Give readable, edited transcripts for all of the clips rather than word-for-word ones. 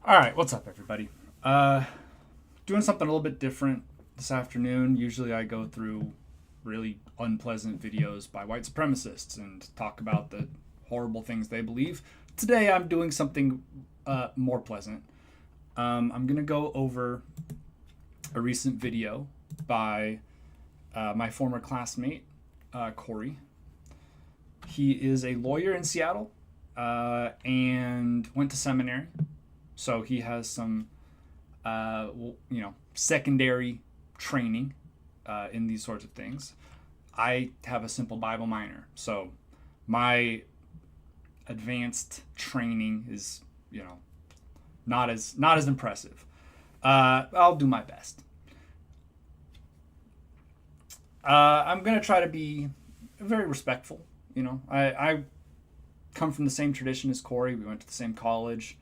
All right, what's up, everybody? Doing something a little bit different this afternoon. Usually, I go through really unpleasant videos by white supremacists and talk about the horrible things they believe. Today, I'm doing something more pleasant. I'm gonna go over a recent video by my former classmate, Corey. He is a lawyer in Seattle and went to seminary, so he has some secondary training in these sorts of things. I have a simple Bible minor, so my advanced training is not as impressive. I'll do my best. I'm gonna try to be very respectful. I come from the same tradition as Corey. We went to the same college,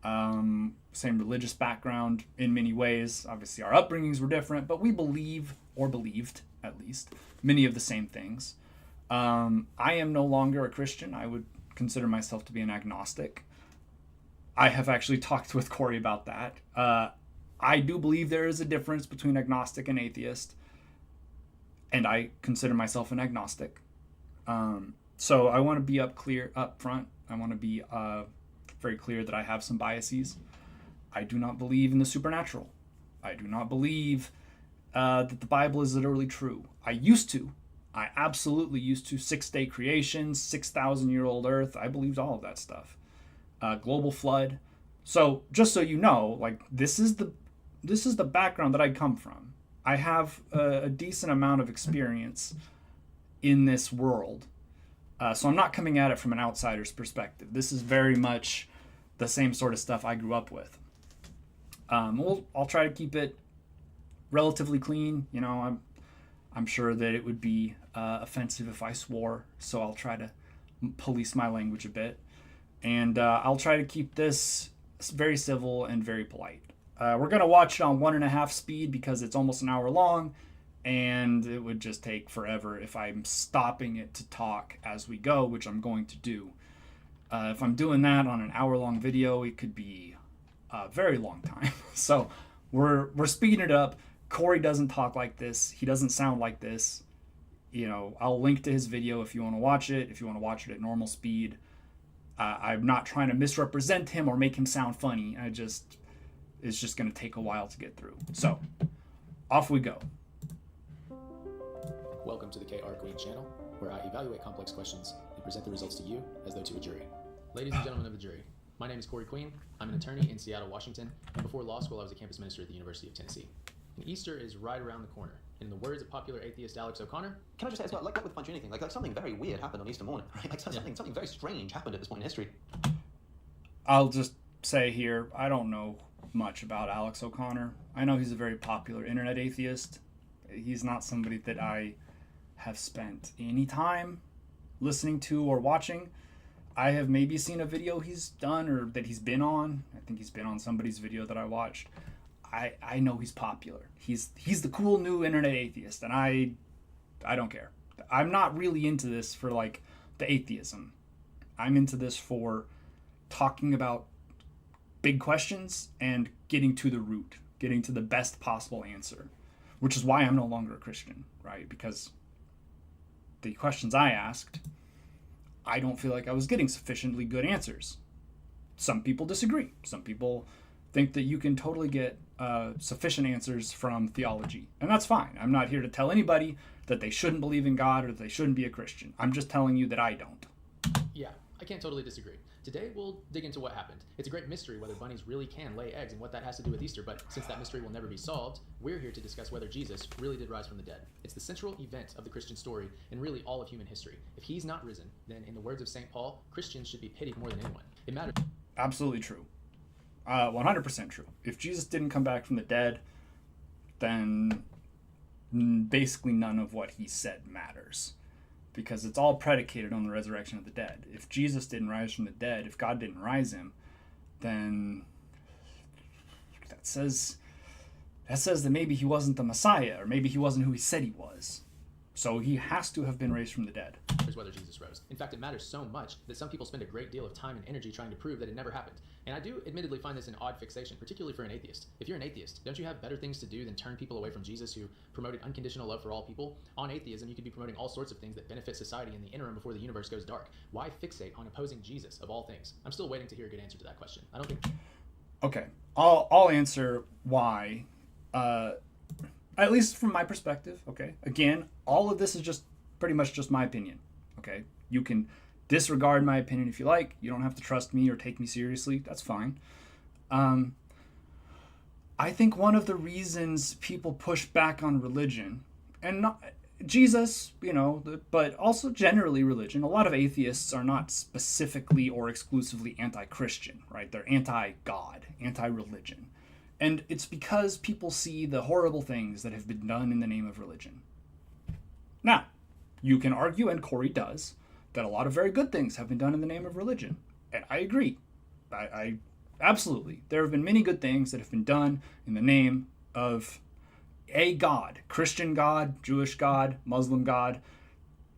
same religious background in many ways. Obviously, our upbringings were different, but we believe, or believed at least, many of the same things. I am no longer a Christian. I would consider myself to be an agnostic. I have actually talked with Corey about that. I do believe there is a difference between agnostic and atheist, and I consider myself an agnostic. So I want to be up front. I want to be very clear that I have some biases. I do not believe in the supernatural. I do not believe that the Bible is literally true. I used to. I absolutely used to. 6-day creation, 6,000-year-old Earth. I believed all of that stuff. Global flood. So just so you know, this is the background that I come from. I have a decent amount of experience in this world. So I'm not coming at it from an outsider's perspective. This is very much the same sort of stuff I grew up with. I'll try to keep it relatively clean. I'm sure that it would be offensive if I swore, so I'll try to police my language a bit. And I'll try to keep this very civil and very polite. We're going to watch it on 1.5 speed because it's almost an hour long, and it would just take forever if I'm stopping it to talk as we go, which I'm going to do. If I'm doing that on an hour-long video, it could be a very long time. So we're speeding it up. Corey doesn't talk like this. He doesn't sound like this. I'll link to his video if you want to watch it. If you want to watch it at normal speed. I'm not trying to misrepresent him or make him sound funny. It's just going to take a while to get through. So off we go. Welcome to the KR Queen channel, where I evaluate complex questions and present the results to you as though to a jury. Ladies and gentlemen of the jury, my name is Corey Queen. I'm an attorney in Seattle, Washington, and before law school I was a campus minister at the University of Tennessee. And Easter is right around the corner. In the words of popular atheist Alex O'Connor, can I just say as well, like with Punch Anything, like something very weird happened on Easter morning, right? Something very strange happened at this point in history. I'll just say here, I don't know much about Alex O'Connor. I know he's a very popular internet atheist. He's not somebody that I have spent any time listening to or watching. I have maybe seen a video he's done or that he's been on. I think he's been on somebody's video that I watched. I know he's popular. He's the cool new internet atheist, and I don't care. I'm not really into this for the atheism. I'm into this for talking about big questions and getting to the root, getting to the best possible answer, which is why I'm no longer a Christian, right? Because the questions I asked, I don't feel like I was getting sufficiently good answers. Some people disagree. Some people think that you can totally get sufficient answers from theology, and that's fine. I'm not here to tell anybody that they shouldn't believe in God or that they shouldn't be a Christian. I'm just telling you that I don't. Yeah, I can't totally disagree. Today we'll dig into what happened. It's a great mystery whether bunnies really can lay eggs and what that has to do with Easter, but since that mystery will never be solved, we're here to discuss whether Jesus really did rise from the dead. It's the central event of the Christian story and really all of human history. If he's not risen, then in the words of St. Paul, Christians should be pitied more than anyone. It matters. Absolutely true. 100% true. If Jesus didn't come back from the dead, then basically none of what he said matters, because it's all predicated on the resurrection of the dead. If Jesus didn't rise from the dead, if God didn't rise him, then that says that maybe he wasn't the Messiah, or maybe he wasn't who he said he was. So he has to have been raised from the dead. Whether Jesus rose. In fact, it matters so much that some people spend a great deal of time and energy trying to prove that it never happened. And I do admittedly find this an odd fixation, particularly for an atheist. If you're an atheist, don't you have better things to do than turn people away from Jesus, who promoted unconditional love for all people? On atheism, you could be promoting all sorts of things that benefit society in the interim before the universe goes dark. Why fixate on opposing Jesus of all things? I'm still waiting to hear a good answer to that question. I don't think... Okay, I'll answer why. At least from my perspective, okay? Again, all of this is just pretty much just my opinion, okay? You can disregard my opinion if you like. You don't have to trust me or take me seriously. That's fine. I think one of the reasons people push back on religion, and not Jesus, but also generally religion, a lot of atheists are not specifically or exclusively anti-Christian, right? They're anti-God, anti-religion. And it's because people see the horrible things that have been done in the name of religion. Now, you can argue, and Corey does, that a lot of very good things have been done in the name of religion. And I agree. I absolutely. There have been many good things that have been done in the name of a God. Christian God, Jewish God, Muslim God.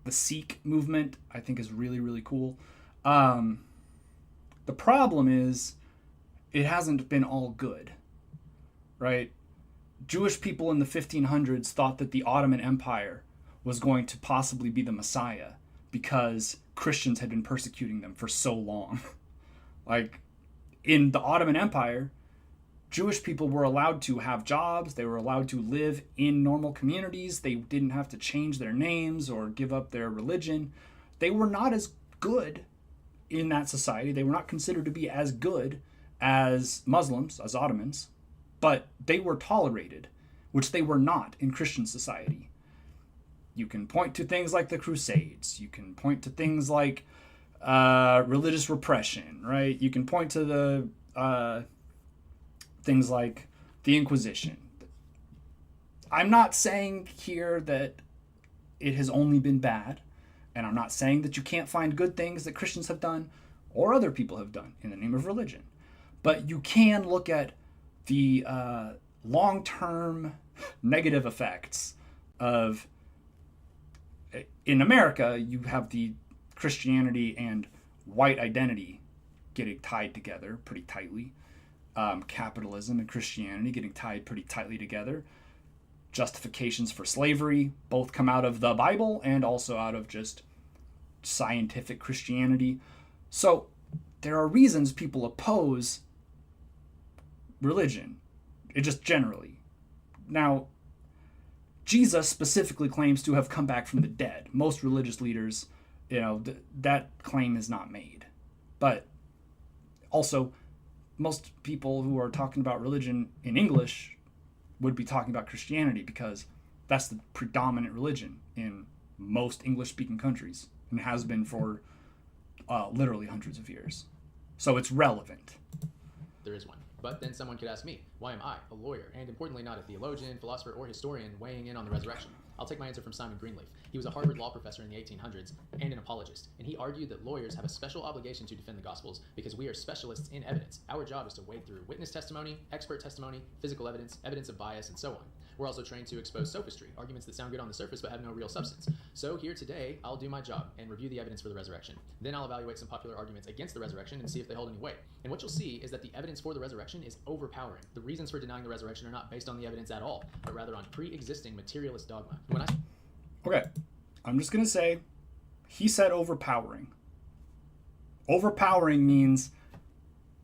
The Sikh movement, I think, is really, really cool. The problem is, it hasn't been all good. Right? Jewish people in the 1500s thought that the Ottoman Empire was going to possibly be the Messiah because Christians had been persecuting them for so long. Like, in the Ottoman Empire, Jewish people were allowed to have jobs, they were allowed to live in normal communities, they didn't have to change their names or give up their religion. They were not as good in that society. They were not considered to be as good as Muslims, as Ottomans. But they were tolerated, which they were not in Christian society. You can point to things like the Crusades. You can point to things like religious repression, right? You can point to the things like the Inquisition. I'm not saying here that it has only been bad, and I'm not saying that you can't find good things that Christians have done or other people have done in the name of religion. But you can look at the long-term negative effects of, in America, you have the Christianity and white identity getting tied together pretty tightly. Capitalism and Christianity getting tied pretty tightly together. Justifications for slavery both come out of the Bible and also out of just scientific Christianity. So there are reasons people oppose religion, it just generally. Now, Jesus specifically claims to have come back from the dead. Most religious leaders, that claim is not made. But also, most people who are talking about religion in English would be talking about Christianity because that's the predominant religion in most English-speaking countries and has been for literally hundreds of years. So it's relevant. There is one. But then someone could ask me, why am I, a lawyer, and importantly not a theologian, philosopher, or historian, weighing in on the resurrection? I'll take my answer from Simon Greenleaf. He was a Harvard law professor in the 1800s and an apologist, and he argued that lawyers have a special obligation to defend the Gospels because we are specialists in evidence. Our job is to wade through witness testimony, expert testimony, physical evidence, evidence of bias, and so on. We're also trained to expose sophistry, arguments that sound good on the surface but have no real substance. So here today, I'll do my job and review the evidence for the resurrection. Then I'll evaluate some popular arguments against the resurrection and see if they hold any weight. And what you'll see is that the evidence for the resurrection is overpowering. The reasons for denying the resurrection are not based on the evidence at all, but rather on pre-existing materialist dogma. Okay, I'm just going to say, he said overpowering. Overpowering means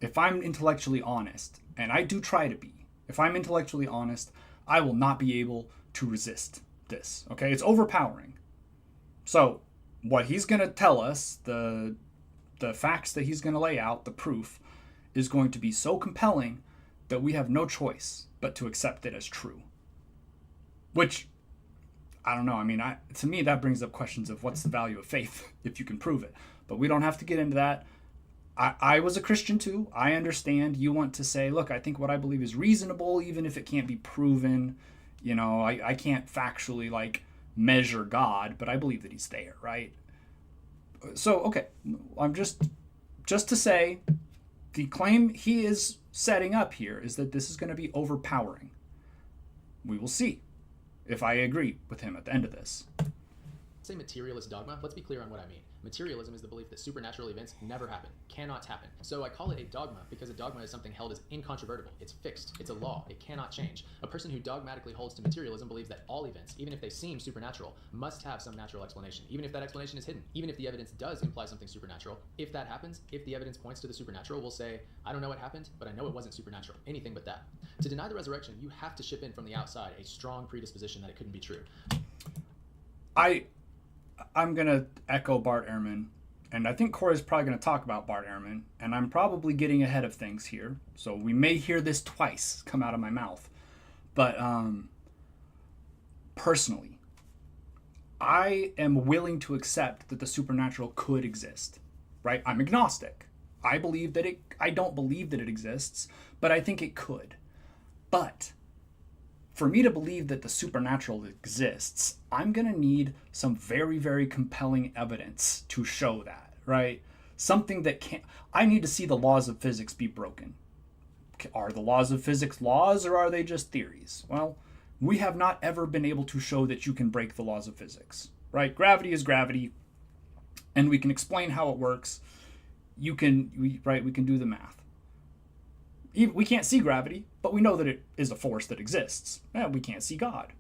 if I'm intellectually honest, and I do try to be, if I'm intellectually honest, I will not be able to resist this. Okay, it's overpowering. So what he's going to tell us, the facts that he's going to lay out, the proof, is going to be so compelling that we have no choice but to accept it as true. Which, I don't know, I mean, to me that brings up questions of what's the value of faith if you can prove it. But we don't have to get into that. I was a Christian too. I understand you want to say, look, I think what I believe is reasonable, even if it can't be proven. I can't factually measure God, but I believe that he's there, right? So, okay, I'm just to say, the claim he is setting up here is that this is going to be overpowering. We will see if I agree with him at the end of this. say materialist dogma, let's be clear on what I mean. Materialism is the belief that supernatural events never happen, cannot happen. So I call it a dogma because a dogma is something held as incontrovertible. It's fixed. It's a law. It cannot change. A person who dogmatically holds to materialism believes that all events, even if they seem supernatural, must have some natural explanation, even if that explanation is hidden. Even if the evidence does imply something supernatural, if that happens, if the evidence points to the supernatural, we'll say, I don't know what happened, but I know it wasn't supernatural. Anything but that. To deny the resurrection, you have to ship in from the outside a strong predisposition that it couldn't be true. I'm going to echo Bart Ehrman, and I think Corey's probably going to talk about Bart Ehrman, and I'm probably getting ahead of things here, so we may hear this twice come out of my mouth. But personally, I am willing to accept that the supernatural could exist, right? I'm agnostic. I don't believe that it exists, but I think it could. But for me to believe that the supernatural exists, I'm going to need some very, very compelling evidence to show that, right? Something that I need to see the laws of physics be broken. Are the laws of physics laws, or are they just theories? Well, we have not ever been able to show that you can break the laws of physics, right? Gravity is gravity, and we can explain how it works. We can do the math. We can't see gravity, but we know that it is a force that exists. We can't see God.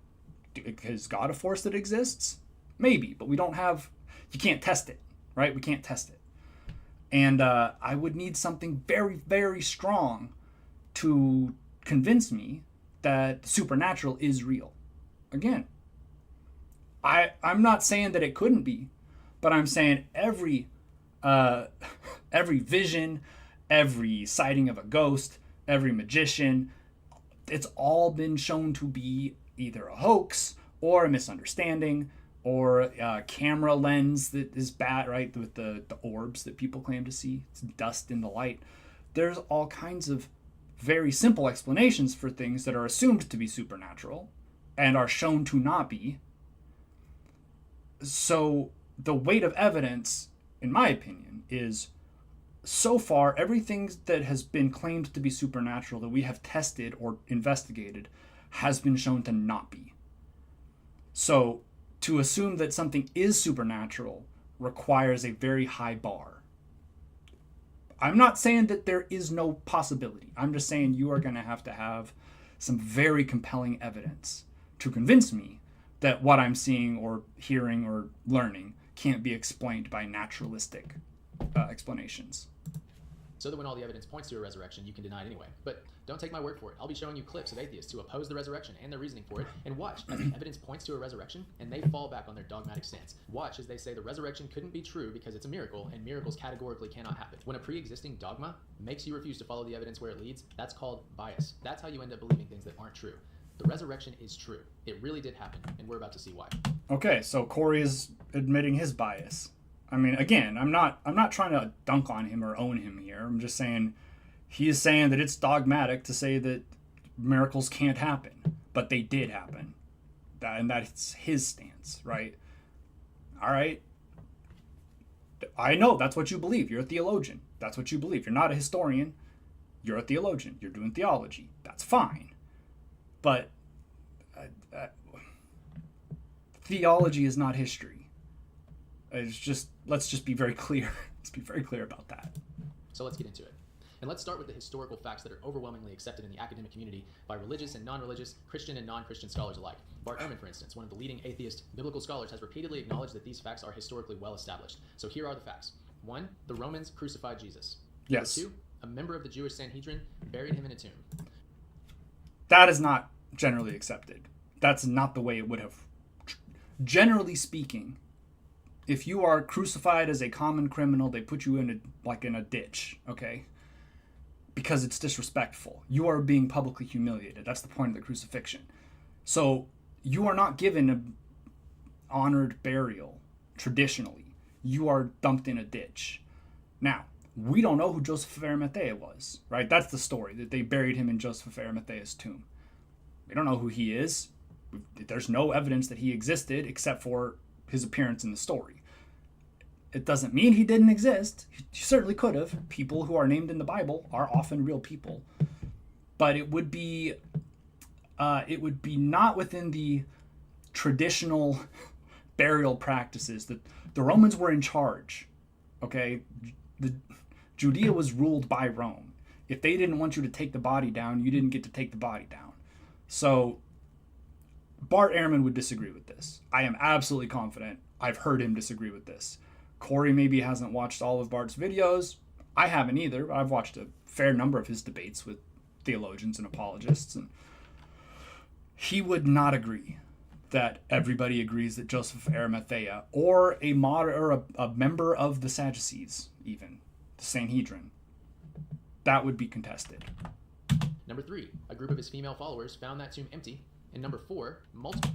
Is God a force that exists? Maybe, but you can't test it, right? We can't test it. And I would need something very, very strong to convince me that the supernatural is real. Again, I'm not saying that it couldn't be, but I'm saying every vision, every sighting of a ghost, every magician, it's all been shown to be either a hoax or a misunderstanding or a camera lens that is bad, right? With the orbs that people claim to see, it's dust in the light. There's all kinds of very simple explanations for things that are assumed to be supernatural and are shown to not be. So the weight of evidence, in my opinion, is so far everything that has been claimed to be supernatural that we have tested or investigated has been shown to not be. So to assume that something is supernatural requires a very high bar. I'm not saying that there is no possibility. I'm just saying you are going to have some very compelling evidence to convince me that what I'm seeing or hearing or learning can't be explained by naturalistic explanations. So that when all the evidence points to a resurrection, you can deny it anyway. But don't take my word for it. I'll be showing you clips of atheists who oppose the resurrection and their reasoning for it, and watch as the evidence points to a resurrection and they fall back on their dogmatic stance. Watch as they say the resurrection couldn't be true because it's a miracle and miracles categorically cannot happen. When a pre-existing dogma makes you refuse to follow the evidence where it leads, that's called bias. That's how you end up believing things that aren't true. The resurrection is true. It really did happen, and we're about to see why. Okay, so Corey is admitting his bias. I mean, again, I'm not trying to dunk on him or own him here. I'm just saying he is saying that it's dogmatic to say that miracles can't happen, but they did happen. And that's his stance, right? All right. I know that's what you believe. You're a theologian. That's what you believe. You're not a historian. You're a theologian. You're doing theology. That's fine. But theology is not history. Let's just be very clear. Let's be very clear about that. So let's get into it. And let's start with the historical facts that are overwhelmingly accepted in the academic community by religious and non-religious, Christian and non-Christian scholars alike. Bart Ehrman, for instance, one of the leading atheist biblical scholars, has repeatedly acknowledged that these facts are historically well established. So here are the facts. 1, the Romans crucified Jesus. Yes. 2, a member of the Jewish Sanhedrin buried him in a tomb. That is not generally accepted. That's not the way it would have. Generally speaking, if you are crucified as a common criminal, they put you in a ditch, okay? Because it's disrespectful. You are being publicly humiliated. That's the point of the crucifixion. So you are not given an honored burial traditionally. You are dumped in a ditch. Now, we don't know who Joseph of Arimathea was, right? That's the story, that they buried him in Joseph of Arimathea's tomb. We don't know who he is. There's no evidence that he existed except for his appearance in the story. It doesn't mean he didn't exist. He certainly could have. People who are named in the Bible are often real people. But it would be not within the traditional burial practices. That the Romans were in charge. Okay, the Judea was ruled by Rome. If they didn't want you to take the body down, you didn't get to take the body down. So Bart Ehrman would disagree with this. I am absolutely confident I've heard him disagree with this. Corey maybe hasn't watched all of Bart's videos. I haven't either, but I've watched a fair number of his debates with theologians and apologists, and he would not agree that everybody agrees that Joseph of Arimathea or a member of the Sadducees, even the Sanhedrin, that would be contested. Number 3, a group of his female followers found that tomb empty. And number 4, multiple.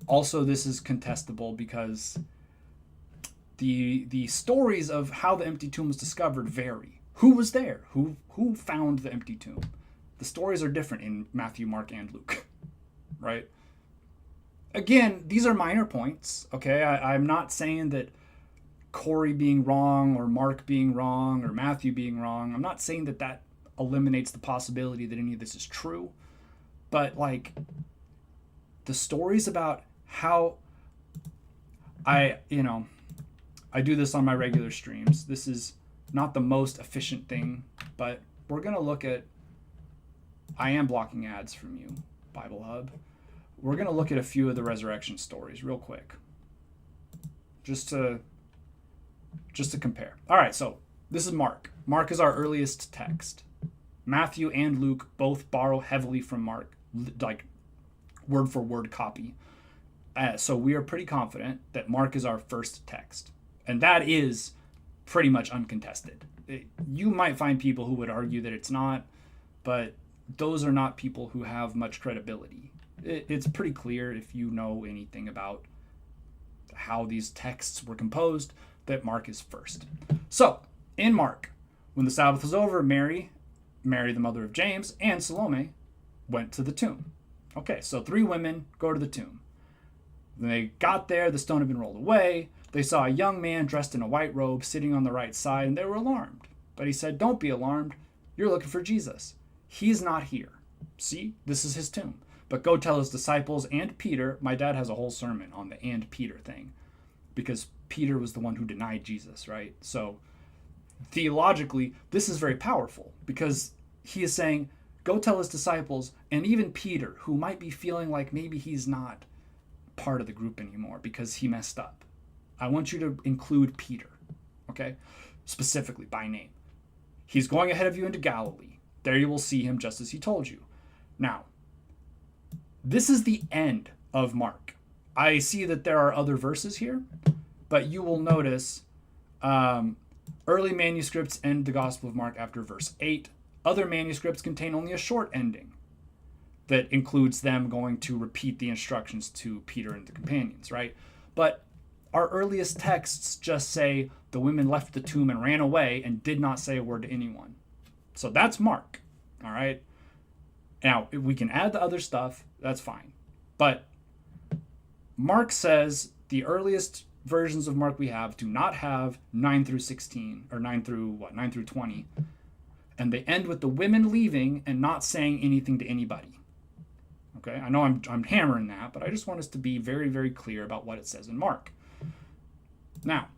Also, this is contestable because the stories of how the empty tomb was discovered vary. Who was there? Who found the empty tomb? The stories are different in Matthew, Mark, and Luke, right? Again, these are minor points, okay? I'm not saying that Corey being wrong or Mark being wrong or Matthew being wrong. I'm not saying that eliminates the possibility that any of this is true. But, like, the stories about how I do this on my regular streams. This is not the most efficient thing, but we're going to look at, I am blocking ads from you, Bible Hub. We're going to look at a few of the resurrection stories real quick. Just to compare. All right, so this is Mark. Mark is our earliest text. Matthew and Luke both borrow heavily from Mark, like word for word copy. So we are pretty confident that Mark is our first text. And that is pretty much uncontested. You might find people who would argue that it's not, but those are not people who have much credibility. It's pretty clear if you know anything about how these texts were composed that Mark is first. So, in Mark, when the Sabbath was over, Mary, the mother of James, and Salome went to the tomb. Okay, so 3 women go to the tomb. When they got there, the stone had been rolled away. They saw a young man dressed in a white robe sitting on the right side, and they were alarmed. But he said, "Don't be alarmed. You're looking for Jesus. He's not here. See, this is his tomb. But go tell his disciples and Peter." My dad has a whole sermon on the "and Peter" thing, because Peter was the one who denied Jesus, right? So theologically, this is very powerful, because he is saying, go tell his disciples and even Peter, who might be feeling like maybe he's not part of the group anymore because he messed up. I want you to include Peter, okay? Specifically by name. He's going ahead of you into Galilee. There you will see him just as he told you. Now, this is the end of Mark. I see that there are other verses here, but you will notice early manuscripts end the Gospel of Mark after verse 8. Other manuscripts contain only a short ending that includes them going to repeat the instructions to Peter and the companions, right? But our earliest texts just say the women left the tomb and ran away and did not say a word to anyone. So that's Mark, all right? Now, if we can add the other stuff, that's fine. But Mark says the earliest versions of Mark we have do not have 9 through 16, or 9 through 20. And they end with the women leaving and not saying anything to anybody. Okay, I know I'm hammering that, but I just want us to be very, very clear about what it says in Mark. Now,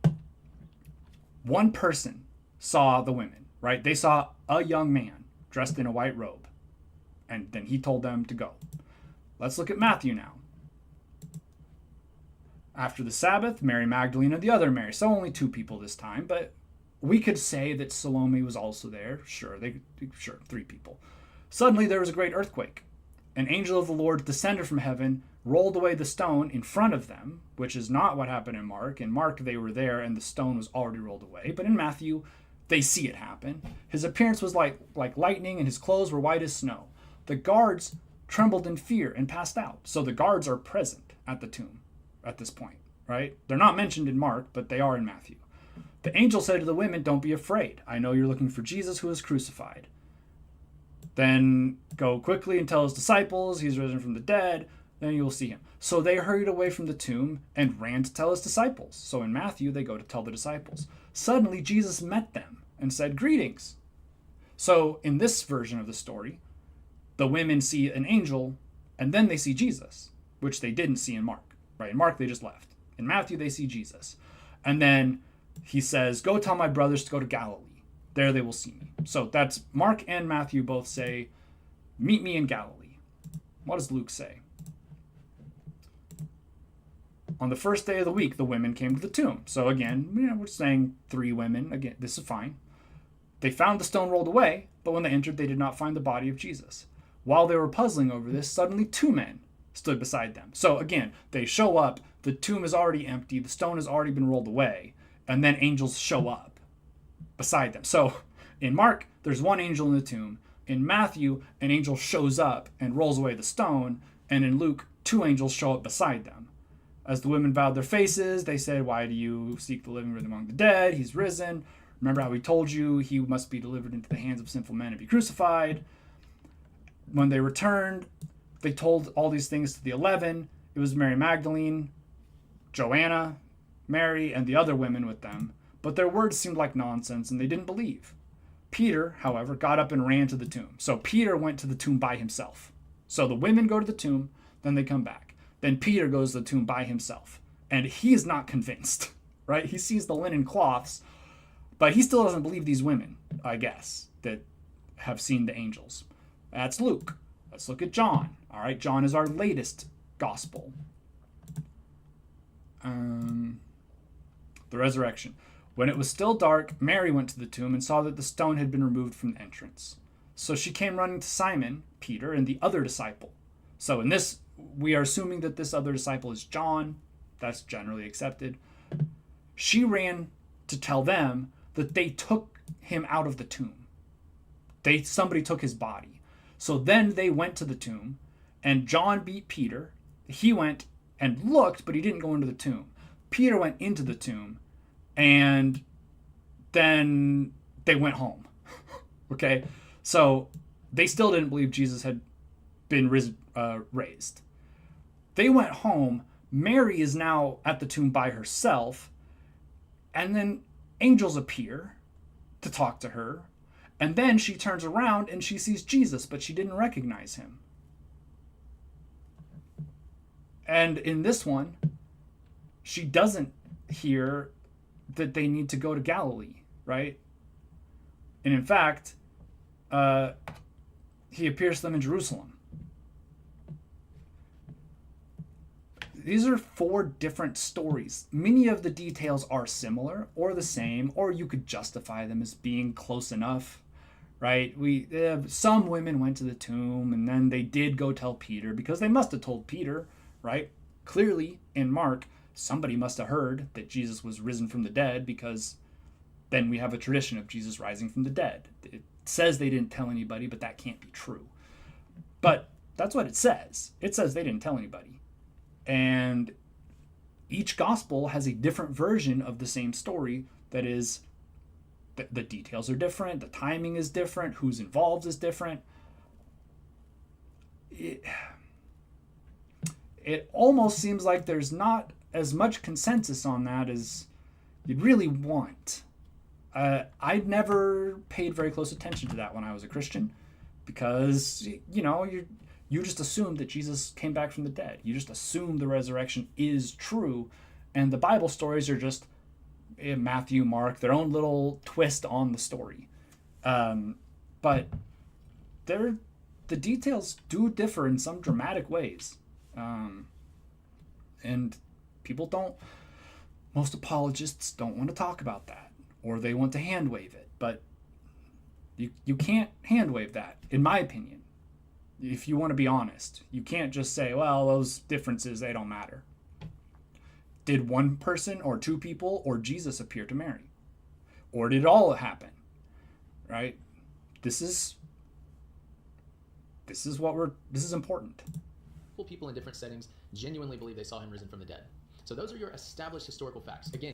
one person saw the women, right? They saw a young man dressed in a white robe, and then he told them to go. Let's look at Matthew now. After the Sabbath, Mary Magdalene and the other Mary. So only 2 people this time, but we could say that Salome was also there. Sure, 3 people. Suddenly there was a great earthquake. An angel of the Lord descended from heaven, rolled away the stone in front of them, which is not what happened in Mark. In Mark, they were there and the stone was already rolled away. But in Matthew, they see it happen. His appearance was like lightning, and his clothes were white as snow. The guards trembled in fear and passed out. So the guards are present at the tomb at this point, right? They're not mentioned in Mark, but they are in Matthew. The angel said to the women, "Don't be afraid. I know you're looking for Jesus who was crucified. Then go quickly and tell his disciples he's risen from the dead. Then you will see him." So they hurried away from the tomb and ran to tell his disciples. So in Matthew, they go to tell the disciples. Suddenly, Jesus met them and said, "Greetings." So in this version of the story, the women see an angel and then they see Jesus, which they didn't see in Mark. Right? In Mark, they just left. In Matthew, they see Jesus. And then he says, go tell my brothers to go to Galilee. There they will see me. So that's Mark and Matthew both say, meet me in Galilee. What does Luke say? On the first day of the week, the women came to the tomb. So again, we're saying 3 women. Again, this is fine. They found the stone rolled away, but when they entered, they did not find the body of Jesus. While they were puzzling over this, suddenly 2 men stood beside them. So again, they show up, the tomb is already empty, the stone has already been rolled away, and then angels show up beside them. So in Mark, there's 1 angel in the tomb. In Matthew, an angel shows up and rolls away the stone, and in Luke, 2 angels show up beside them. As the women bowed their faces, they said, why do you seek the living among the dead? He's risen. Remember how we told you he must be delivered into the hands of sinful men and be crucified. When they returned, they told all these things to the 11. It was Mary Magdalene, Joanna, Mary, and the other women with them. But their words seemed like nonsense, and they didn't believe. Peter, however, got up and ran to the tomb. So Peter went to the tomb by himself. So the women go to the tomb, then they come back. Then Peter goes to the tomb by himself. And he is not convinced, right? He sees the linen cloths, but he still doesn't believe these women, I guess, that have seen the angels. That's Luke. Let's look at John. All right, John is our latest gospel. The resurrection. When it was still dark, Mary went to the tomb and saw that the stone had been removed from the entrance. So she came running to Simon, Peter, and the other disciple. So in this, we are assuming that this other disciple is John. That's generally accepted. She ran to tell them that they took him out of the tomb. Somebody took his body. So then they went to the tomb, and John beat Peter. He went and looked, but he didn't go into the tomb. Peter went into the tomb, and then they went home. Okay? So they still didn't believe Jesus had been raised. They went home. Mary is now at the tomb by herself, and then angels appear to talk to her, and then she turns around and she sees Jesus, but she didn't recognize him. And in this one, she doesn't hear that they need to go to Galilee, right? And in fact, he appears to them in Jerusalem. These are 4 different stories. Many of the details are similar or the same, or you could justify them as being close enough, right? Some women went to the tomb, and then they did go tell Peter, because they must have told Peter, right? Clearly, in Mark, somebody must have heard that Jesus was risen from the dead, because then we have a tradition of Jesus rising from the dead. It says they didn't tell anybody, but that can't be true. But that's what it says. It says they didn't tell anybody. And each gospel has a different version of the same story. That is, the details are different, the timing is different, who's involved is different. It almost seems like there's not as much consensus on that as you'd really want. I never paid very close attention to that when I was a Christian, because, you just assume that Jesus came back from the dead. You just assume the resurrection is true. And the Bible stories are just Matthew, Mark, their own little twist on the story. But the details do differ in some dramatic ways. And most apologists don't want to talk about that, or they want to hand wave it. But you can't hand wave that, in my opinion. If you want to be honest, you can't just say, well, those differences, they don't matter. Did one person or 2 people or Jesus appear to Mary? Or did it all happen? Right? This is important. People in different settings genuinely believe they saw him risen from the dead. So those are your established historical facts. Again,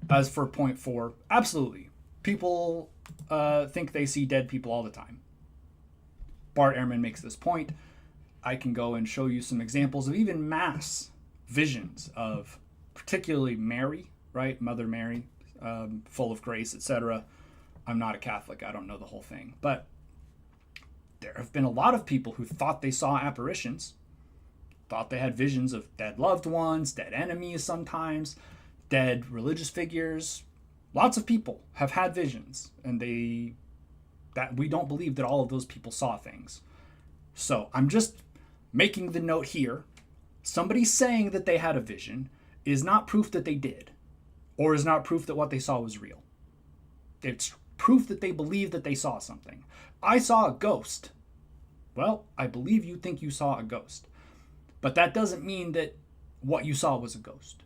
as for point 4, absolutely. People think they see dead people all the time. Bart Ehrman makes this point. I can go and show you some examples of even mass visions of particularly Mary, right? Mother Mary, full of grace, etc. I'm not a Catholic. I don't know the whole thing. But there have been a lot of people who thought they saw apparitions. thought they had visions of dead loved ones, dead enemies sometimes, dead religious figures. Lots of people have had visions, and that we don't believe that all of those people saw things. So I'm just making the note here. Somebody saying that they had a vision is not proof that they did, or is not proof that what they saw was real. It's proof that they believe that they saw something. I saw a ghost. Well, I believe you think you saw a ghost. But that doesn't mean that what you saw was a ghost.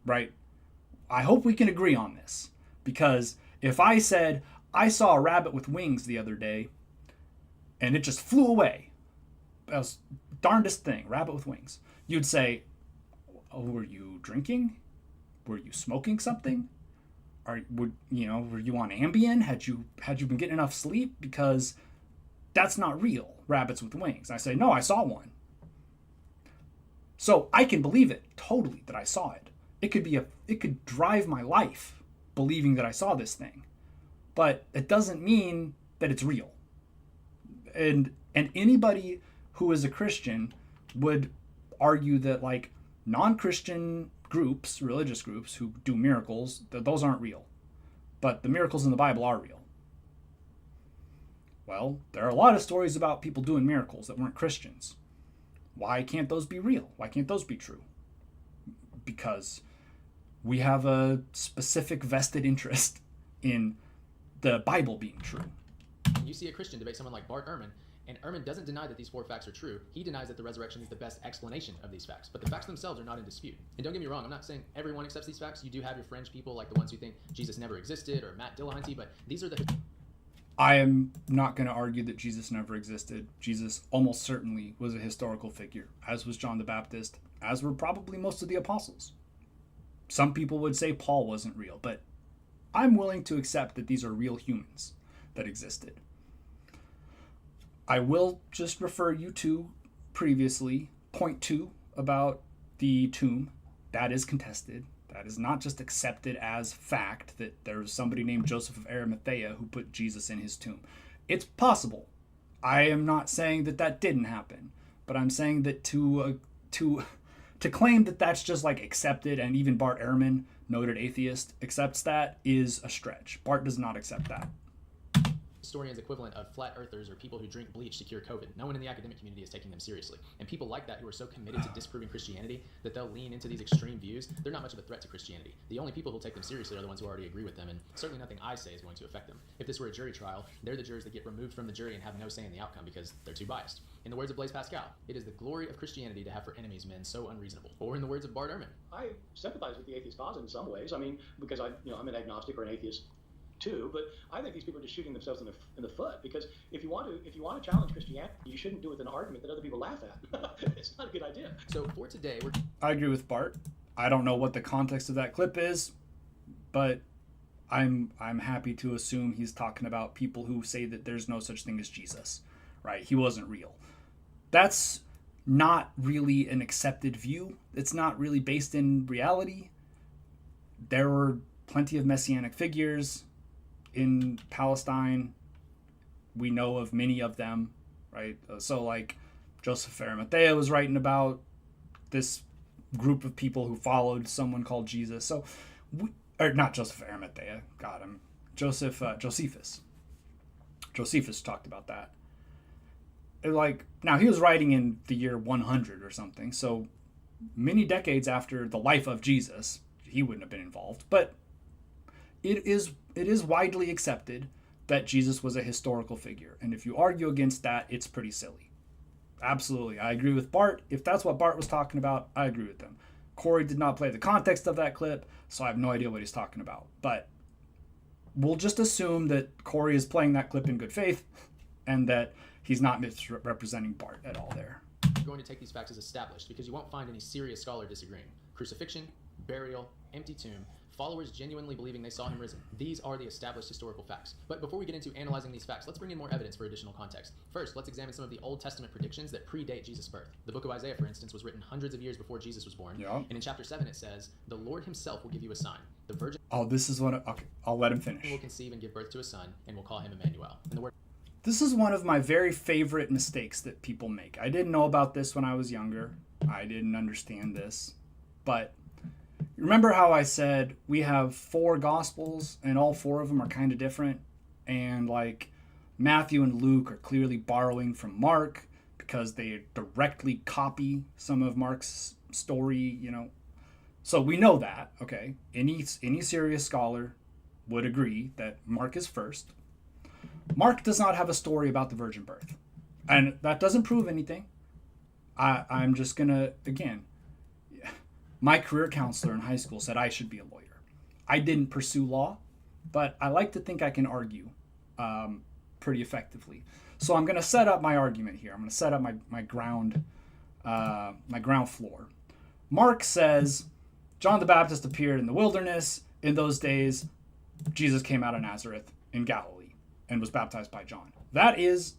Right? I hope we can agree on this. Because if I said, I saw a rabbit with wings the other day, and it just flew away. That was the darndest thing, rabbit with wings. You'd say, oh, were you drinking? Were you smoking something? Were you on Ambien? Had you been getting enough sleep? Because that's not real, rabbits with wings. I say, no, I saw one. So I can believe it totally that I saw it. It could drive my life believing that I saw this thing. But it doesn't mean that it's real. And anybody who is a Christian would argue that like non-Christian groups, religious groups who do miracles, that those aren't real. But the miracles in the Bible are real. Well, there are a lot of stories about people doing miracles that weren't Christians. Why can't those be real? Why can't those be true? Because we have a specific vested interest in the Bible being true. You see a Christian debate someone like Bart Ehrman, and Ehrman doesn't deny that these 4 facts are true. He denies that the resurrection is the best explanation of these facts. But the facts themselves are not in dispute. And don't get me wrong, I'm not saying everyone accepts these facts. You do have your fringe people, like the ones who think Jesus never existed, or Matt Dillahunty, but these are the... I am not going to argue that Jesus never existed. Jesus almost certainly was a historical figure, as was John the Baptist, as were probably most of the apostles. Some people would say Paul wasn't real, but I'm willing to accept that these are real humans that existed. I will just refer you to previously, point 2 about the tomb. That is contested. That is not just accepted as fact that there was somebody named Joseph of Arimathea who put Jesus in his tomb. It's possible. I am not saying that that didn't happen, but I'm saying that to claim that that's just like accepted, and even Bart Ehrman, noted atheist, accepts that is a stretch. Bart does not accept that. Historians equivalent of flat earthers or people who drink bleach to cure COVID. No one in the academic community is taking them seriously. And people like that who are so committed to disproving Christianity that they'll lean into these extreme views, they're not much of a threat to Christianity. The only people who'll take them seriously are the ones who already agree with them, and certainly nothing I say is going to affect them. If this were a jury trial, they're the jurors that get removed from the jury and have no say in the outcome because they're too biased. In the words of Blaise Pascal, it is the glory of Christianity to have for enemies men so unreasonable. Or in the words of Bart Ehrman, I sympathize with the atheist cause in some ways. I mean, because I'm an agnostic or an atheist too, but I think these people are just shooting themselves in the foot, because if you want to challenge Christianity, you shouldn't do it with an argument that other people laugh at. It's not a good idea. So for today, I agree with Bart. I don't know what the context of that clip is, but I'm happy to assume he's talking about people who say that there's no such thing as Jesus, right? He wasn't real. That's not really an accepted view. It's not really based in reality. There were plenty of messianic figures in Palestine. We know of many of them, right? So like Joseph of Arimathea was writing about this group of people who followed someone called Jesus. So, or not Joseph of Arimathea, Josephus. Josephus talked about that. Now he was writing in the year 100 or something, so many decades after the life of Jesus, he wouldn't have been involved, but it is widely accepted that Jesus was a historical figure. And if you argue against that, it's pretty silly. Absolutely. I agree with Bart. If that's what Bart was talking about, I agree with them. Corey did not play the context of that clip, so I have no idea what he's talking about. But we'll just assume that Corey is playing that clip in good faith and that he's not misrepresenting Bart at all there. You're going to take these facts as established because you won't find any serious scholar disagreeing. Crucifixion, burial, empty tomb, followers genuinely believing they saw him risen. These are the established historical facts. But before we get into analyzing these facts, let's bring in more evidence for additional context. First, let's examine some of the Old Testament predictions that predate Jesus' birth. The book of Isaiah, for instance, was written hundreds of years before Jesus was born. Yeah. And in chapter 7 it says, "The Lord himself will give you a sign. The virgin Oh, this is what... Okay, I'll let him finish. will conceive and give birth to a son, and will call him Emmanuel." And the word This is one of my very favorite mistakes that people make. I didn't know about this when I was younger. I didn't understand this. But remember how I said we have 4 gospels and all 4 of them are kind of different? And like Matthew and Luke are clearly borrowing from Mark because they directly copy some of Mark's story, So we know that, okay? Any serious scholar would agree that Mark is first. Mark does not have a story about the virgin birth. And that doesn't prove anything. I'm just going to, again, my career counselor in high school said I should be a lawyer. I didn't pursue law, but I like to think I can argue pretty effectively. So I'm going to set up my argument here. I'm going to set up my ground floor. Mark says John the Baptist appeared in the wilderness. In those days, Jesus came out of Nazareth in Galilee and was baptized by John. That is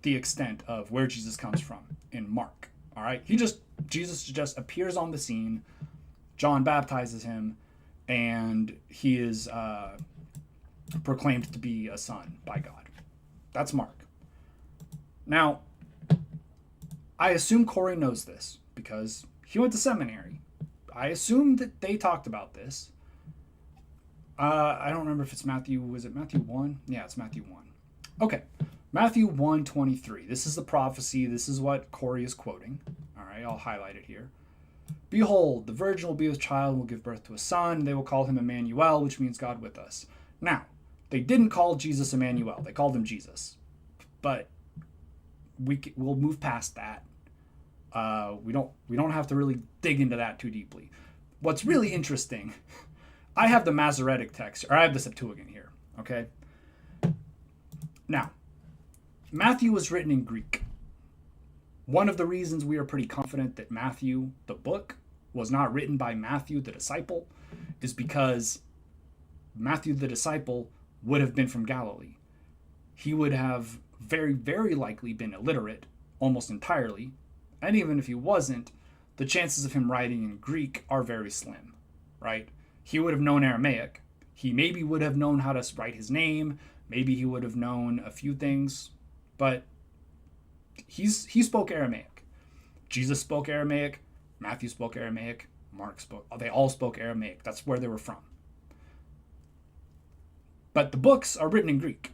the extent of where Jesus comes from in Mark. All right, Jesus just appears on the scene. John baptizes him, and he is proclaimed to be a son by God. That's Mark. Now, I assume Corey knows this because he went to seminary. I assume that they talked about this. I don't remember if it's Matthew. Was it Matthew 1? Yeah, it's Matthew 1. Okay. Matthew 1:23. This is the prophecy. This is what Corey is quoting. All right, I'll highlight it here. Behold, the virgin will be with child and will give birth to a son. They will call him Emmanuel, which means God with us. Now, they didn't call Jesus Emmanuel. They called him Jesus. But we'll move past that. We don't have to really dig into that too deeply. What's really interesting, I have the Masoretic text, or I have the Septuagint here, okay? Now, Matthew was written in Greek. One of the reasons we are pretty confident that Matthew, the book, was not written by Matthew, the disciple, is because Matthew, the disciple, would have been from Galilee. He would have very, very likely been illiterate, almost entirely, and even if he wasn't, the chances of him writing in Greek are very slim, right? He would have known Aramaic. He maybe would have known how to write his name. Maybe he would have known a few things, but he spoke Aramaic. Jesus spoke Aramaic. Matthew spoke Aramaic. Mark spoke. They all spoke Aramaic. That's where they were from. But the books are written in Greek.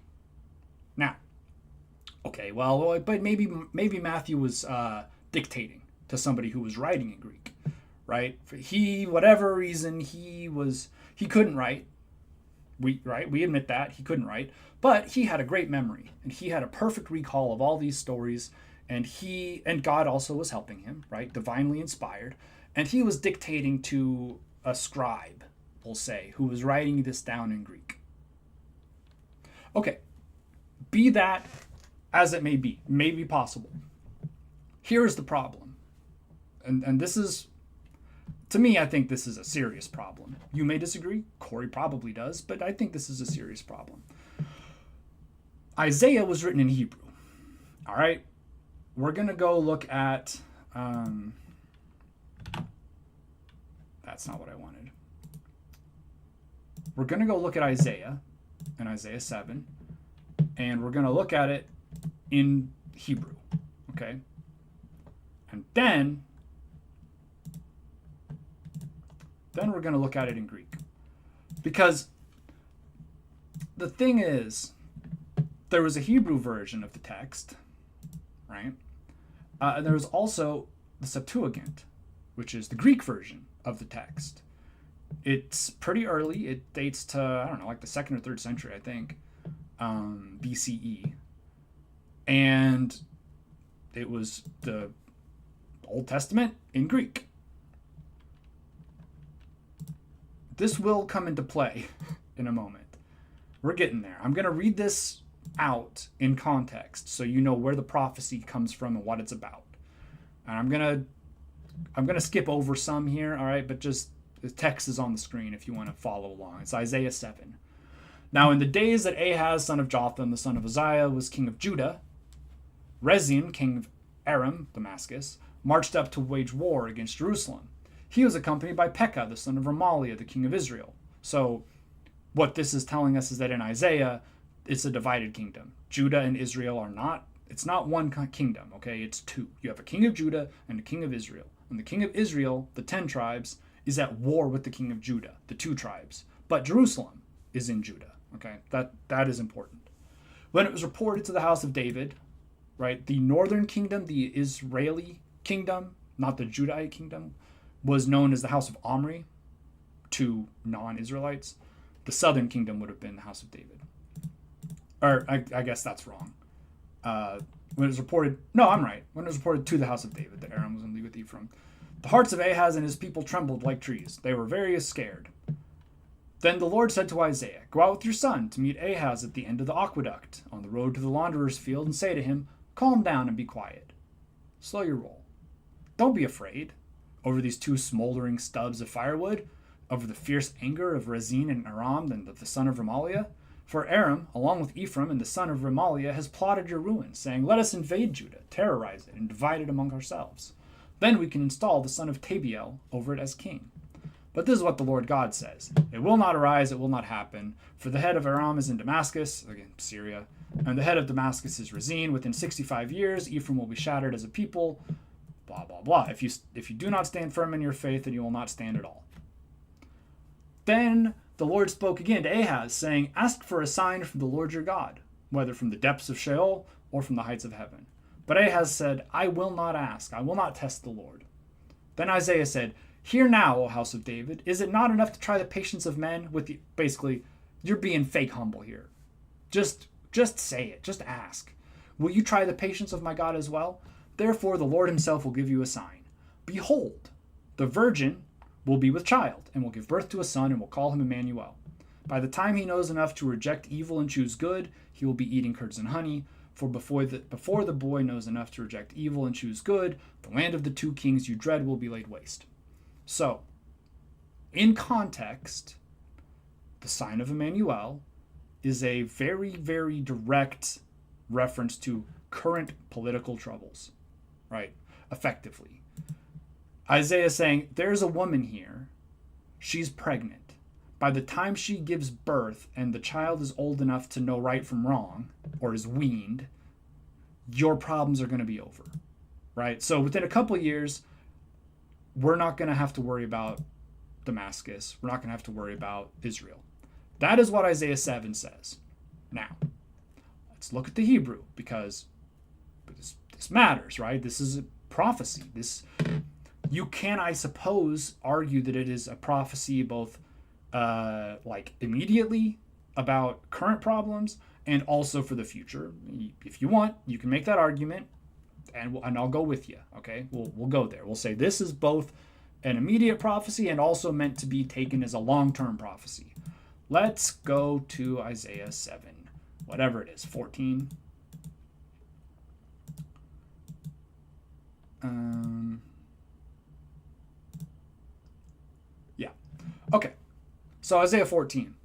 Now, okay, well, but maybe Matthew was dictating to somebody who was writing in Greek, right? For whatever reason, he couldn't write. We admit that he couldn't write, but he had a great memory and he had a perfect recall of all these stories, and God also was helping him, right? Divinely inspired, and he was dictating to a scribe, we'll say, who was writing this down in Greek. Okay, be that as it may be possible. Here is the problem, and this is, to me, I think this is a serious problem. You may disagree. Corey probably does, but I think this is a serious problem. Isaiah was written in Hebrew. All right? We're going to go look at... that's not what I wanted. We're going to go look at Isaiah in Isaiah 7, and we're going to look at it in Hebrew. Okay? And then we're going to look at it in Greek. Because the thing is, there was a Hebrew version of the text, right? And there was also the Septuagint, which is the Greek version of the text. It's pretty early. It dates to, I don't know, like the 2nd or 3rd century, I think, BCE. And it was the Old Testament in Greek. This will come into play in a moment. We're getting there. I'm going to read this out in context so you know where the prophecy comes from and what it's about. And I'm going to skip over some here, all right? But just the text is on the screen if you want to follow along. It's Isaiah 7. Now, in the days that Ahaz, son of Jotham, the son of Uzziah, was king of Judah, Rezin, king of Aram, Damascus, marched up to wage war against Jerusalem. He was accompanied by Pekah, the son of Remaliah, the king of Israel. So what this is telling us is that in Isaiah, it's a divided kingdom. Judah and Israel are not, it's not one kingdom, okay? It's two. You have a king of Judah and a king of Israel. And the king of Israel, the 10 tribes, is at war with the king of Judah, the 2 tribes. But Jerusalem is in Judah, okay? That is important. When it was reported to the house of David, right, the northern kingdom, the Israeli kingdom, not the Judahite kingdom, was known as the house of Omri to non-Israelites. The southern kingdom would have been the house of David. Or I guess that's wrong. When it was reported, no, I'm right. When it was reported to the house of David that Aram was in league with Ephraim, the hearts of Ahaz and his people trembled like trees. They were very scared. Then the Lord said to Isaiah, "Go out with your son to meet Ahaz at the end of the aqueduct, on the road to the launderer's field, and say to him, calm down and be quiet. Slow your roll. Don't be afraid over these 2 smoldering stubs of firewood, over the fierce anger of Rezin and Aram and the son of Remaliah. For Aram, along with Ephraim and the son of Remaliah, has plotted your ruin, saying, let us invade Judah, terrorize it, and divide it among ourselves. Then we can install the son of Tabiel over it as king. But this is what the Lord God says. It will not arise, it will not happen. For the head of Aram is in Damascus," again, Syria, "and the head of Damascus is Rezin. Within 65 years, Ephraim will be shattered as a people," blah, blah, blah. If you do not stand firm in your faith, then you will not stand at all. Then the Lord spoke again to Ahaz, saying, "Ask for a sign from the Lord your God, whether from the depths of Sheol or from the heights of heaven." But Ahaz said, "I will not ask. I will not test the Lord." Then Isaiah said, "Hear now, O house of David. Is it not enough to try the patience of men with the..." Basically, you're being fake humble here. Just say it. Just ask. "Will you try the patience of my God as well? Therefore the Lord himself will give you a sign. Behold, the virgin will be with child, and will give birth to a son, and will call him Emmanuel. By the time he knows enough to reject evil and choose good, he will be eating curds and honey. For before the boy knows enough to reject evil and choose good, the land of the 2 kings you dread will be laid waste." So, in context, the sign of Emmanuel is a very, very direct reference to current political troubles, right? Effectively. Isaiah is saying, there's a woman here. She's pregnant. By the time she gives birth and the child is old enough to know right from wrong, or is weaned, your problems are going to be over, right? So within a couple of years, we're not going to have to worry about Damascus. We're not going to have to worry about Israel. That is what Isaiah 7 says. Now, let's look at the Hebrew, because this matters, right? This is a prophecy. You can, I suppose, argue that it is a prophecy both like immediately about current problems and also for the future. If you want, you can make that argument, and I'll go with you. Okay, we'll go there. We'll say this is both an immediate prophecy and also meant to be taken as a long-term prophecy. Let's go to Isaiah 7, whatever it is, 14. Yeah. Okay. So Isaiah 14.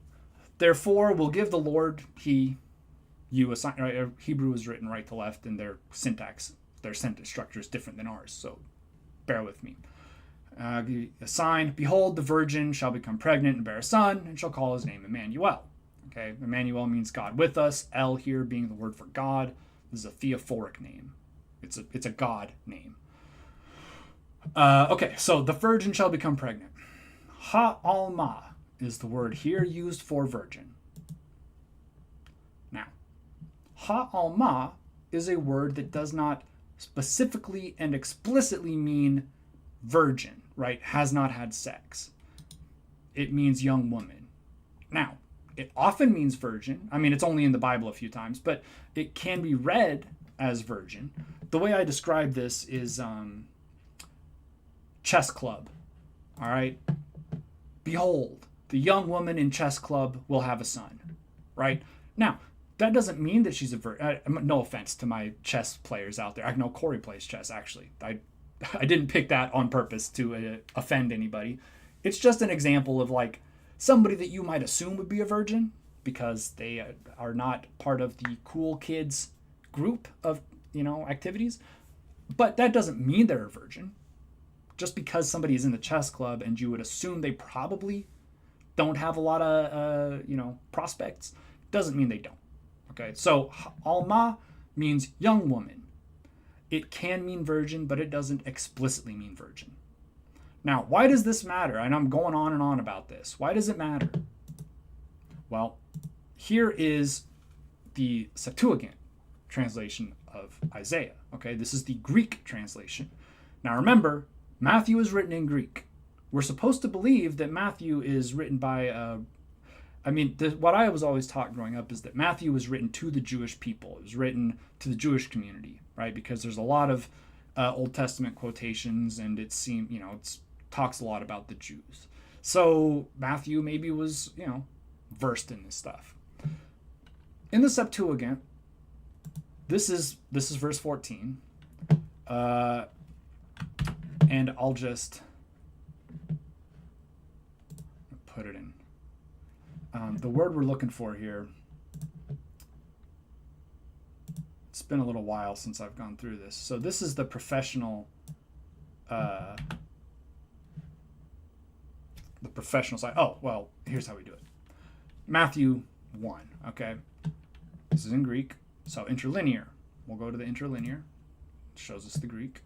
Therefore will give the Lord, you assign, right? Hebrew is written right to left, and their sentence structure is different than ours. So bear with me. A sign, behold, the virgin shall become pregnant and bear a son, and shall call his name Emmanuel. Okay, Emmanuel means God with us. El here being the word for God. This is a theophoric name. It's a God name. Okay, so the virgin shall become pregnant. Ha-alma is the word here used for virgin. Now, ha-alma is a word that does not specifically and explicitly mean virgin, right? Has not had sex. It means young woman. Now, it often means virgin. I mean, it's only in the Bible a few times, but it can be read as virgin. The way I describe this is chess club. All right? Behold, the young woman in chess club will have a son, right? Now, that doesn't mean that she's a virgin. No offense to my chess players out there. I know Corey plays chess, actually. I didn't pick that on purpose to offend anybody. It's just an example of like somebody that you might assume would be a virgin because they are not part of the cool kids group of, activities. But that doesn't mean they're a virgin. Just because somebody is in the chess club and you would assume they probably don't have a lot of, prospects, doesn't mean they don't. Okay, so alma means young woman. It can mean virgin, but it doesn't explicitly mean virgin. Now, why does this matter? And I'm going on and on about this. Why does it matter? Well, here is the Septuagint translation of Isaiah. Okay, this is the Greek translation. Now remember, Matthew is written in Greek. We're supposed to believe that Matthew is written by what I was always taught growing up is that Matthew was written to the Jewish people. It was written to the Jewish community, right? Because there's a lot of Old Testament quotations, and it talks a lot about the Jews. So Matthew maybe was, versed in this stuff. In the Septuagint, this is verse 14, and I'll just put it in. The word we're looking for here, it's been a little while since I've gone through this. So this is the professional side. Oh, well, here's how we do it. Matthew 1, okay? This is in Greek. So interlinear. We'll go to the interlinear. It shows us the Greek.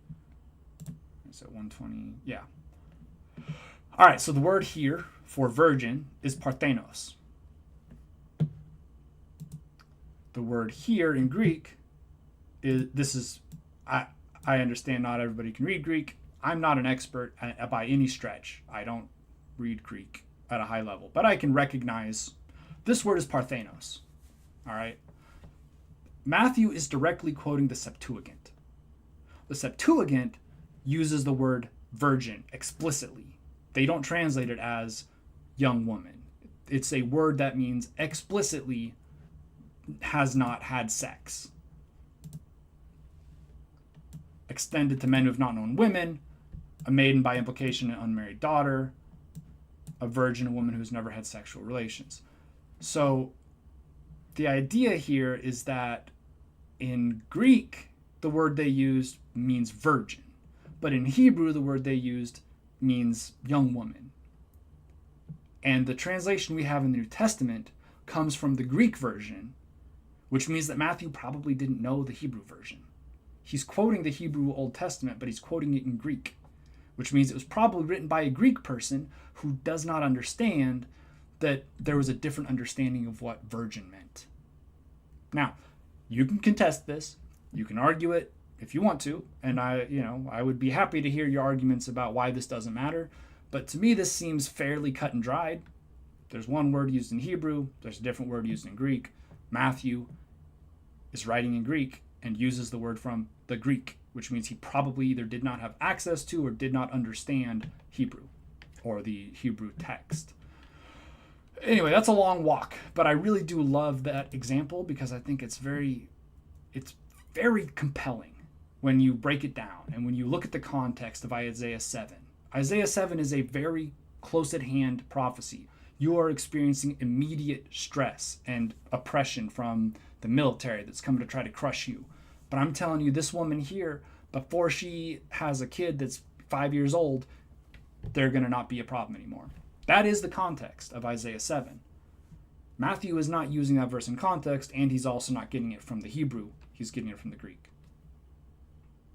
It's at 120. Yeah. All right, so the word here for virgin is parthenos. The word here in Greek I understand not everybody can read Greek. I'm not an expert by any stretch. I don't read Greek at a high level, but I can recognize this word is parthenos. All right. Matthew is directly quoting the Septuagint. The Septuagint uses the word virgin explicitly. They don't translate it as young woman. It's a word that means explicitly has not had sex. Extended to men who have not known women, a maiden by implication, an unmarried daughter, a virgin, a woman who's never had sexual relations. So the idea here is that in Greek, the word they used means virgin, but in Hebrew, the word they used means young woman. And the translation we have in the New Testament comes from the Greek version, which means that Matthew probably didn't know the Hebrew version. He's quoting the Hebrew Old Testament, but he's quoting it in Greek, which means it was probably written by a Greek person who does not understand that there was a different understanding of what virgin meant. Now, you can contest this, you can argue it if you want to, and I would be happy to hear your arguments about why this doesn't matter, but to me this seems fairly cut and dried. There's one word used in Hebrew, there's a different word used in Greek. Matthew is writing in Greek and uses the word from the Greek, which means he probably either did not have access to or did not understand Hebrew or the Hebrew text. Anyway, that's a long walk, but I really do love that example because I think it's very compelling when you break it down and when you look at the context of Isaiah 7. Isaiah 7 is a very close at hand prophecy. You are experiencing immediate stress and oppression from the military that's coming to try to crush you. But I'm telling you, this woman here, before she has a kid that's 5 years old, they're going to not be a problem anymore. That is the context of Isaiah 7. Matthew is not using that verse in context, and he's also not getting it from the Hebrew. He's getting it from the Greek.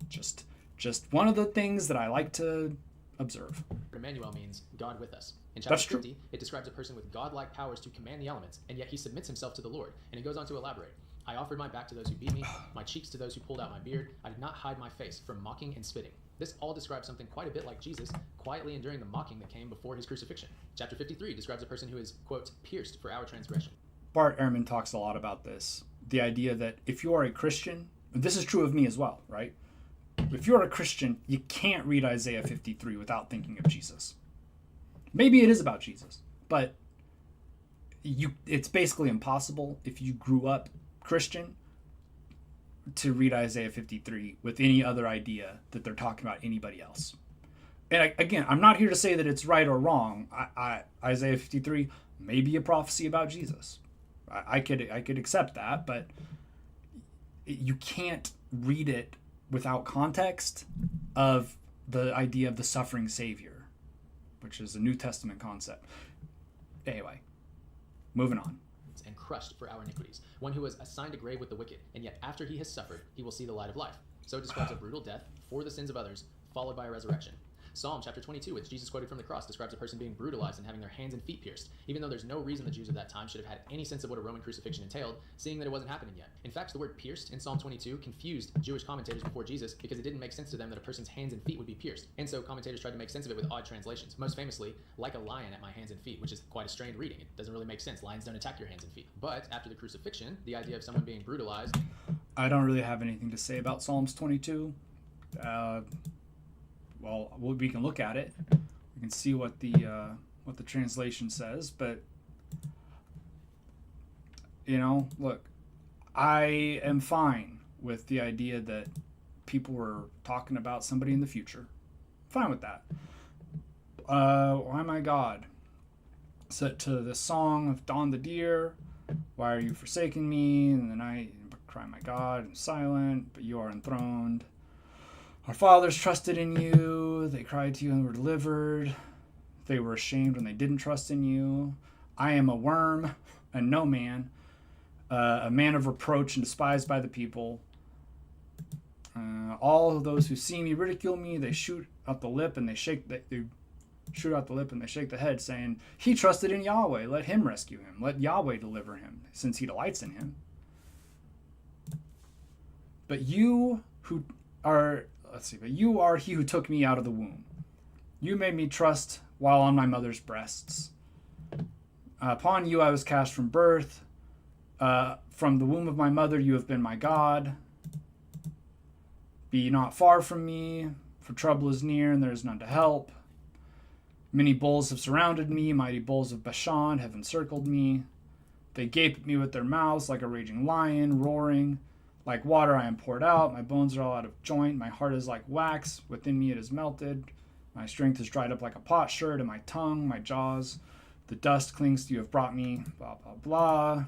Just one of the things that I like to observe. Emmanuel means God with us. In That's chapter true. 50, it describes a person with godlike powers to command the elements, and yet he submits himself to the Lord. And he goes on to elaborate. I offered my back to those who beat me, my cheeks to those who pulled out my beard. I did not hide my face from mocking and spitting. This all describes something quite a bit like Jesus, quietly enduring the mocking that came before his crucifixion. Chapter 53 describes a person who is, quote, pierced for our transgression. Bart Ehrman talks a lot about this. The idea that if you are a Christian, this is true of me as well, right? If you're a Christian, you can't read Isaiah 53 without thinking of Jesus. Maybe it is about Jesus, but it's basically impossible if you grew up Christian to read Isaiah 53 with any other idea that they're talking about anybody else. And again, I'm not here to say that it's right or wrong. Isaiah 53 may be a prophecy about Jesus. I could accept that, but you can't read it without context of the idea of the suffering Savior, which is a New Testament concept. Anyway, moving on. bonds and crushed for our iniquities, one who was assigned a grave with the wicked, and yet after he has suffered, he will see the light of life. So it describes a brutal death for the sins of others, followed by a resurrection. Psalm chapter 22, which Jesus quoted from the cross, describes a person being brutalized and having their hands and feet pierced, even though there's no reason the Jews of that time should have had any sense of what a Roman crucifixion entailed, seeing that it wasn't happening yet. In fact, the word pierced in Psalm 22 confused Jewish commentators before Jesus because it didn't make sense to them that a person's hands and feet would be pierced. And so commentators tried to make sense of it with odd translations, most famously, like a lion at my hands and feet, which is quite a strained reading. It doesn't really make sense. Lions don't attack your hands and feet. But after the crucifixion, the idea of someone being brutalized... I don't really have anything to say about Psalms 22. Well, we can look at it. We can see what the translation says. But look, I am fine with the idea that people were talking about somebody in the future. Fine with that. Why my God? Set to the song of Dawn the Deer. Why are you forsaking me? And the night cry, my God, I'm silent, but you are enthroned. Our fathers trusted in you. They cried to you and were delivered. They were ashamed when they didn't trust in you. I am a worm and no man, a man of reproach and despised by the people. All of those who see me ridicule me. They shoot out the lip and they shake the head, saying, "He trusted in Yahweh. Let him rescue him. Let Yahweh deliver him, since he delights in him." But you are he who took me out of the womb. You made me trust while on my mother's breasts. Upon you I was cast from birth. From the womb of my mother you have been my God. Be not far from me, for trouble is near and there is none to help. Many bulls have surrounded me, mighty bulls of Bashan have encircled me. They gape at me with their mouths like a raging lion, roaring. Like water I am poured out, my bones are all out of joint, my heart is like wax, within me it is melted. My strength is dried up like a potsherd, and my tongue, my jaws, the dust clings to you have brought me, blah, blah, blah.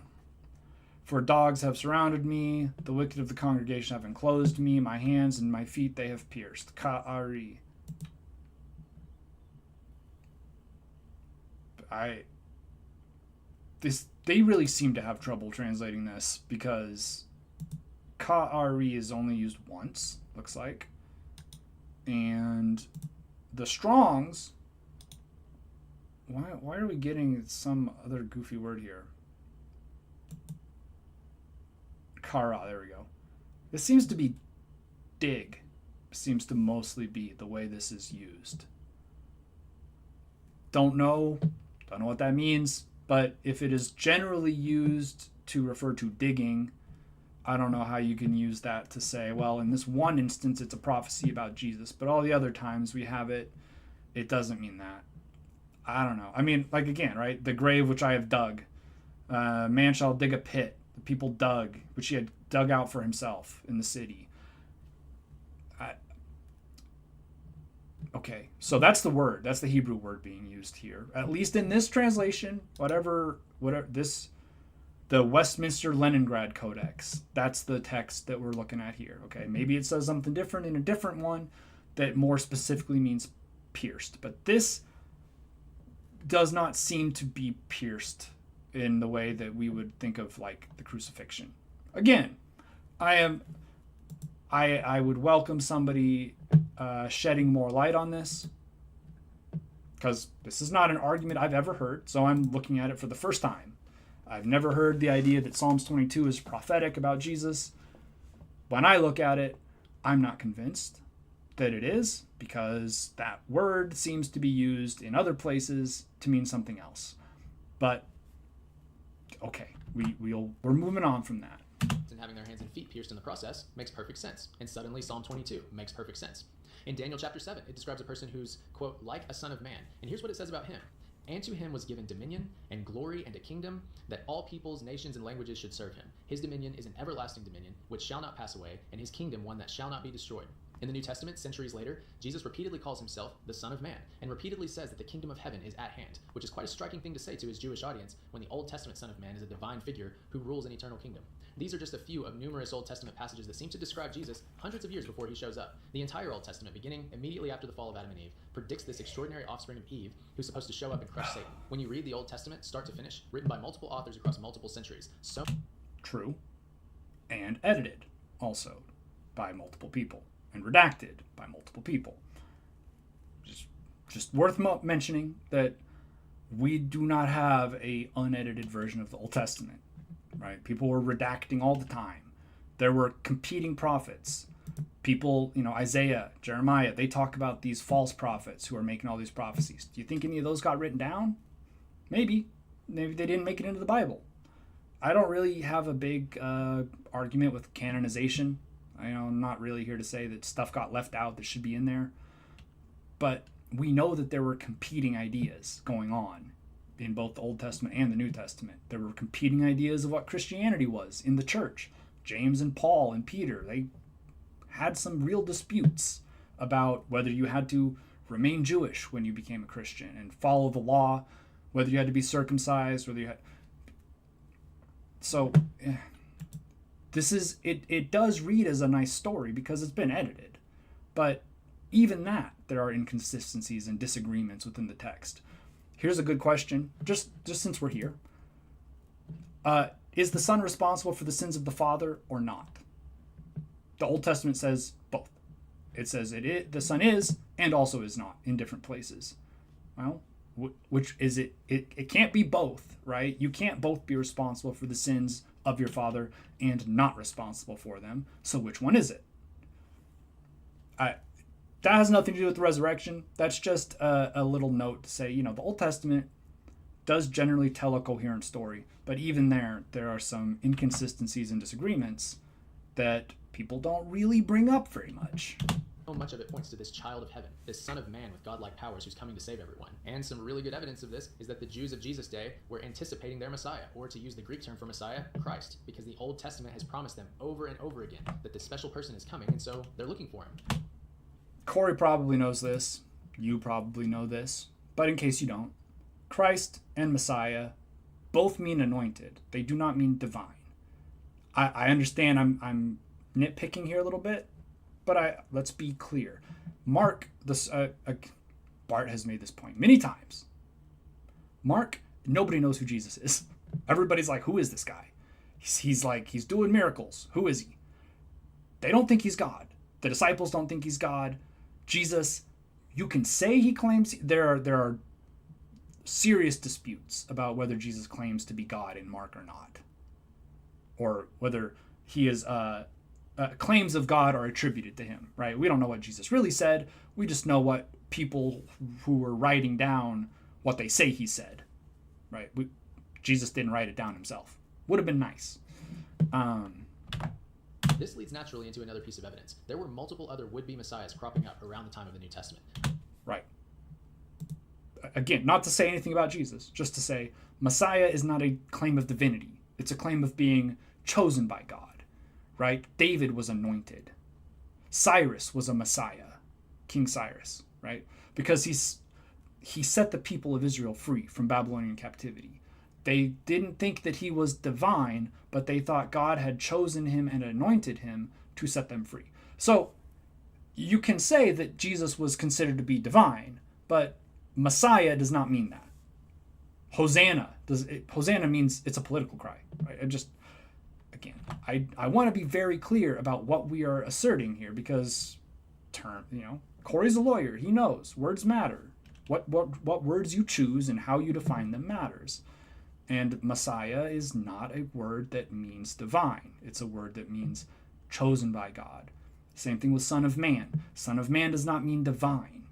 For dogs have surrounded me, the wicked of the congregation have enclosed me, my hands and my feet they have pierced. Ka'ari. They really seem to have trouble translating this, because Ka'ari is only used once, looks like. And the Strongs, why are we getting some other goofy word here? Kara, there we go. This seems to be dig. Seems to mostly be the way this is used. Don't know what that means, but if it is generally used to refer to digging, I don't know how you can use that to say, well, in this one instance, it's a prophecy about Jesus, but all the other times we have it doesn't mean that. I don't know. I mean, like, again, right? The grave which I have dug. Man shall dig a pit. The people dug, which he had dug out for himself in the city. Okay, so that's the word. That's the Hebrew word being used here. At least in this translation, whatever this... The Westminster Leningrad Codex. That's the text that we're looking at here. Okay, maybe it says something different in a different one that more specifically means pierced. But this does not seem to be pierced in the way that we would think of, like, the crucifixion. Again, I would welcome somebody shedding more light on this, because this is not an argument I've ever heard, so I'm looking at it for the first time. I've never heard the idea that Psalms 22 is prophetic about Jesus. When I look at it, I'm not convinced that it is, because that word seems to be used in other places to mean something else. But, okay, we're moving on from that. And having their hands and feet pierced in the process makes perfect sense. And suddenly Psalm 22 makes perfect sense. In Daniel chapter 7, it describes a person who's, quote, like a son of man. And here's what it says about him. And to him was given dominion and glory and a kingdom, that all peoples, nations, and languages should serve him. His dominion is an everlasting dominion, which shall not pass away, and his kingdom one that shall not be destroyed. In the New Testament, centuries later, Jesus repeatedly calls himself the Son of Man, and repeatedly says that the kingdom of heaven is at hand, which is quite a striking thing to say to his Jewish audience when the Old Testament Son of Man is a divine figure who rules an eternal kingdom. These are just a few of numerous Old Testament passages that seem to describe Jesus hundreds of years before he shows up. The entire Old Testament, beginning immediately after the fall of Adam and Eve, predicts this extraordinary offspring of Eve who's supposed to show up and crush Satan. When you read the Old Testament, start to finish, written by multiple authors across multiple centuries. True. And edited also by multiple people and redacted by multiple people. Just worth mentioning that we do not have a unedited version of the Old Testament, right? People were redacting all the time. There were competing prophets. People, Isaiah, Jeremiah, they talk about these false prophets who are making all these prophecies. Do you think any of those got written down? Maybe. Maybe they didn't make it into the Bible. I don't really have a big argument with canonization. I'm not really here to say that stuff got left out that should be in there. But we know that there were competing ideas going on in both the Old Testament and the New Testament. There were competing ideas of what Christianity was in the church. James and Paul and Peter, they had some real disputes about whether you had to remain Jewish when you became a Christian and follow the law, whether you had to be circumcised, whether you had... So, this is... It does read as a nice story because it's been edited. But even that, there are inconsistencies and disagreements within the text. Here's a good question, just since we're here. Is the Son responsible for the sins of the Father or not? The Old Testament says both. It says the Son is and also is not in different places. Well, which is it? It can't be both, right? You can't both be responsible for the sins of your father and not responsible for them. So which one is it? That has nothing to do with the resurrection. That's just a little note to say, the Old Testament does generally tell a coherent story, but even there are some inconsistencies and disagreements that people don't really bring up very much. So much of it points to this child of heaven, this Son of Man with godlike powers who's coming to save everyone. And some really good evidence of this is that the Jews of Jesus' day were anticipating their Messiah, or to use the Greek term for Messiah, Christ, because the Old Testament has promised them over and over again that this special person is coming, and so they're looking for him. Corey probably knows this. You probably know this. But in case you don't, Christ and Messiah both mean anointed. They do not mean divine. I understand I'm nitpicking here a little bit, but let's be clear. Mark, Bart has made this point many times. Mark, nobody knows who Jesus is. Everybody's like, who is this guy? He's doing miracles. Who is he? They don't think he's God. The disciples don't think he's God. Jesus, you can say he claims, there are serious disputes about whether Jesus claims to be God in Mark or not, or whether he is claims of God are attributed to him, right? We don't know what Jesus really said. We just know what people who were writing down what they say he said, right? Jesus didn't write it down himself. Would have been nice. This leads naturally into another piece of evidence. There were multiple other would-be messiahs cropping up around the time of the New Testament. Right. Again, not to say anything about Jesus, just to say Messiah is not a claim of divinity. It's a claim of being chosen by God, right? David was anointed. Cyrus was a Messiah, King Cyrus, right? Because he set the people of Israel free from Babylonian captivity. They didn't think that he was divine, but they thought God had chosen him and anointed him to set them free. So you can say that Jesus was considered to be divine, but Messiah does not mean that. Hosanna means it's a political cry, right? I want to be very clear about what we are asserting here, because Corey's a lawyer. He knows words matter. What words you choose and how you define them matters. And Messiah is not a word that means divine. It's a word that means chosen by God. Same thing with Son of Man. Son of Man does not mean divine.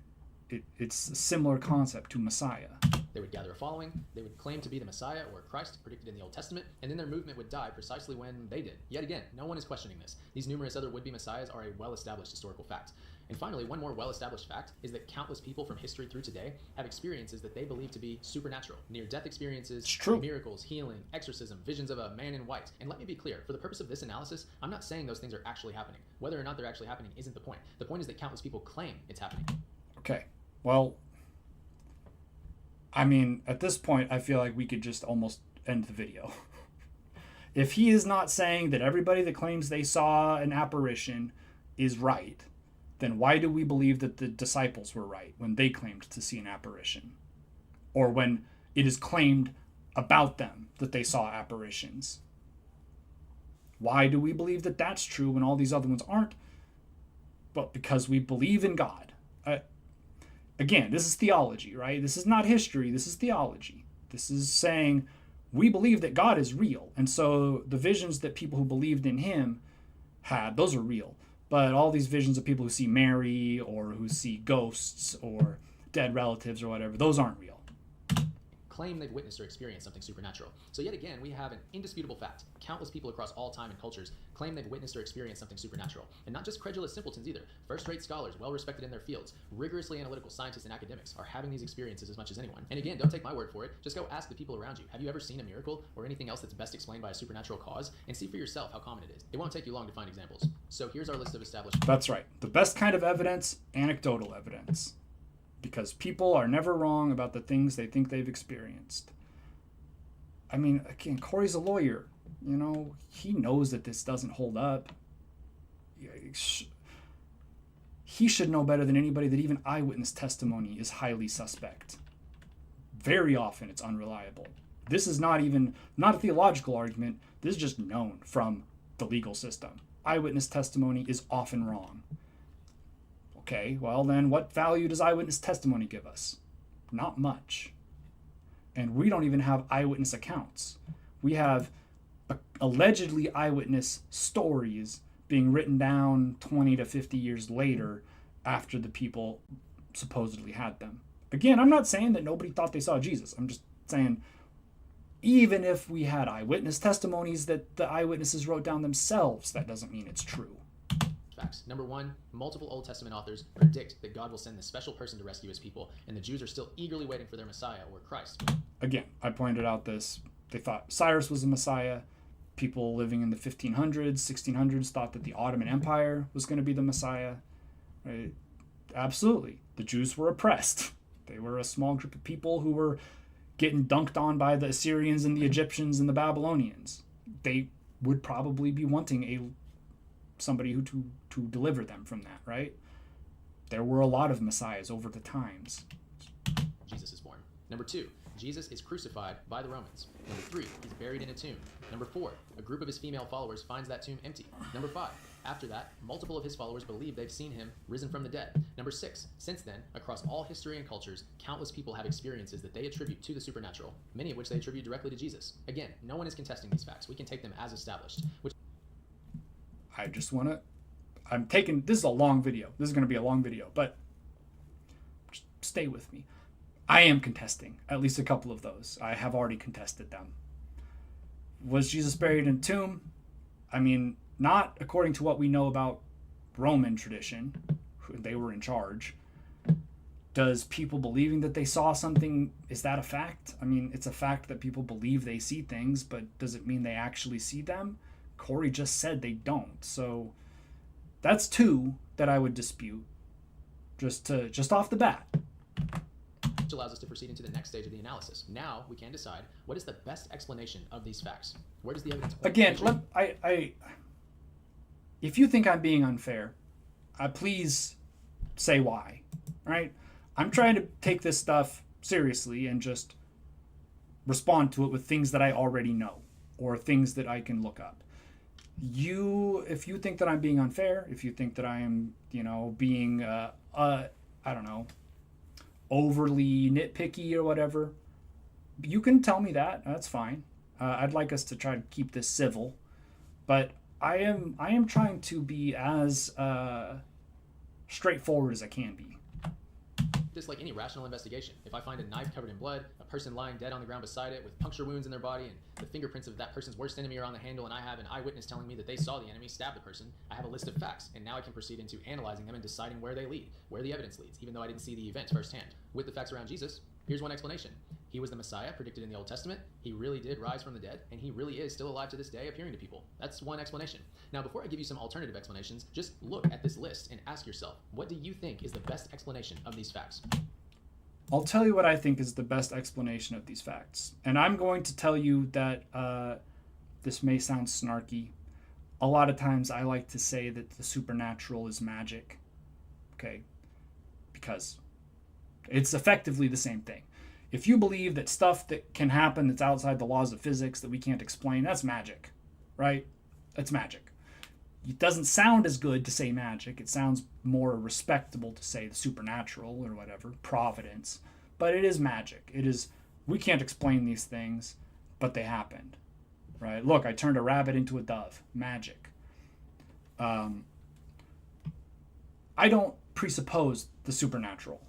It's a similar concept to Messiah. They would gather a following, they would claim to be the Messiah or Christ predicted in the Old Testament, and then their movement would die precisely when they did. Yet again, no one is questioning this. These numerous other would-be messiahs are a well-established historical fact. And finally, one more well-established fact is that countless people from history through today have experiences that they believe to be supernatural. Near-death experiences, miracles, healing, exorcism, visions of a man in white. And let me be clear, for the purpose of this analysis, I'm not saying those things are actually happening. Whether or not they're actually happening isn't the point. The point is that countless people claim it's happening. Okay, well, I mean, at this point, I feel like we could just almost end the video. If he is not saying that everybody that claims they saw an apparition is right, then why do we believe that the disciples were right when they claimed to see an apparition? Or when it is claimed about them that they saw apparitions? Why do we believe that that's true when all these other ones aren't? Well, because we believe in God. Again, this is theology, right? This is not history. This is theology. This is saying we believe that God is real. And so the visions that people who believed in him had, those are real. But all these visions of people who see Mary or who see ghosts or dead relatives or whatever, those aren't real. Claim they've witnessed or experienced something supernatural. So yet again, we have an indisputable fact. Countless people across all time and cultures claim they've witnessed or experienced something supernatural. And not just credulous simpletons either. First-rate scholars, well-respected in their fields, rigorously analytical scientists and academics are having these experiences as much as anyone. And again, don't take my word for it. Just go ask the people around you. Have you ever seen a miracle or anything else that's best explained by a supernatural cause? And see for yourself how common it is. It won't take you long to find examples. So here's our list of established... That's right. The best kind of evidence, anecdotal evidence. Because people are never wrong about the things they think they've experienced. I mean, again, Corey's a lawyer. You know, he knows that this doesn't hold up. He should know better than anybody that even eyewitness testimony is highly suspect. Very often it's unreliable. This is not a theological argument. This is just known from the legal system. Eyewitness testimony is often wrong. Okay, well then what value does eyewitness testimony give us? Not much. And we don't even have eyewitness accounts. We have allegedly eyewitness stories being written down 20 to 50 years later after the people supposedly had them. Again, I'm not saying that nobody thought they saw Jesus. I'm just saying even if we had eyewitness testimonies that the eyewitnesses wrote down themselves, that doesn't mean it's true. Facts. Number one, multiple Old Testament authors predict that God will send this special person to rescue his people, and the Jews are still eagerly waiting for their Messiah, or Christ. Again, I pointed out this. They thought Cyrus was a Messiah. People living in the 1500s, 1600s thought that the Ottoman Empire was going to be the Messiah. Right? Absolutely. The Jews were oppressed. They were a small group of people who were getting dunked on by the Assyrians and the Egyptians and the Babylonians. They would probably be wanting somebody who to deliver them from that, right? There were a lot of messiahs over the times. Jesus is born. Number two, Jesus is crucified by the Romans. Number three, he's buried in a tomb. Number four, a group of his female followers finds that tomb empty. Number five, after that, multiple of his followers believe they've seen him risen from the dead. Number six, since then, across all history and cultures, countless people have experiences that they attribute to the supernatural, many of which they attribute directly to Jesus. Again, no one is contesting these facts. We can take them as established. I just want to... This is a long video. This is going to be a long video, but just stay with me. I am contesting at least a couple of those. I have already contested them. Was Jesus buried in a tomb? I mean, not according to what we know about Roman tradition. They were in charge. Does people believing that they saw something, is that a fact? I mean, it's a fact that people believe they see things, but does it mean they actually see them? Corey just said they don't. So that's two that I would dispute just off the bat. Which allows us to proceed into the next stage of the analysis. Now we can decide what is the best explanation of these facts. Where does the evidence point? Again, if you think I'm being unfair, please say why. Right? I'm trying to take this stuff seriously and just respond to it with things that I already know or things that I can look up. If you think that I'm being unfair, if you think that I am, being, I don't know, overly nitpicky or whatever, you can tell me that. That's fine. I'd like us to try to keep this civil, but I am trying to be as straightforward as I can be. Just like any rational investigation. If I find a knife covered in blood, a person lying dead on the ground beside it with puncture wounds in their body, and the fingerprints of that person's worst enemy are on the handle, and I have an eyewitness telling me that they saw the enemy stab the person, I have a list of facts, and now I can proceed into analyzing them and deciding where they lead, where the evidence leads, even though I didn't see the event firsthand. With the facts around Jesus, here's one explanation. He was the Messiah predicted in the Old Testament. He really did rise from the dead, and he really is still alive to this day, appearing to people. That's one explanation. Now, before I give you some alternative explanations, just look at this list and ask yourself, what do you think is the best explanation of these facts? I'll tell you what I think is the best explanation of these facts. And I'm going to tell you that this may sound snarky. A lot of times I like to say that the supernatural is magic. Okay? Because it's effectively the same thing. If you believe that stuff that can happen that's outside the laws of physics that we can't explain, that's magic, right? That's magic. It doesn't sound as good to say magic. It sounds more respectable to say the supernatural or whatever, providence. But it is magic. It is, we can't explain these things, but they happened, right? Look, I turned a rabbit into a dove. Magic. I don't presuppose the supernatural.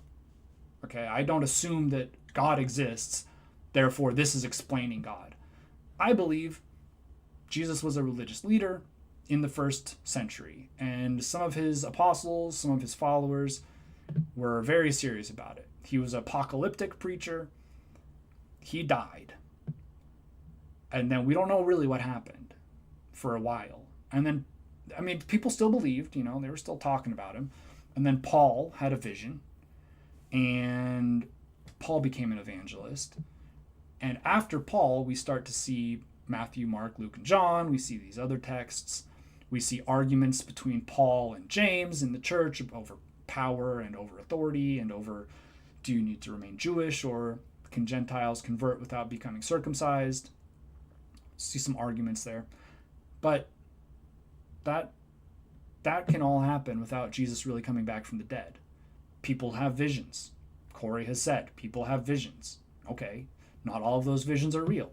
Okay, I don't assume that God exists, therefore this is explaining God. I believe Jesus was a religious leader in the first century, and some of his apostles, some of his followers were very serious about it. He was an apocalyptic preacher. He died. And then we don't know really what happened for a while. And then, I mean, people still believed, you know, they were still talking about him. And then Paul had a vision, and Paul became an evangelist. And after Paul, we start to see Matthew, Mark, Luke, and John. We see these other texts. We see arguments between Paul and James in the church over power and over authority and over, do you need to remain Jewish, or can Gentiles convert without becoming circumcised? See some arguments there. But that can all happen without Jesus really coming back from the dead. People have visions. Corey has said people have visions. Okay, not all of those visions are real.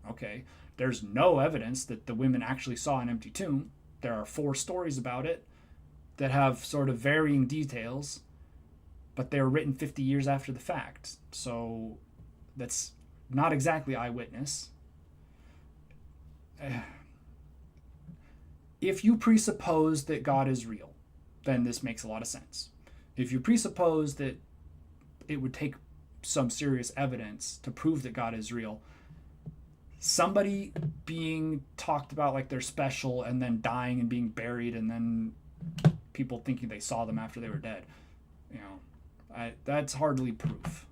Okay, there's no evidence that the women actually saw an empty tomb. There are 4 stories about it that have sort of varying details, but they were written 50 years after the fact. So that's not exactly eyewitness. If you presuppose that God is real, then this makes a lot of sense. If you presuppose that it would take some serious evidence to prove that God is real, somebody being talked about like they're special and then dying and being buried and then people thinking they saw them after they were dead, you know, that's hardly proof.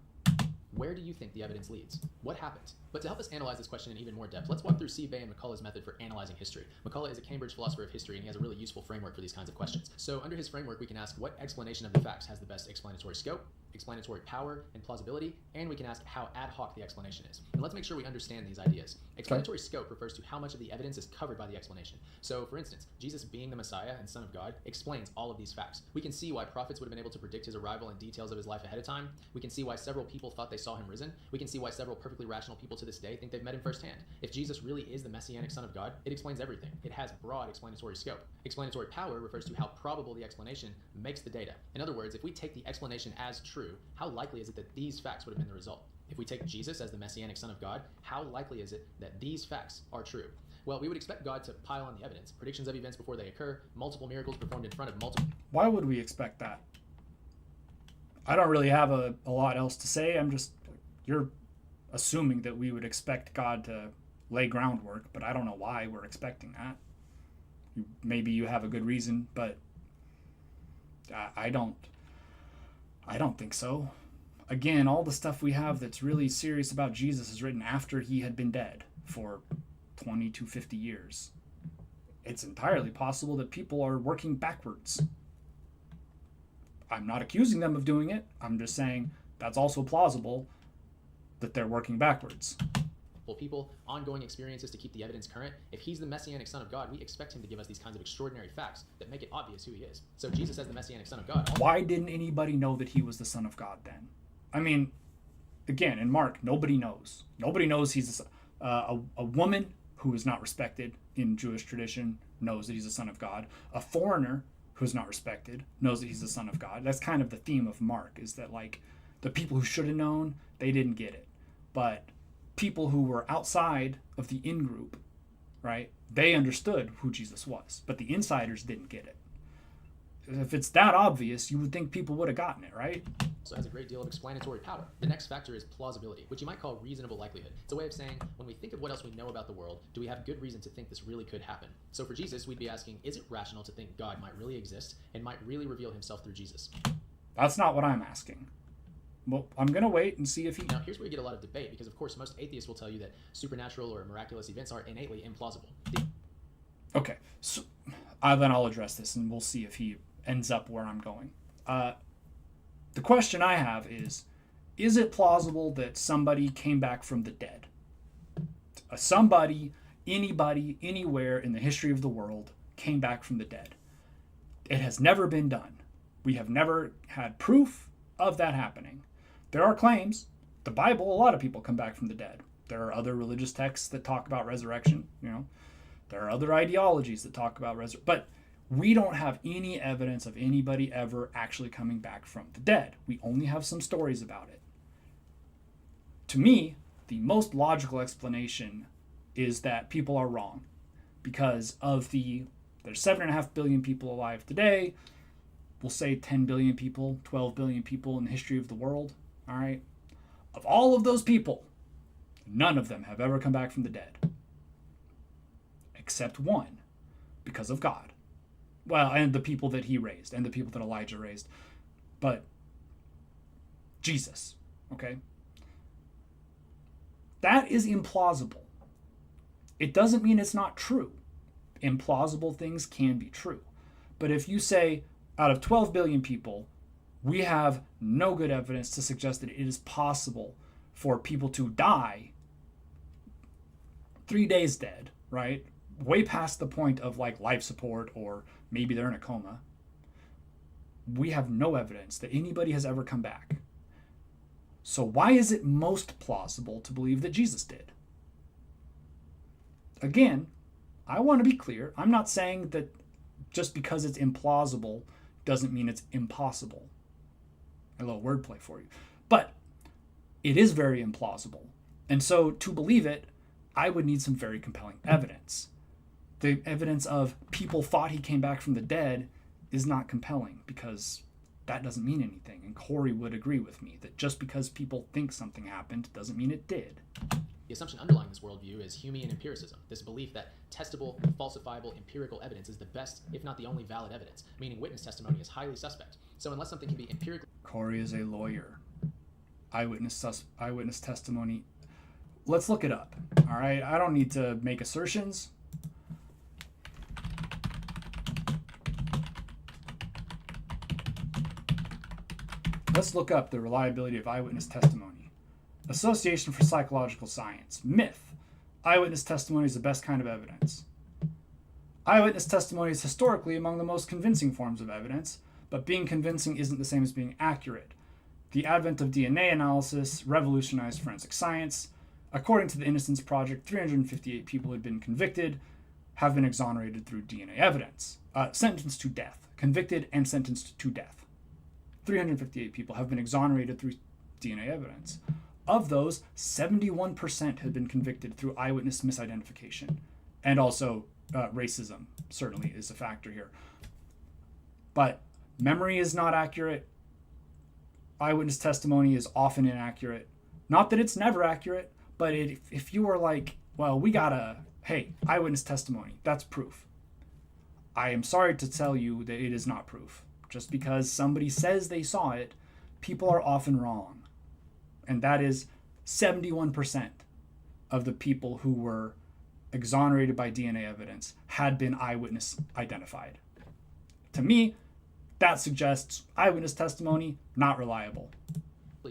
Where do you think the evidence leads? What happened? But to help us analyze this question in even more depth, let's walk through C. Bay and McCullough's method for analyzing history. McCullough is a Cambridge philosopher of history, and he has a really useful framework for these kinds of questions. So under his framework, we can ask what explanation of the facts has the best explanatory scope, explanatory power, and plausibility, and we can ask how ad hoc the explanation is. And let's make sure we understand these ideas. Explanatory scope refers to how much of the evidence is covered by the explanation. So, for instance, Jesus being the Messiah and Son of God explains all of these facts. We can see why prophets would have been able to predict his arrival and details of his life ahead of time. We can see why several people thought they saw him risen. We can see why several perfectly rational people to this day think they've met him firsthand. If Jesus really is the Messianic Son of God, it explains everything. It has broad explanatory scope. Explanatory power refers to how probable the explanation makes the data. In other words, if we take the explanation as true, how likely is it that these facts would have been the result? If we take Jesus as the Messianic Son of God, how likely is it that these facts are true? Well, we would expect God to pile on the evidence, predictions of events before they occur, multiple miracles performed in front of multiple... Why would we expect that? I don't really have a lot else to say. You're assuming that we would expect God to lay groundwork, but I don't know why we're expecting that. Maybe you have a good reason, but I don't think so. Again, all the stuff we have that's really serious about Jesus is written after he had been dead for 20 to 50 years. It's entirely possible that people are working backwards. I'm not accusing them of doing it. I'm just saying that's also plausible that they're working backwards. People, ongoing experiences to keep the evidence current. If he's the Messianic Son of God, we expect him to give us these kinds of extraordinary facts that make it obvious who he is. So Jesus as the Messianic Son of God. Why didn't anybody know that he was the Son of God then? I mean, again, in Mark, nobody knows. Nobody knows he's a woman who is not respected in Jewish tradition knows that he's the Son of God. A foreigner who's not respected knows that he's the Son of God. That's kind of the theme of Mark, is that like the people who should have known, they didn't get it. But people who were outside of the in-group, right, they understood who Jesus was, but the insiders didn't get it. If it's that obvious, you would think people would have gotten it, right? So it has a great deal of explanatory power. The next factor is plausibility, which you might call reasonable likelihood. It's a way of saying, when we think of what else we know about the world, do we have good reason to think this really could happen? So for Jesus, we'd be asking, is it rational to think God might really exist and might really reveal himself through Jesus? That's not what I'm asking. Well, I'm going to wait and see if he... Now, here's where you get a lot of debate, because of course most atheists will tell you that supernatural or miraculous events are innately implausible. Okay, so then I'll address this and we'll see if he ends up where I'm going. The question I have is it plausible that somebody came back from the dead? Somebody, anybody, anywhere in the history of the world came back from the dead. It has never been done. We have never had proof of that happening. There are claims. The Bible, a lot of people come back from the dead. There are other religious texts that talk about resurrection, There are other ideologies that talk about resurrection. But we don't have any evidence of anybody ever actually coming back from the dead. We only have some stories about it. To me, the most logical explanation is that people are wrong because of there's 7.5 billion people alive today. We'll say 10 billion people, 12 billion people in the history of the world. All right. Of all of those people, none of them have ever come back from the dead. Except one, because of God. Well, and the people that he raised, and the people that Elijah raised. But Jesus, okay? That is implausible. It doesn't mean it's not true. Implausible things can be true. But if you say, out of 12 billion people, we have no good evidence to suggest that it is possible for people to die 3 days dead, right? Way past the point of like life support, or maybe they're in a coma. We have no evidence that anybody has ever come back. So why is it most plausible to believe that Jesus did? Again, I want to be clear. I'm not saying that just because it's implausible doesn't mean it's impossible. A little wordplay for you. But it is very implausible. And so to believe it, I would need some very compelling evidence. The evidence of people thought he came back from the dead is not compelling because that doesn't mean anything. And Corey would agree with me that just because people think something happened doesn't mean it did. The assumption underlying this worldview is Humean empiricism, this belief that testable, falsifiable, empirical evidence is the best, if not the only valid evidence, meaning witness testimony is highly suspect. So unless something can be empirically... Corey is a lawyer. Eyewitness testimony. Let's look it up, all right? I don't need to make assertions. Let's look up the reliability of eyewitness testimony. Association for Psychological Science. Myth. Eyewitness testimony is the best kind of evidence. Eyewitness testimony is historically among the most convincing forms of evidence, but being convincing isn't the same as being accurate. The advent of DNA analysis revolutionized forensic science. According to the Innocence Project, 358 people who had been convicted have been exonerated through DNA evidence. Sentenced to death. Convicted and sentenced to death. 358 people have been exonerated through DNA evidence. Of those, 71% had been convicted through eyewitness misidentification. And also racism certainly is a factor here. But memory is not accurate. Eyewitness testimony is often inaccurate. Not that it's never accurate, but if you were like, well, hey, eyewitness testimony, that's proof. I am sorry to tell you that it is not proof. Just because somebody says they saw it, people are often wrong. And that is 71% of the people who were exonerated by DNA evidence had been eyewitness identified. To me, that suggests eyewitness testimony, not reliable.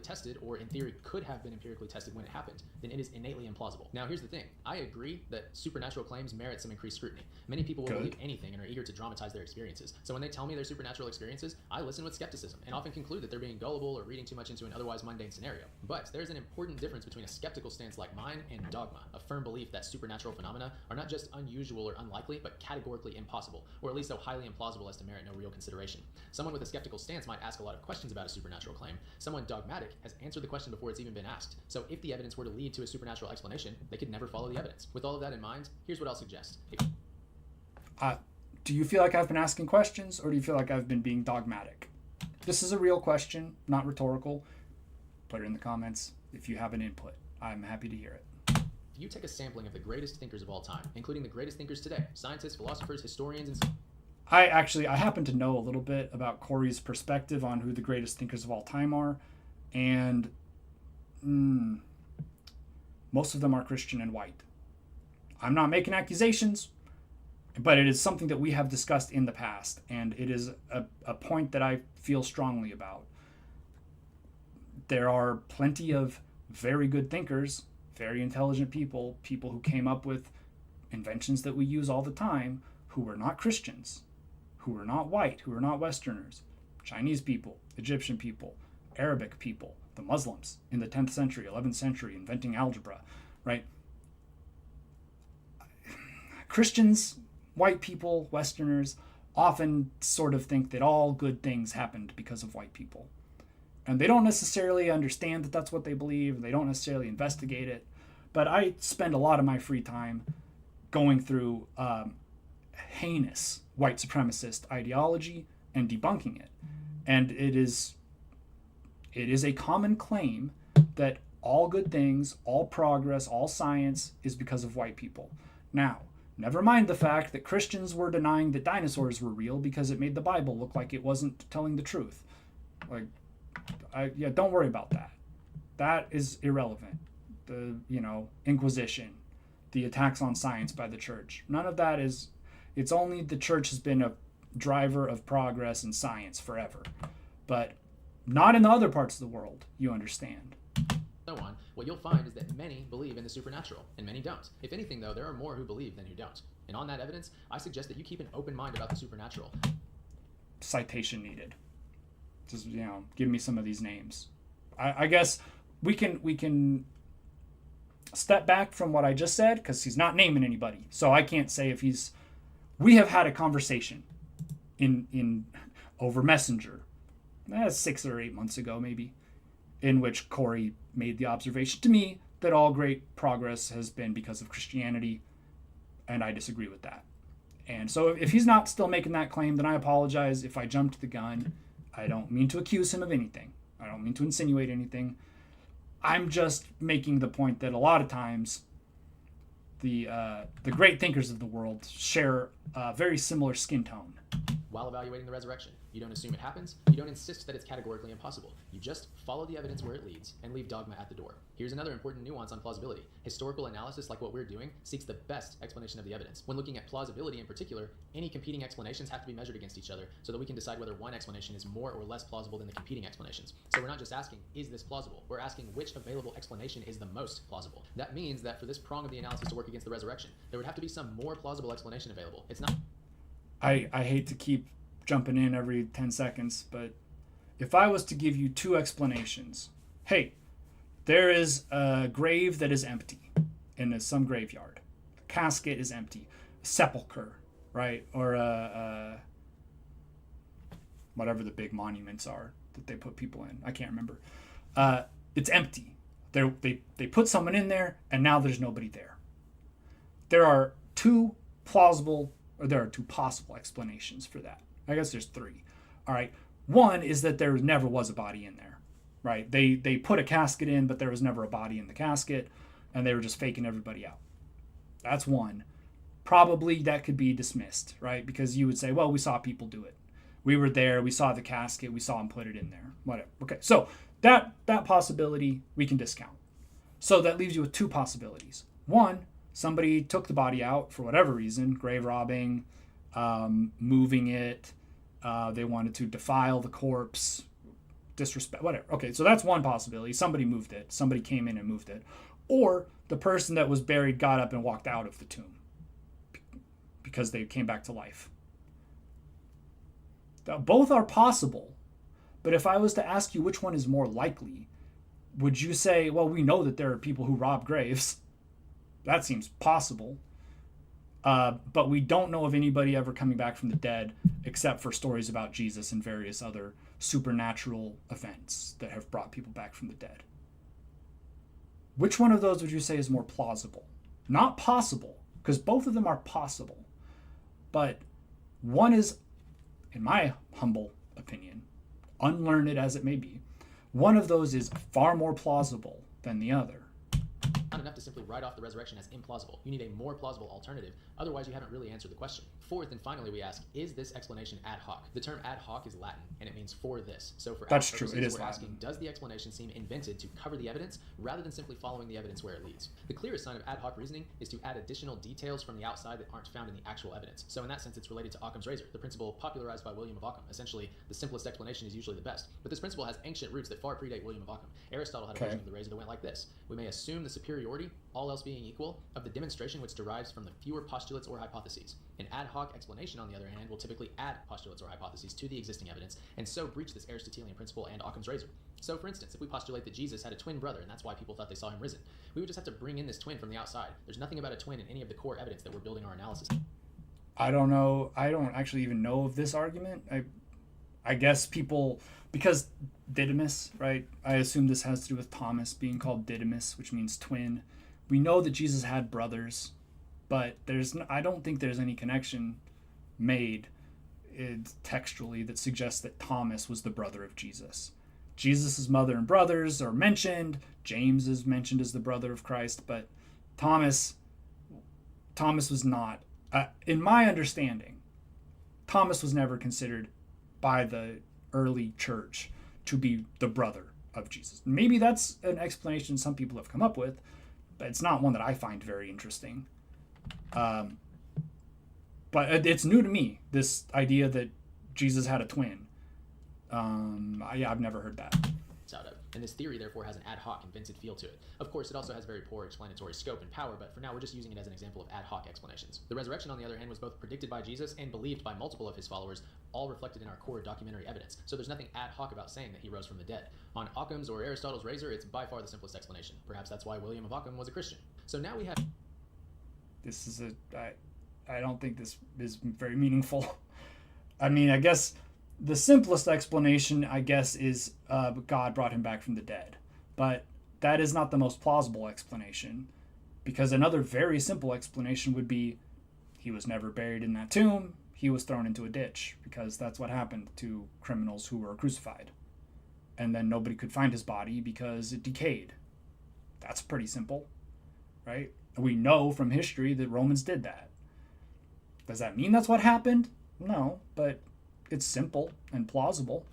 tested, or in theory could have been empirically tested when it happened, then it is innately implausible. Now here's the thing, I agree that supernatural claims merit some increased scrutiny. Many people will believe anything and are eager to dramatize their experiences. So when they tell me their supernatural experiences, I listen with skepticism and often conclude that they're being gullible or reading too much into an otherwise mundane scenario. But there's an important difference between a skeptical stance like mine and dogma, a firm belief that supernatural phenomena are not just unusual or unlikely, but categorically impossible, or at least so highly implausible as to merit no real consideration. Someone with a skeptical stance might ask a lot of questions about a supernatural claim. Someone dogmatic has answered the question before it's even been asked. So if the evidence were to lead to a supernatural explanation, they could never follow the evidence. With all of that in mind, here's what I'll suggest. Do you feel like I've been asking questions, or do you feel like I've been being dogmatic? This is a real question, not rhetorical. Put it in the comments if you have an input. I'm happy to hear it. If you take a sampling of the greatest thinkers of all time, including the greatest thinkers today, scientists, philosophers, historians, and... I happen to know a little bit about Corey's perspective on who the greatest thinkers of all time are. And most of them are Christian and white. I'm not making accusations, but it is something that we have discussed in the past, and it is a point that I feel strongly about. There are plenty of very good thinkers, very intelligent people who came up with inventions that we use all the time, who were not Christians, who were not white, who were not Westerners, Chinese people, Egyptian people, Arabic people, the Muslims in the 10th century, 11th century, inventing algebra, right? Christians, white people, Westerners often sort of think that all good things happened because of white people. And they don't necessarily understand that that's what they believe. They don't necessarily investigate it. But I spend a lot of my free time going through heinous white supremacist ideology and debunking it. And it is a common claim that all good things, all progress, all science is because of white people. Now, never mind the fact that Christians were denying that dinosaurs were real because it made the Bible look like it wasn't telling the truth. Don't worry about that. That is irrelevant. The, Inquisition, the attacks on science by the church. None of that is, it's only the church has been a driver of progress in science forever. But not in the other parts of the world, you understand. So on, what you'll find is that many believe in the supernatural, and many don't. If anything, though, there are more who believe than who don't. And on that evidence, I suggest that you keep an open mind about the supernatural. Citation needed. Just, give me some of these names. I guess we can step back from what I just said, because he's not naming anybody. So I can't say if he's... We have had a conversation in over Messenger, 6 or 8 months ago maybe, in which Corey made the observation to me that all great progress has been because of Christianity, and I disagree with that. And so if he's not still making that claim, then I apologize if I jumped the gun. I don't mean to accuse him of anything. I don't mean to insinuate anything. I'm just making the point that a lot of times the great thinkers of the world share a very similar skin tone. While evaluating the resurrection, you don't assume it happens. You don't insist that it's categorically impossible. You just follow the evidence where it leads and leave dogma at the door. Here's another important nuance on plausibility. Historical analysis, like what we're doing, seeks the best explanation of the evidence. When looking at plausibility in particular, any competing explanations have to be measured against each other so that we can decide whether one explanation is more or less plausible than the competing explanations. So we're not just asking, is this plausible? We're asking which available explanation is the most plausible. That means that for this prong of the analysis to work against the resurrection, there would have to be some more plausible explanation available. It's not... I hate to keep jumping in every 10 seconds, but if I was to give you two explanations, hey, there is a grave that is empty in some graveyard. The casket is empty. Sepulcher, right? Or whatever the big monuments are that they put people in. I can't remember. It's empty. They put someone in there, and now there's nobody there. There are two possible explanations for that. I guess there's three. All right. One is that there never was a body in there, right? They put a casket in, but there was never a body in the casket, and they were just faking everybody out. That's one. Probably that could be dismissed, right? Because you would say, well, we saw people do it. We were there. We saw the casket. We saw them put it in there. Whatever. Okay. So that possibility we can discount. So that leaves you with two possibilities. One, somebody took the body out for whatever reason, grave robbing, moving it. They wanted to defile the corpse, disrespect, whatever. Okay, so that's one possibility. Somebody moved it. Somebody came in and moved it. Or the person that was buried got up and walked out of the tomb because they came back to life. Now, both are possible, but if I was to ask you which one is more likely, would you say, well, we know that there are people who rob graves. That seems possible. But we don't know of anybody ever coming back from the dead except for stories about Jesus and various other supernatural events that have brought people back from the dead. Which one of those would you say is more plausible? Not possible, because both of them are possible. But one is, in my humble opinion, unlearned as it may be, one of those is far more plausible than the other. Not enough to simply write off the resurrection as implausible. You need a more plausible alternative. Otherwise, you haven't really answered the question. Fourth and finally, we ask, is this explanation ad hoc? The term ad hoc is Latin, and it means for this. So for That's our true. purposes, It is we're Latin. asking, does the explanation seem invented to cover the evidence rather than simply following the evidence where it leads? The clearest sign of ad hoc reasoning is to add additional details from the outside that aren't found in the actual evidence. So in that sense, it's related to Occam's razor, the principle popularized by William of Ockham. Essentially, the simplest explanation is usually the best. But this principle has ancient roots that far predate William of Ockham. Aristotle had a version of the razor that went like this. We may assume the superiority, all else being equal, of the demonstration which derives from the fewer postulates or hypotheses. An ad hoc explanation, on the other hand, will typically add postulates or hypotheses to the existing evidence, and so breach this Aristotelian principle and Occam's razor. So, for instance, if we postulate that Jesus had a twin brother, and that's why people thought they saw him risen, we would just have to bring in this twin from the outside. There's nothing about a twin in any of the core evidence that we're building our analysis on. I don't know. I don't actually even know of this argument. I guess people, because Didymus, right? I assume this has to do with Thomas being called Didymus, which means twin. We know that Jesus had brothers, but I don't think there's any connection made textually that suggests that Thomas was the brother of Jesus. Jesus' mother and brothers are mentioned. James is mentioned as the brother of Christ, but Thomas was not. In my understanding, Thomas was never considered by the early church to be the brother of Jesus. Maybe that's an explanation some people have come up with, but it's not one that I find very interesting. But it's new to me, this idea that Jesus had a twin. I've never heard that. Out of. And this theory, therefore, has an ad hoc, invented feel to it. Of course, it also has very poor explanatory scope and power, but for now, we're just using it as an example of ad hoc explanations. The resurrection, on the other hand, was both predicted by Jesus and believed by multiple of his followers, all reflected in our core documentary evidence. So there's nothing ad hoc about saying that he rose from the dead. On Occam's or Aristotle's razor, it's by far the simplest explanation. Perhaps that's why William of Ockham was a Christian. So now we have... I don't think this is very meaningful. I mean, I guess the simplest explanation, is God brought him back from the dead. But that is not the most plausible explanation, because another very simple explanation would be he was never buried in that tomb. He was thrown into a ditch, because that's what happened to criminals who were crucified. And then nobody could find his body because it decayed. That's pretty simple, right? We know from history that Romans did that. Does that mean that's what happened? No, but it's simple and plausible.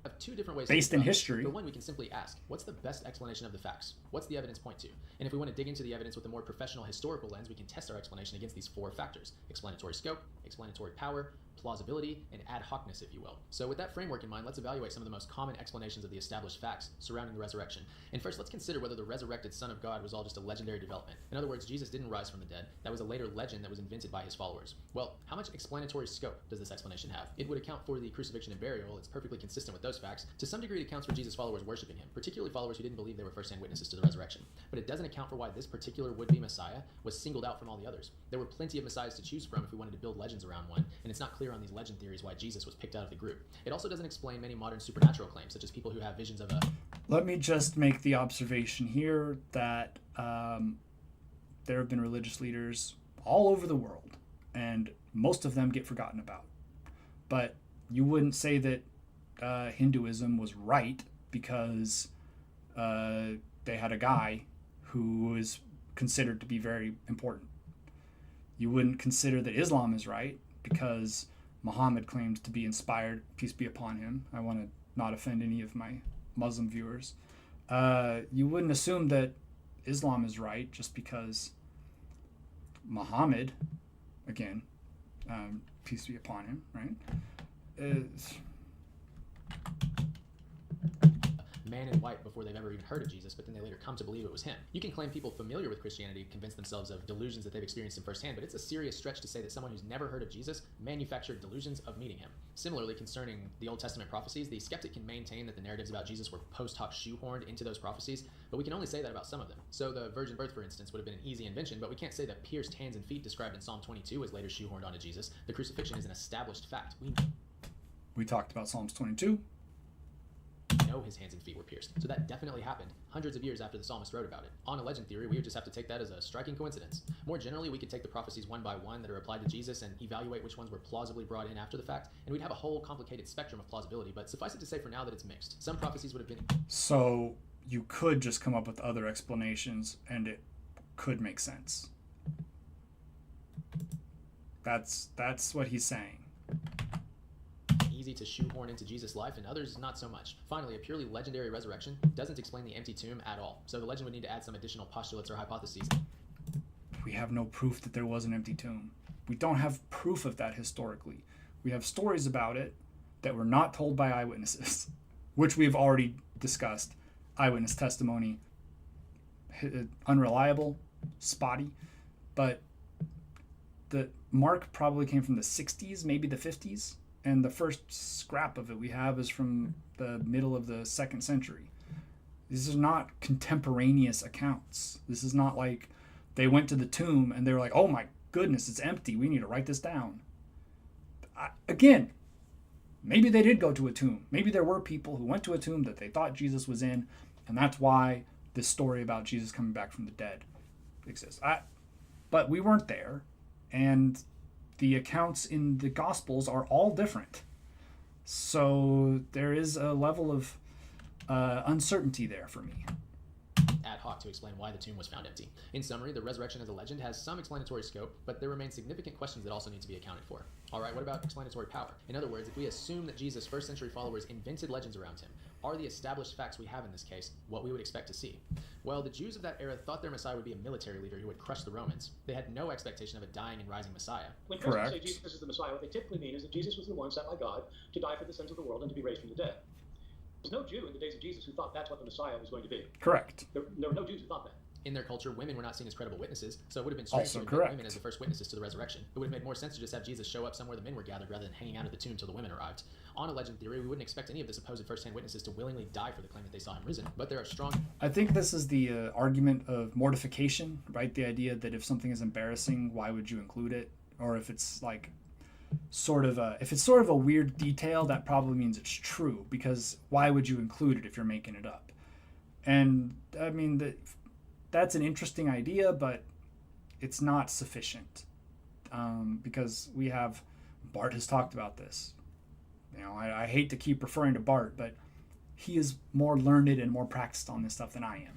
Have two different ways based to in think about history. it. For one, we can simply ask, what's the best explanation of the facts? What's the evidence point to? And if we want to dig into the evidence with a more professional historical lens, we can test our explanation against these four factors: explanatory scope, explanatory power, plausibility, and ad hocness, if you will. So with that framework in mind, let's evaluate some of the most common explanations of the established facts surrounding the resurrection. And first, let's consider whether the resurrected Son of God was all just a legendary development. In other words, Jesus didn't rise from the dead. That was a later legend that was invented by his followers. Well, how much explanatory scope does this explanation have? It would account for the crucifixion and burial. It's perfectly consistent with those facts. To some degree, it accounts for Jesus' followers worshiping him, particularly followers who didn't believe they were first-hand witnesses to the resurrection. But it doesn't account for why this particular would-be Messiah was singled out from all the others. There were plenty of Messiahs to choose from if we wanted to build legends around one, and it's not clear on these legend theories why Jesus was picked out of the group. It also doesn't explain many modern supernatural claims, such as people who have visions of a... Let me just make the observation here that there have been religious leaders all over the world, and most of them get forgotten about. But you wouldn't say that Hinduism was right because they had a guy who is considered to be very important. You wouldn't consider that Islam is right because Muhammad claimed to be inspired, peace be upon him. I want to not offend any of my Muslim viewers. You wouldn't assume that Islam is right just because Muhammad, again, peace be upon him, right? Man in white before they've ever even heard of Jesus, but then they later come to believe it was him. You can claim people familiar with Christianity convince themselves of delusions that they've experienced in firsthand, but it's a serious stretch to say that someone who's never heard of Jesus manufactured delusions of meeting him. Similarly, concerning the Old Testament prophecies, the skeptic can maintain that the narratives about Jesus were post hoc shoehorned into those prophecies, but we can only say that about some of them. So the virgin birth, for instance, would have been an easy invention, but we can't say that pierced hands and feet described in Psalm 22 was later shoehorned onto Jesus. The crucifixion is an established fact. We talked about Psalms 22. Know his hands and feet were pierced. So that definitely happened hundreds of years after the psalmist wrote about it. On a legend theory, we would just have to take that as a striking coincidence. More generally, we could take the prophecies one by one that are applied to Jesus and evaluate which ones were plausibly brought in after the fact, and we'd have a whole complicated spectrum of plausibility, but suffice it to say for now that it's mixed. Some prophecies would have been... So you could just come up with other explanations and it could make sense. That's what he's saying. Easy to shoehorn into Jesus' life, and others not so much. Finally, a purely legendary resurrection doesn't explain the empty tomb at all, so the legend would need to add some additional postulates or hypotheses. We have no proof that there was an empty tomb. We don't have proof of that historically. We have stories about it that were not told by eyewitnesses, which we've already discussed. Eyewitness testimony, unreliable, spotty, but the mark probably came from the 60s, maybe the 50s, and the first scrap of it we have is from the middle of the 2nd century. These are not contemporaneous accounts. This is not like they went to the tomb and they were like, oh my goodness, it's empty, we need to write this down. Again, maybe they did go to a tomb. Maybe there were people who went to a tomb that they thought Jesus was in, and that's why this story about Jesus coming back from the dead exists. But we weren't there, and the accounts in the Gospels are all different. So there is a level of uncertainty there for me. Ad hoc to explain why the tomb was found empty. In summary, the resurrection as a legend has some explanatory scope, but there remain significant questions that also need to be accounted for. All right, what about explanatory power? In other words, if we assume that Jesus' first century followers invented legends around him, are the established facts we have in this case what we would expect to see? Well, the Jews of that era thought their Messiah would be a military leader who would crush the Romans. They had no expectation of a dying and rising Messiah. When Christians say Jesus is the Messiah, what they typically mean is that Jesus was the one sent by God to die for the sins of the world and to be raised from the dead. There's no Jew in the days of Jesus who thought that's what the Messiah was going to be. Correct. There were no Jews who thought that. In their culture, women were not seen as credible witnesses, so it would have been strange Also to admit correct. women as the first witnesses to the resurrection. It would have made more sense to just have Jesus show up somewhere the men were gathered rather than hanging out at the tomb till the women arrived. On a legend theory, we wouldn't expect any of the supposed first-hand witnesses to willingly die for the claim that they saw him risen, but there are strong... I think this is the argument of mortification, right? The idea that if something is embarrassing, why would you include it? Or if it's like if it's sort of a weird detail, that probably means it's true, because why would you include it if you're making it up? And I mean, that's an interesting idea, but it's not sufficient, because Bart has talked about this. You know, I hate to keep referring to Bart, but he is more learned and more practiced on this stuff than I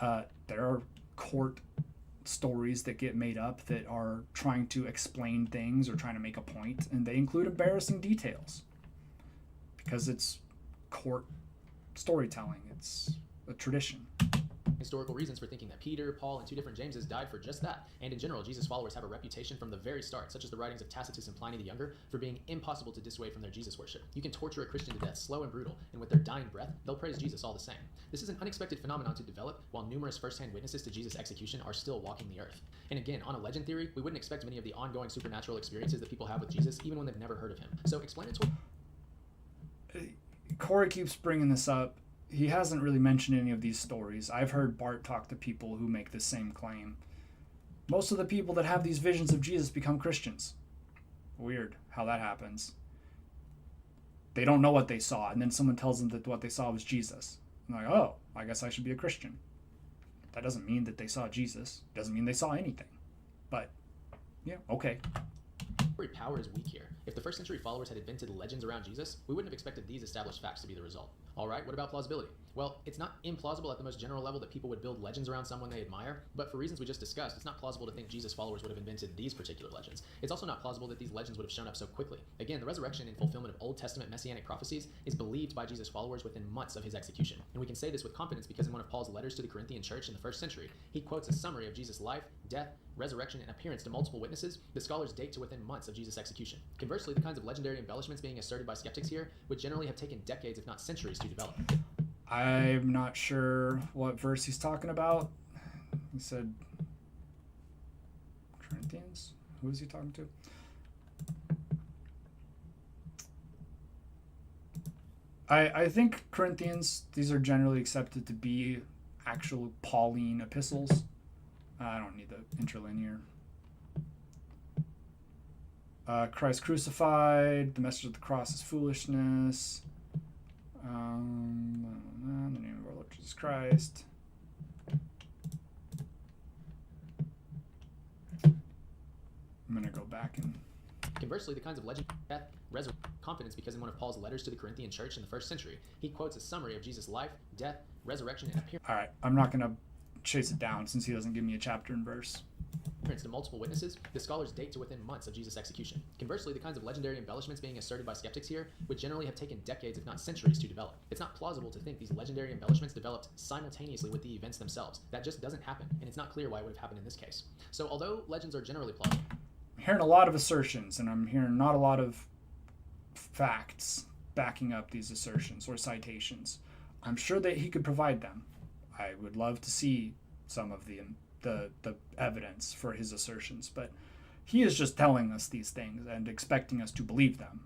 am. There are court stories that get made up that are trying to explain things or trying to make a point, and they include embarrassing details because it's court storytelling. It's a tradition. Historical reasons for thinking that Peter, Paul, and 2 different Jameses died for just that. And in general, Jesus' followers have a reputation from the very start, such as the writings of Tacitus and Pliny the Younger, for being impossible to dissuade from their Jesus worship. You can torture a Christian to death, slow and brutal, and with their dying breath, they'll praise Jesus all the same. This is an unexpected phenomenon to develop, while numerous first-hand witnesses to Jesus' execution are still walking the earth. And again, on a legend theory, we wouldn't expect many of the ongoing supernatural experiences that people have with Jesus, even when they've never heard of him. So explanatory... Corey keeps bringing this up. He hasn't really mentioned any of these stories. I've heard Bart talk to people who make the same claim. Most of the people that have these visions of Jesus become Christians. Weird how that happens. They don't know what they saw, and then someone tells them that what they saw was Jesus. I'm like, oh, I guess I should be a Christian. That doesn't mean that they saw Jesus. Doesn't mean they saw anything. But, yeah, okay. Power is weak here. If the first century followers had invented legends around Jesus, we wouldn't have expected these established facts to be the result. All right, what about plausibility? Well, it's not implausible at the most general level that people would build legends around someone they admire, but for reasons we just discussed, it's not plausible to think Jesus' followers would have invented these particular legends. It's also not plausible that these legends would have shown up so quickly. Again, the resurrection in fulfillment of Old Testament messianic prophecies is believed by Jesus' followers within months of his execution. And we can say this with confidence because in one of Paul's letters to the Corinthian church in the first century, he quotes a summary of Jesus' life, death, resurrection, and appearance to multiple witnesses. The scholars date to within months of Jesus' execution. Conversely, the kinds of legendary embellishments being asserted by skeptics here would generally have taken decades, if not centuries, to develop. I'm not sure what verse he's talking about. He said Corinthians? Who is he talking to? I think Corinthians, these are generally accepted to be actual Pauline epistles. I don't need the interlinear. Christ crucified, the message of the cross is foolishness. In the name of our Lord Jesus Christ. I'm going to go back and... Conversely, the kinds of legend, death, resurrection, confidence because in one of Paul's letters to the Corinthian church in the first century, he quotes a summary of Jesus' life, death, resurrection, and appearance. All right, I'm not going to chase it down since he doesn't give me a chapter and verse. To multiple witnesses, the scholars date to within months of Jesus' execution. Conversely, the kinds of legendary embellishments being asserted by skeptics here would generally have taken decades, if not centuries, to develop. It's not plausible to think these legendary embellishments developed simultaneously with the events themselves. That just doesn't happen, and it's not clear why it would have happened in this case. So, although legends are generally plausible, I'm hearing a lot of assertions, and I'm hearing not a lot of facts backing up these assertions or citations. I'm sure that he could provide them. I would love to see some of the evidence for his assertions, but he is just telling us these things and expecting us to believe them.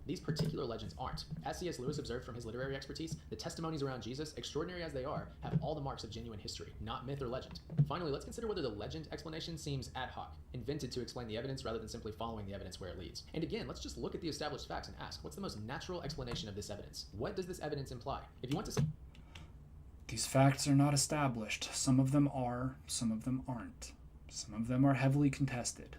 these particular legends aren't. As C.S. Lewis observed from his literary expertise, the testimonies around Jesus, extraordinary as they are, have all the marks of genuine history, not myth or legend. Finally, let's consider whether the legend explanation seems ad hoc, invented to explain the evidence rather than simply following the evidence where it leads. And again, let's just look at the established facts and ask, what's the most natural explanation of this evidence? What does this evidence imply? If you want to say... These facts are not established. Some of them are, some of them aren't. Some of them are heavily contested.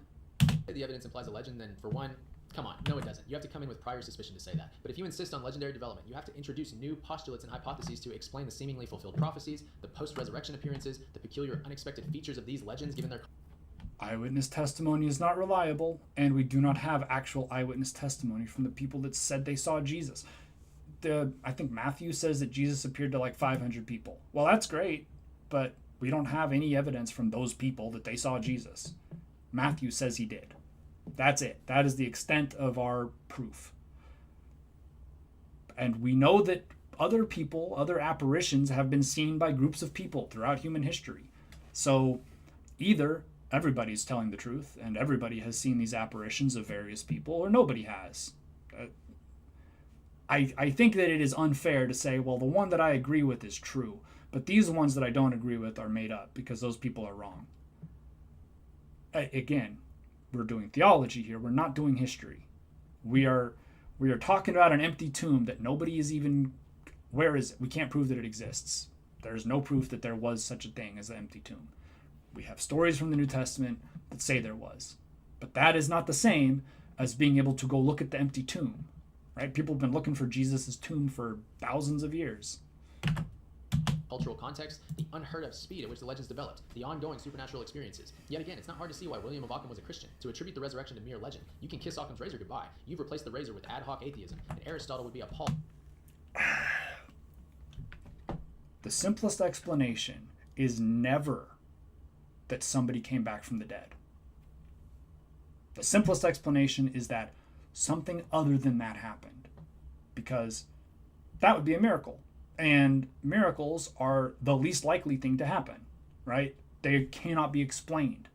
The evidence implies a legend, then for one, come on, no it doesn't. You have to come in with prior suspicion to say that. But if you insist on legendary development, you have to introduce new postulates and hypotheses to explain the seemingly fulfilled prophecies, the post-resurrection appearances, the peculiar unexpected features of these legends given their... Eyewitness testimony is not reliable, and we do not have actual eyewitness testimony from the people that said they saw Jesus. I think Matthew says that Jesus appeared to like 500 people. Well, that's great, but we don't have any evidence from those people that they saw Jesus. Matthew says he did. That's it. That is the extent of our proof. And we know that other people, other apparitions have been seen by groups of people throughout human history. So either everybody's telling the truth and everybody has seen these apparitions of various people, or nobody has. I think that it is unfair to say, well, the one that I agree with is true, but these ones that I don't agree with are made up because those people are wrong. Again, we're doing theology here. We're not doing history. We are talking about an empty tomb that nobody is even... Where is it? We can't prove that it exists. There's no proof that there was such a thing as an empty tomb. We have stories from the New Testament that say there was. But that is not the same as being able to go look at the empty tomb. Right? People have been looking for Jesus' tomb for thousands of years. Cultural context, the unheard of speed at which the legends developed, the ongoing supernatural experiences. Yet again, it's not hard to see why William of Ockham was a Christian. To attribute the resurrection to mere legend, you can kiss Occam's razor goodbye. You've replaced the razor with ad hoc atheism, and Aristotle would be appalled. The simplest explanation is never that somebody came back from the dead. The simplest explanation is that something other than that happened, because that would be a miracle. And miracles are the least likely thing to happen, right? They cannot be explained.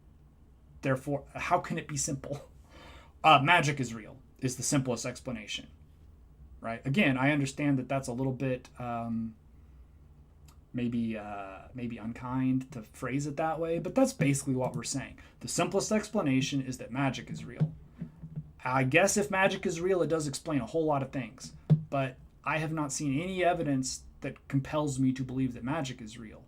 Therefore, how can it be simple? Magic is real, is the simplest explanation, right? Again, I understand that that's a little bit maybe unkind to phrase it that way, but that's basically what we're saying. The simplest explanation is that magic is real. I guess if magic is real, it does explain a whole lot of things, but I have not seen any evidence that compels me to believe that magic is real.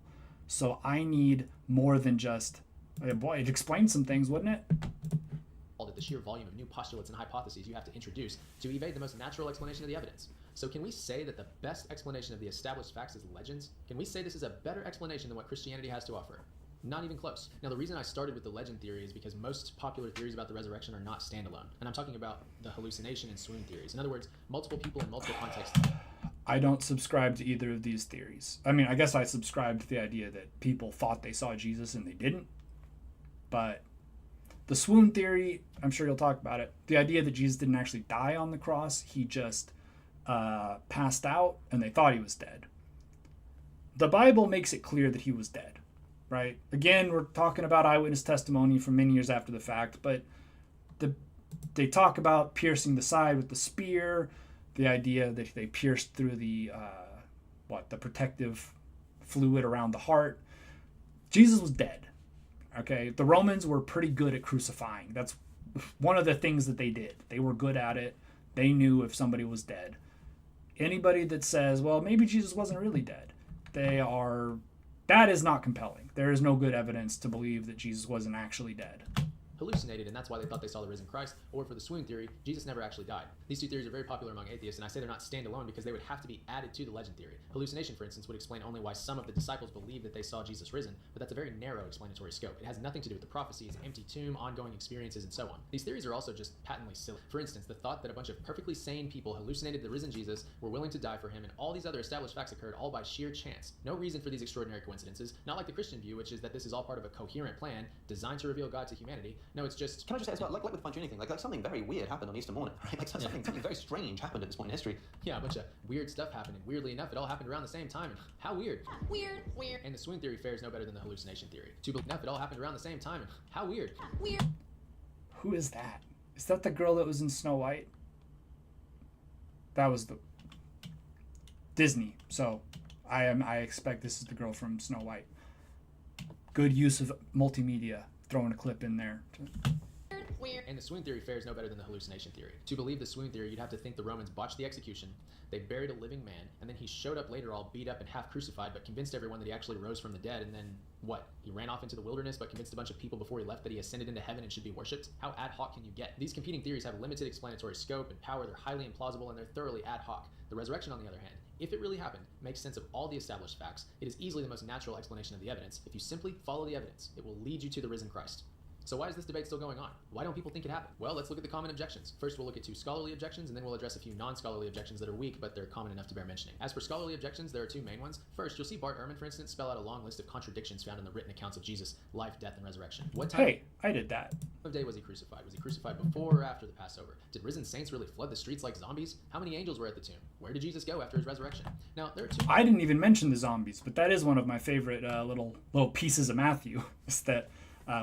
So I need more than just, boy, it explains some things, wouldn't it? At the sheer volume of new postulates and hypotheses you have to introduce to evade the most natural explanation of the evidence. So can we say that the best explanation of the established facts is legends? Can we say this is a better explanation than what Christianity has to offer? Not even close. Now, the reason I started with the legend theory is because most popular theories about the resurrection are not standalone. And I'm talking about the hallucination and swoon theories. In other words, multiple people in multiple contexts. I don't subscribe to either of these theories. I mean, I guess I subscribe to the idea that people thought they saw Jesus and they didn't. But the swoon theory, I'm sure you'll talk about it. The idea that Jesus didn't actually die on the cross, he just passed out and they thought he was dead. The Bible makes it clear that he was dead. Right? Again, we're talking about eyewitness testimony from many years after the fact, but they talk about piercing the side with the spear, the idea that they pierced through the protective fluid around the heart. Jesus was dead. Okay? The Romans were pretty good at crucifying. That's one of the things that they did. They were good at it. They knew if somebody was dead. Anybody that says, well, maybe Jesus wasn't really dead, that is not compelling. There is no good evidence to believe that Jesus wasn't actually dead. hallucinated, and that's why they thought they saw the risen Christ. Or for the swoon theory, Jesus never actually died. These two theories are very popular among atheists, and I say they're not standalone because they would have to be added to the legend theory. Hallucination, for instance, would explain only why some of the disciples believed that they saw Jesus risen, but that's a very narrow explanatory scope. It has nothing to do with the prophecies, empty tomb, ongoing experiences, and so on. These theories are also just patently silly. For instance, the thought that a bunch of perfectly sane people hallucinated the risen Jesus, were willing to die for him, and all these other established facts occurred all by sheer chance. No reason for these extraordinary coincidences, not like the Christian view, which is that this is all part of a coherent plan designed to reveal God to humanity. No, it's just... Can I just say as well, like with punch anything, like something very weird happened on Easter morning, right? Like something very strange happened at this point in history. Yeah, a bunch of weird stuff happened, and weirdly enough, it all happened around the same time, and how weird. Weird. And the swoon theory fares no better than the hallucination theory. To believe enough, it all happened around the same time, and how weird. Weird. Who is that? Is that the girl that was in Snow White? That was the Disney. So I expect this is the girl from Snow White. Good use of multimedia, throwing a clip in there. Weird. And the swoon theory fares no better than the hallucination theory. To believe the swoon theory, you'd have to think the Romans botched the execution, they buried a living man, and then he showed up later all beat up and half crucified, but convinced everyone that he actually rose from the dead, and then what? He ran off into the wilderness, but convinced a bunch of people before he left that he ascended into heaven and should be worshipped? How ad hoc can you get? These competing theories have limited explanatory scope and power, they're highly implausible, and they're thoroughly ad hoc. The resurrection, on the other hand, if it really happened, makes sense of all the established facts. It is easily the most natural explanation of the evidence. If you simply follow the evidence, it will lead you to the risen Christ. So why is this debate still going on? Why don't people think it happened? Well, let's look at the common objections. First, we'll look at 2 scholarly objections, and then we'll address a few non-scholarly objections that are weak, but they're common enough to bear mentioning. As for scholarly objections, there are 2 main ones. First, you'll see Bart Ehrman, for instance, spell out a long list of contradictions found in the written accounts of Jesus' life, death, and resurrection. What time Hey, I did that. of day was he crucified? Was he crucified before or after the Passover? Did risen saints really flood the streets like zombies? How many angels were at the tomb? Where did Jesus go after his resurrection? Now, there are 2... I didn't even mention the zombies, but that is one of my favorite little pieces of Matthew. Is that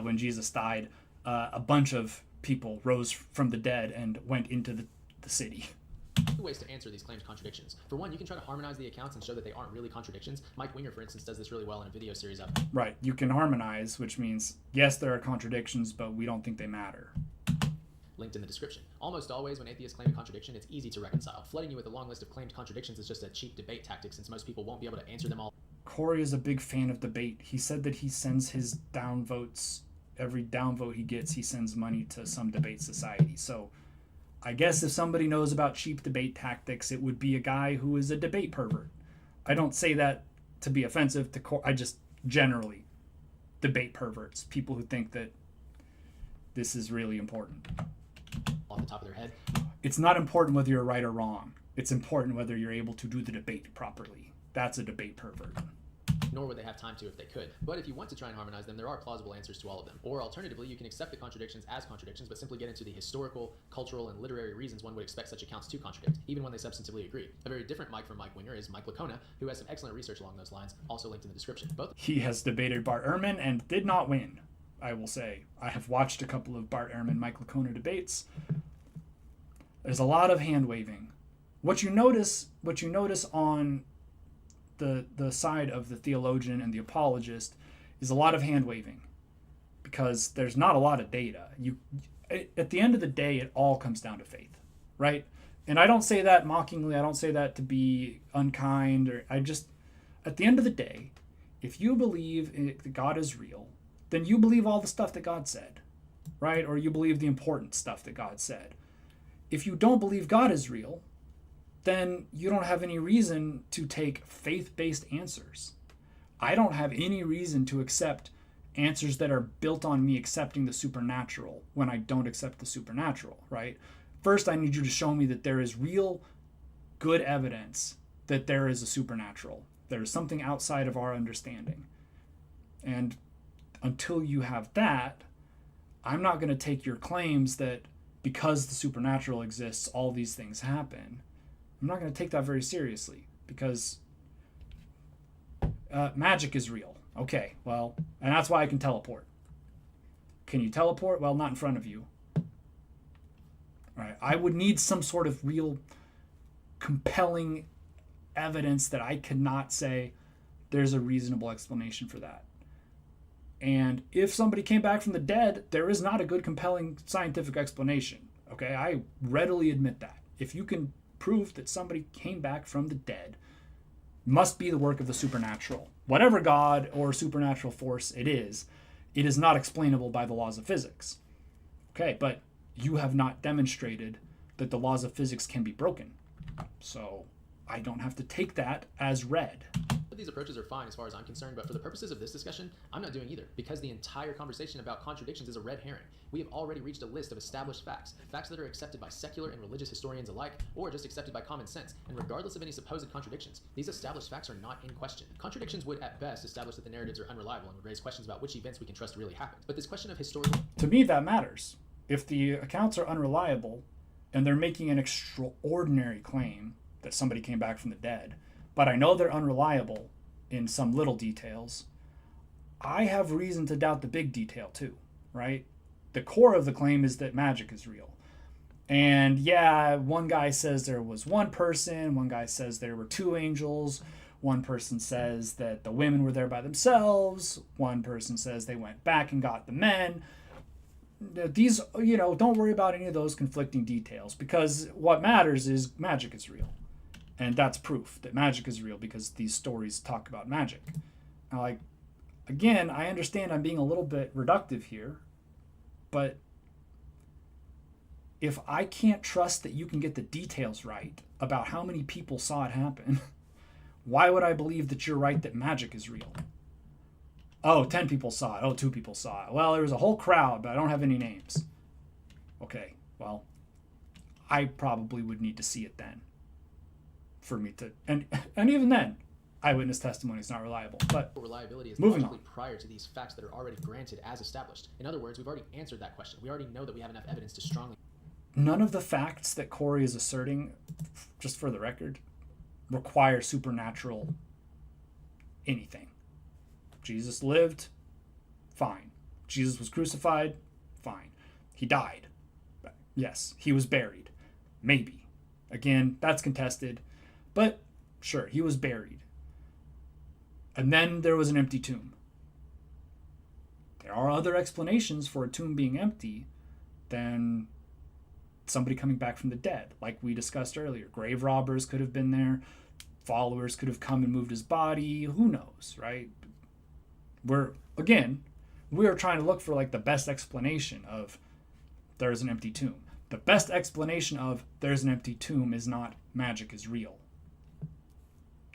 when Jesus died, a bunch of people rose from the dead and went into the city. 2 ways to answer these claimed contradictions. For one, you can try to harmonize the accounts and show that they aren't really contradictions. Mike Winger, for instance, does this really well in a video series I've Right. You can harmonize, which means, yes, there are contradictions, but we don't think they matter. linked in the description. Almost always when atheists claim a contradiction, it's easy to reconcile. Flooding you with a long list of claimed contradictions is just a cheap debate tactic since most people won't be able to answer them all. Corey is a big fan of debate. He said that he sends his downvotes, every downvote he gets, he sends money to some debate society. So I guess if somebody knows about cheap debate tactics, it would be a guy who is a debate pervert. I don't say that to be offensive to I just generally debate perverts, people who think that this is really important. Off the top of their head. It's not important whether you're right or wrong. It's important whether you're able to do the debate properly. That's a debate pervert. Nor would they have time to if they could. But if you want to try and harmonize them, there are plausible answers to all of them. Or alternatively, you can accept the contradictions as contradictions, but simply get into the historical, cultural, and literary reasons one would expect such accounts to contradict, even when they substantively agree. A very different Mike from Mike Winger is Mike Lacona, who has some excellent research along those lines, also linked in the description. Both He has debated Bart Ehrman and did not win, I will say. I have watched a couple of Bart Ehrman, Mike Lacona debates. There's a lot of hand waving. What you notice on the side of the theologian and the apologist is a lot of hand waving, because there's not a lot of data. At the end of the day, it all comes down to faith, right? And I don't say that mockingly. I don't say that to be unkind, or at the end of the day, if you believe that God is real, then you believe all the stuff that God said, right? Or you believe the important stuff that God said. If you don't believe God is real, then you don't have any reason to take faith-based answers. I don't have any reason to accept answers that are built on me accepting the supernatural when I don't accept the supernatural, right? First, I need you to show me that there is real good evidence that there is a supernatural. There is something outside of our understanding. And until you have that, I'm not going to take your claims that because the supernatural exists, all these things happen. I'm not going to take that very seriously, because magic is real. Okay, well, and that's why I can teleport. Can you teleport? Well, not in front of you. Right? I would need some sort of real compelling evidence that I cannot say there's a reasonable explanation for that. And if somebody came back from the dead, there is not a good compelling scientific explanation. Okay, I readily admit that. If you can prove that somebody came back from the dead, must be the work of the supernatural. Whatever God or supernatural force it is not explainable by the laws of physics. Okay, but you have not demonstrated that the laws of physics can be broken. So I don't have to take that as read. These approaches are fine as far as I'm concerned, but for the purposes of this discussion, I'm not doing either, because the entire conversation about contradictions is a red herring. We have already reached a list of established facts, facts that are accepted by secular and religious historians alike, or just accepted by common sense, and regardless of any supposed contradictions, these established facts are not in question. Contradictions would at best establish that the narratives are unreliable and would raise questions about which events we can trust really happened. But this question of historical... To me, that matters. If the accounts are unreliable, and they're making an extraordinary claim that somebody came back from the dead, but I know they're unreliable in some little details, I have reason to doubt the big detail too, right? The core of the claim is that magic is real. And yeah, one guy says there was one person, one guy says there were two angels, one person says that the women were there by themselves, one person says they went back and got the men. These, don't worry about any of those conflicting details, because what matters is magic is real. And that's proof that magic is real, because these stories talk about magic. Now, again, I understand I'm being a little bit reductive here, but if I can't trust that you can get the details right about how many people saw it happen, why would I believe that you're right that magic is real? Oh, 10 people saw it. Oh, 2 people saw it. Well, there was a whole crowd, but I don't have any names. Okay, well, I probably would need to see it then for me to... And even then, eyewitness testimony is not reliable. But reliability is moving logically on. prior to these facts that are already granted as established. In other words, we've already answered that question. We already know that we have enough evidence to strongly... None of the facts that Corey is asserting, just for the record, require supernatural anything. Jesus lived, fine. Jesus was crucified, fine. He died. Yes. He was buried. Maybe. Again, that's contested. But sure, he was buried. And then there was an empty tomb. There are other explanations for a tomb being empty than somebody coming back from the dead, like we discussed earlier. Grave robbers could have been there. Followers could have come and moved his body. Who knows, right? We're trying to look for the best explanation of there's an empty tomb. The best explanation of there's an empty tomb is not magic is real.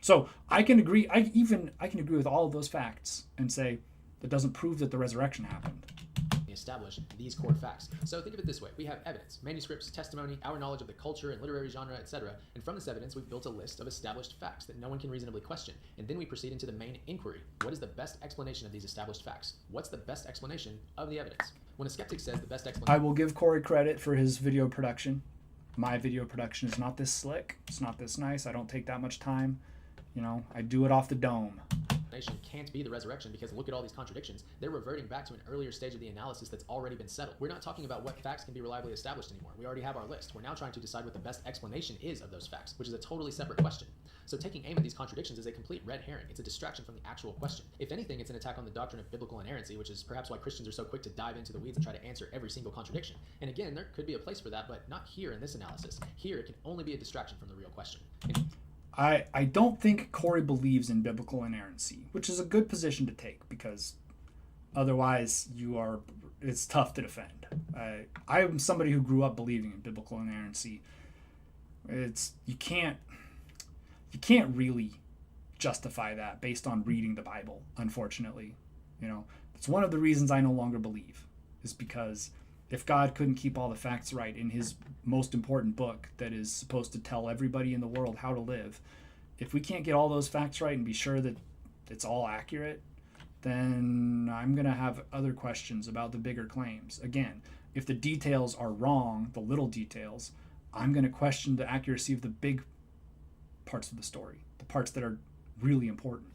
So I can agree. I can agree with all of those facts and say that doesn't prove that the resurrection happened. Establish these core facts. So think of it this way. We have evidence, manuscripts, testimony, our knowledge of the culture and literary genre, etc. And from this evidence, we've built a list of established facts that no one can reasonably question. And then we proceed into the main inquiry. What is the best explanation of these established facts? What's the best explanation of the evidence? When a skeptic says the best explanation... I will give Corey credit for his video production. My video production is not this slick. It's not this nice. I don't take that much time. I do it off the dome. Can't be the resurrection, because look at all these contradictions. They're reverting back to an earlier stage of the analysis that's already been settled. We're not talking about what facts can be reliably established anymore. We already have our list. We're now trying to decide what the best explanation is of those facts, which is a totally separate question. So taking aim at these contradictions is a complete red herring. It's a distraction from the actual question. If anything, it's an attack on the doctrine of biblical inerrancy, which is perhaps why Christians are so quick to dive into the weeds and try to answer every single contradiction. And again, there could be a place for that, but not here in this analysis. Here, it can only be a distraction from the real question. I don't think Corey believes in biblical inerrancy, which is a good position to take, because otherwise it's tough to defend. I am somebody who grew up believing in biblical inerrancy. You can't really justify that based on reading the Bible, unfortunately. It's one of the reasons I no longer believe, is because if God couldn't keep all the facts right in his most important book that is supposed to tell everybody in the world how to live, if we can't get all those facts right and be sure that it's all accurate, then I'm going to have other questions about the bigger claims. Again, if the details are wrong, the little details, I'm going to question the accuracy of the big parts of the story, the parts that are really important.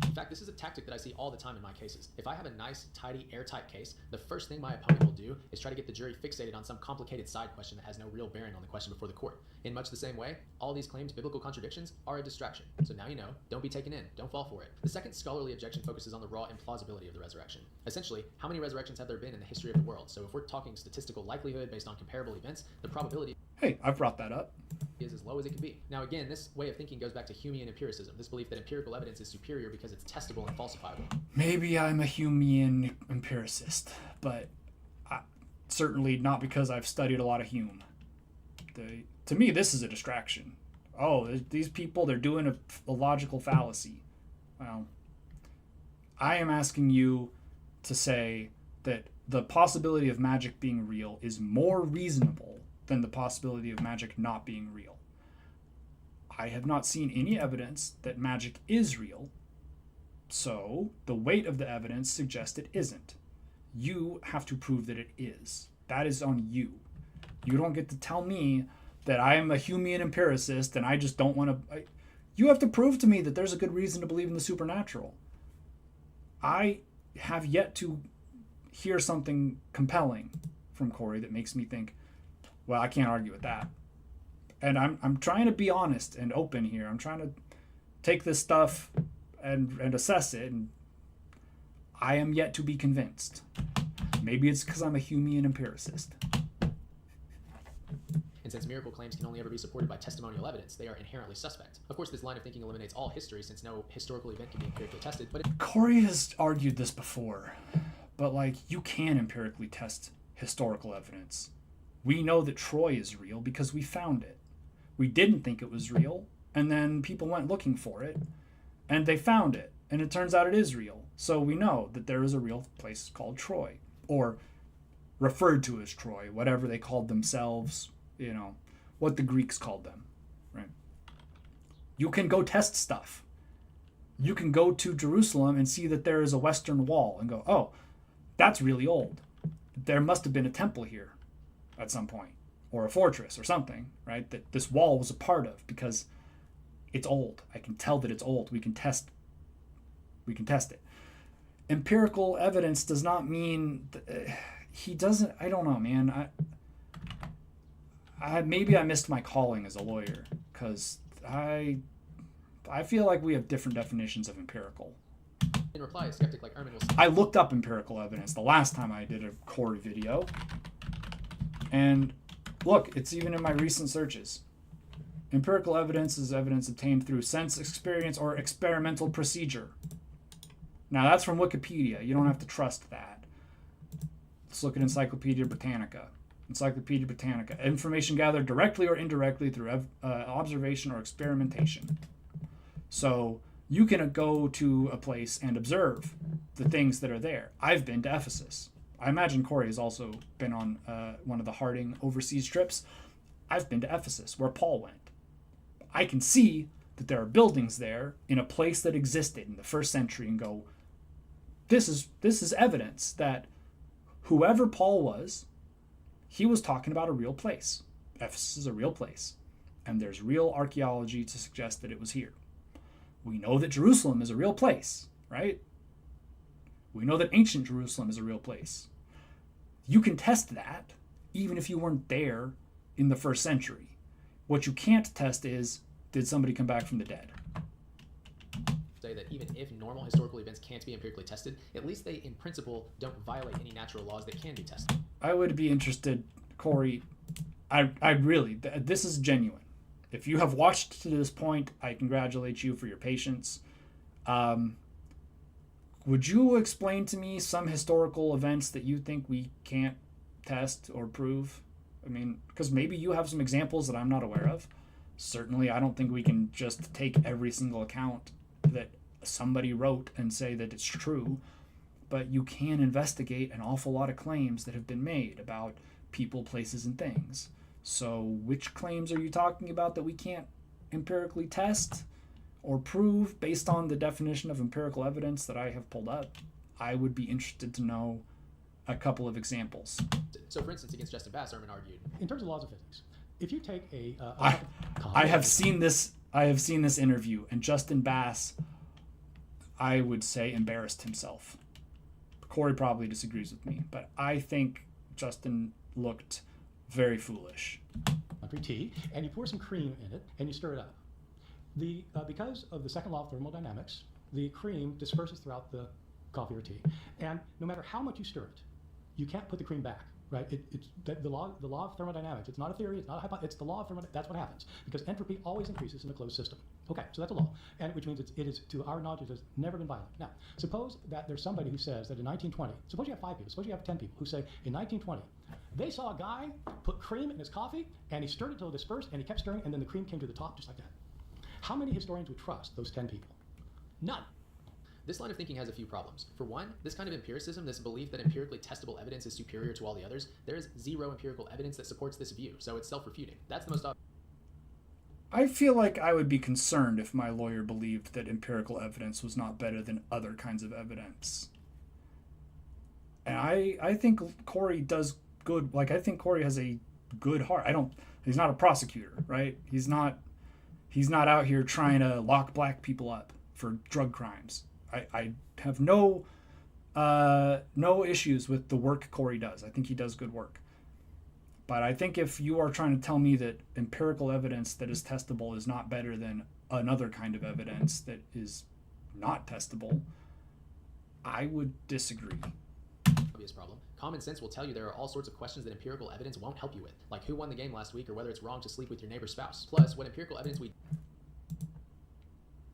In fact, this is a tactic that I see all the time in my cases. If I have a nice, tidy, airtight case, the first thing my opponent will do is try to get the jury fixated on some complicated side question that has no real bearing on the question before the court. In much the same way, all these claimed biblical contradictions are a distraction. So now you know, don't be taken in, don't fall for it. The second scholarly objection focuses on the raw implausibility of the resurrection. Essentially, how many resurrections have there been in the history of the world? So if we're talking statistical likelihood based on comparable events, the probability... Hey, I've brought that up. ...is as low as it can be. Now again, this way of thinking goes back to Humean empiricism, this belief that empirical evidence is superior because it's testable and falsifiable. Maybe I'm a Humean empiricist, but certainly not because I've studied a lot of Hume. To me, this is a distraction. Oh, these people, they're doing a logical fallacy. Well, I am asking you to say that the possibility of magic being real is more reasonable than the possibility of magic not being real. I have not seen any evidence that magic is real, so the weight of the evidence suggests it isn't. You have to prove that it is. That is on you. You don't get to tell me that I am a Humean empiricist and I just don't want to... You have to prove to me that there's a good reason to believe in the supernatural. I have yet to hear something compelling from Corey that makes me think, well, I can't argue with that. And I'm trying to be honest and open here. I'm trying to take this stuff and assess it, and I am yet to be convinced. Maybe it's because I'm a Humean empiricist. And since miracle claims can only ever be supported by testimonial evidence, they are inherently suspect. Of course, this line of thinking eliminates all history, since no historical event can be empirically tested, but Corey has argued this before, but you can empirically test historical evidence. We know that Troy is real because we found it. We didn't think it was real, and then people went looking for it, and they found it, and it turns out it is real. So we know that there is a real place called Troy, or referred to as Troy, whatever they called themselves, what the Greeks called them, right? You can go test stuff. You can go to Jerusalem and see that there is a Western Wall and go, oh, that's really old. There must have been a temple here at some point, or a fortress or something, right? That this wall was a part of, because it's old. I can tell that it's old. We can test it. Empirical evidence does not mean he doesn't. I don't know, man. Maybe I missed my calling as a lawyer, because I feel like we have different definitions of empirical. in reply, a skeptic like Ehrman will say, I looked up empirical evidence the last time I did a Corey video, and look, it's even in my recent searches. Empirical evidence is evidence obtained through sense experience or experimental procedure. Now that's from Wikipedia. You don't have to trust that. Let's look at Encyclopedia Britannica. Encyclopedia Britannica. Information gathered directly or indirectly through observation or experimentation. So you can go to a place and observe the things that are there. I've been to Ephesus. I imagine Corey has also been on one of the Harding overseas trips. I've been to Ephesus, where Paul went. I can see that there are buildings there in a place that existed in the first century and go, this is evidence that whoever Paul was, he was talking about a real place. Ephesus is a real place. And there's real archaeology to suggest that it was here. We know that Jerusalem is a real place, right? We know that ancient Jerusalem is a real place. You can test that even if you weren't there in the first century. What you can't test is, did somebody come back from the dead? say that even if normal historical events can't be empirically tested, at least they, in principle, don't violate any natural laws that can be tested. I would be interested, Corey. I really, this is genuine. If you have watched to this point, I congratulate you for your patience. Would you explain to me some historical events that you think we can't test or prove? I mean, because maybe you have some examples that I'm not aware of. Certainly, I don't think we can just take every single account that somebody wrote and say that it's true. But you can investigate an awful lot of claims that have been made about people, places, and things. So which claims are you talking about that we can't empirically test or prove based on the definition of empirical evidence that I have pulled up? I would be interested to know a couple of examples. So, for instance, against Justin Bass, Ehrman argued, in terms of laws of physics, if you take I have seen this interview, and Justin Bass, I would say, embarrassed himself. Corey probably disagrees with me, but I think Justin looked very foolish. tea, and you pour some cream in it, and you stir it up. Because of the second law of thermodynamics, the cream disperses throughout the coffee or tea, and no matter how much you stir it, you can't put the cream back. Right? It's the law of thermodynamics. It's not a theory. It's not a hypothesis. It's the law of thermodynamics. That's what happens because entropy always increases in a closed system. Okay, so that's a law, and which means it is to our knowledge it has never been violated. Now, suppose that there's somebody who says that in 1920, suppose you have 5 people, suppose you have 10 people who say in 1920 They saw a guy put cream in his coffee, and he stirred it till it dispersed, and he kept stirring, and then the cream came to the top just like that. How many historians would trust those 10 people? None. This line of thinking has a few problems. For one, this kind of empiricism, this belief that empirically testable evidence is superior to all the others, there is zero empirical evidence that supports this view, so it's self-refuting. That's the most obvious. I feel like I would be concerned if my lawyer believed that empirical evidence was not better than other kinds of evidence. And I think Corey does good. Like, I think Corey has a good heart. He's not a prosecutor, right? He's not out here trying to lock black people up for drug crimes. I have no issues with the work Corey does. I think he does good work. But I think if you are trying to tell me that empirical evidence that is testable is not better than another kind of evidence that is not testable, I would disagree. Obvious problem. Common sense will tell you there are all sorts of questions that empirical evidence won't help you with, like who won the game last week or whether it's wrong to sleep with your neighbor's spouse. Plus, what empirical evidence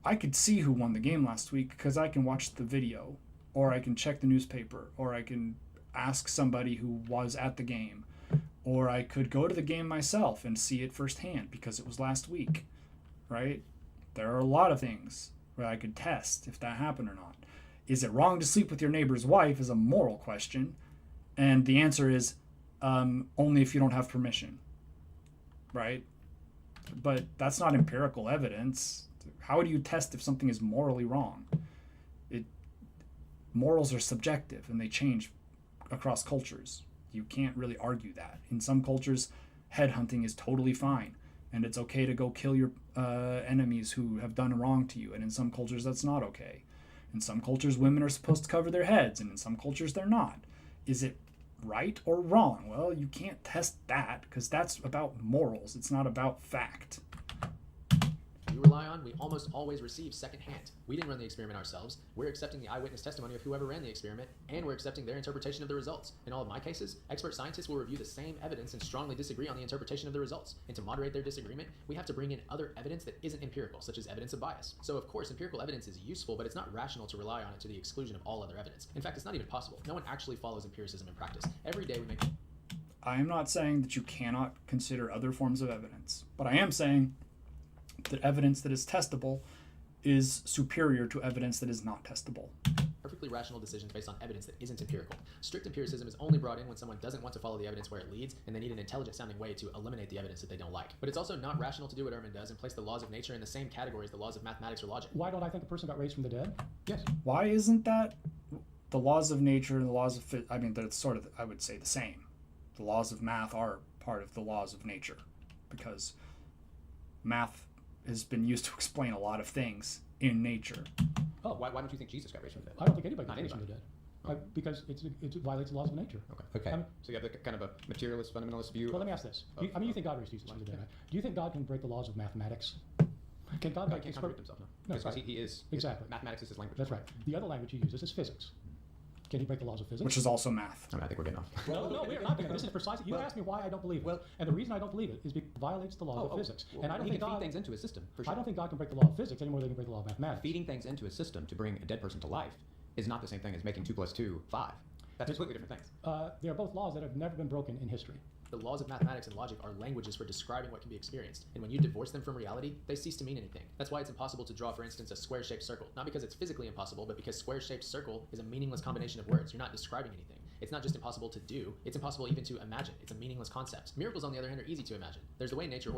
I could see who won the game last week because I can watch the video, or I can check the newspaper, or I can ask somebody who was at the game, or I could go to the game myself and see it firsthand because it was last week, right? There are a lot of things where I could test if that happened or not. Is it wrong to sleep with your neighbor's wife is a moral question, and the answer is only if you don't have permission, right? But that's not empirical evidence. How do you test if something is morally wrong? Morals are subjective and they change across cultures. You can't really argue that. In some cultures, headhunting is totally fine, and it's okay to go kill your enemies who have done wrong to you. And in some cultures, that's not okay. In some cultures, women are supposed to cover their heads, and in some cultures, they're not. Is it right or wrong? Well, you can't test that because that's about morals. It's not about fact. we rely on, we almost always receive secondhand. We didn't run the experiment ourselves. We're accepting the eyewitness testimony of whoever ran the experiment, and we're accepting their interpretation of the results. In all of my cases, expert scientists will review the same evidence and strongly disagree on the interpretation of the results. And to moderate their disagreement, we have to bring in other evidence that isn't empirical, such as evidence of bias. So of course, empirical evidence is useful, but it's not rational to rely on it to the exclusion of all other evidence. In fact, it's not even possible. No one actually follows empiricism in practice. Every day we make... I am not saying that you cannot consider other forms of evidence, but I am saying that evidence that is testable is superior to evidence that is not testable. Perfectly rational decisions based on evidence that isn't empirical. Strict empiricism is only brought in when someone doesn't want to follow the evidence where it leads, and they need an intelligent-sounding way to eliminate the evidence that they don't like. But it's also not rational to do what Ehrman does and place the laws of nature in the same category as the laws of mathematics or logic. Why don't I think a person got raised from the dead? Yes. Why isn't that the laws of nature and the laws of I mean, they're sort of, I would say, the same. The laws of math are part of the laws of nature because math has been used to explain a lot of things in nature. Oh, why don't you think Jesus got raised from the dead? I don't think anybody Not got raised from the anybody. dead. Because it violates the laws of nature. Okay. I mean, So you have kind of a materialist, fundamentalist view. well, let me ask this. You think God raised Jesus from the dead, right? Do you think God can break the laws of mathematics? Can God God can't contradict himself, no. No, Because right. he is... Exactly. Mathematics is his language. That's right. The other language he uses is physics. Can he break the laws of physics? Which is also math. I think we're getting off. No, we are not. This is precisely. You asked me why I don't believe it. Well- And the reason I don't believe it is because it violates the laws of physics. And I don't he think can feed God. things into a system, for I sure. don't think God can break the law of physics any more than he can break the law of mathematics. Feeding things into a system to bring a dead person to life is not the same thing as making 2 + 2 5. That's completely different things. They are both laws that have never been broken in history. The laws of mathematics and logic are languages for describing what can be experienced, and when you divorce them from reality, they cease to mean anything. That's why it's impossible to draw, for instance, a square-shaped circle. Not because it's physically impossible, but because square-shaped circle is a meaningless combination of words. You're not describing anything. It's not just impossible to do, it's impossible even to imagine. It's a meaningless concept. Miracles, on the other hand, are easy to imagine. There's a way nature...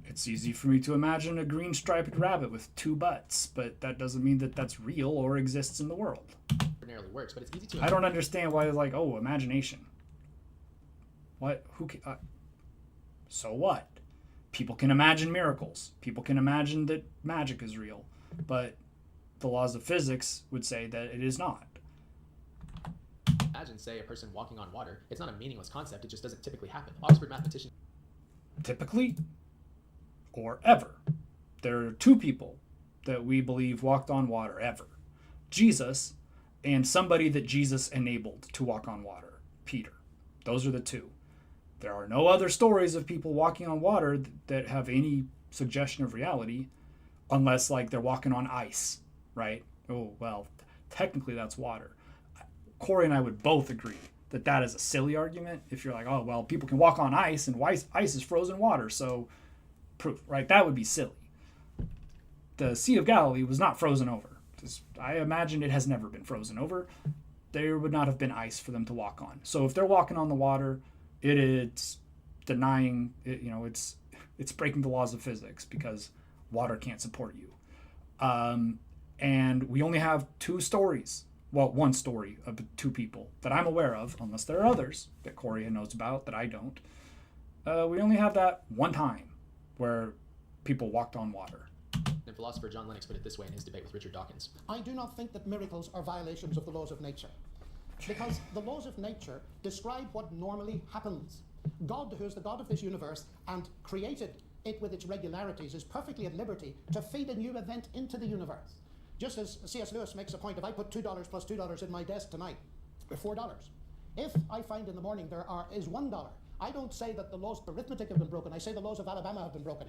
It's easy for me to imagine a green striped rabbit with 2 butts, but that doesn't mean that that's real or exists in the world. ordinarily works, but it's easy to... I don't understand why it's like, oh, imagination. What? So what? People can imagine miracles. People can imagine that magic is real. But the laws of physics would say that it is not. Imagine, say, a person walking on water. It's not a meaningless concept, it just doesn't typically happen. Oxford mathematician... Typically or ever. There are 2 people that we believe walked on water ever. Jesus and somebody that Jesus enabled to walk on water, Peter. Those are the 2. There are no other stories of people walking on water that have any suggestion of reality unless like they're walking on ice, right? Oh, well, technically that's water. Corey and I would both agree that is a silly argument. If you're like, oh, well, people can walk on ice and ice is frozen water, so proof, right? That would be silly. The Sea of Galilee was not frozen over. I imagine it has never been frozen over. There would not have been ice for them to walk on. So if they're walking on the water, it's denying, it's breaking the laws of physics because water can't support you. And we only have two stories. Well, one story of two people that I'm aware of, unless there are others that Corey knows about that I don't. We only have that one time where people walked on water. And philosopher John Lennox put it this way in his debate with Richard Dawkins. I do not think that miracles are violations of the laws of nature, because the laws of nature describe what normally happens. God, who is the God of this universe and created it with its regularities, is perfectly at liberty to feed a new event into the universe. Just as C.S. Lewis makes a point, if I put $2 plus $2 in my desk tonight, $4. If I find in the morning there is $1, I don't say that the laws of arithmetic have been broken. I say the laws of Alabama have been broken.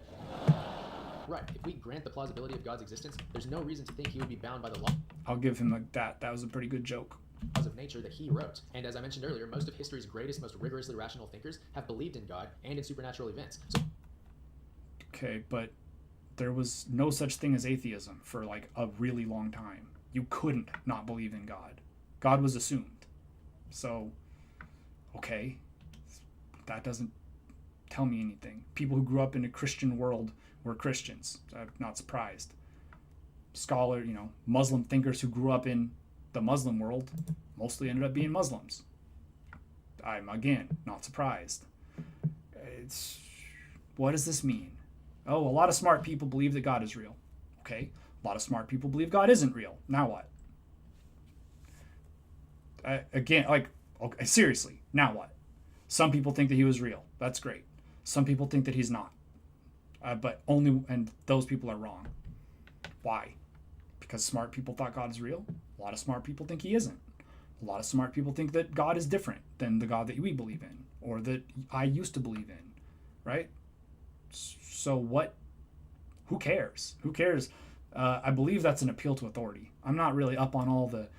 Right. If we grant the plausibility of God's existence, there's no reason to think he would be bound by the law. I'll give him that. That was a pretty good joke. Laws of nature that he wrote. And as I mentioned earlier, most of history's greatest, most rigorously rational thinkers have believed in God and in supernatural events. So okay, but there was no such thing as atheism for like a really long time. You couldn't not believe in God. God was assumed. So, okay, that doesn't tell me anything. People who grew up in a Christian world were Christians. I'm not surprised. Muslim thinkers who grew up in the Muslim world mostly ended up being Muslims. I'm, again, not surprised. What does this mean? Oh, a lot of smart people believe that God is real. Okay. A lot of smart people believe God isn't real. Now what? Okay, seriously, now what? Some people think that he was real. That's great. Some people think that he's not. And those people are wrong. Why? Because smart people thought God is real. A lot of smart people think he isn't. A lot of smart people think that God is different than the God that we believe in, or that I used to believe in, right? So what? Who cares? Who cares? I believe that's an appeal to authority. I'm not really up on all the,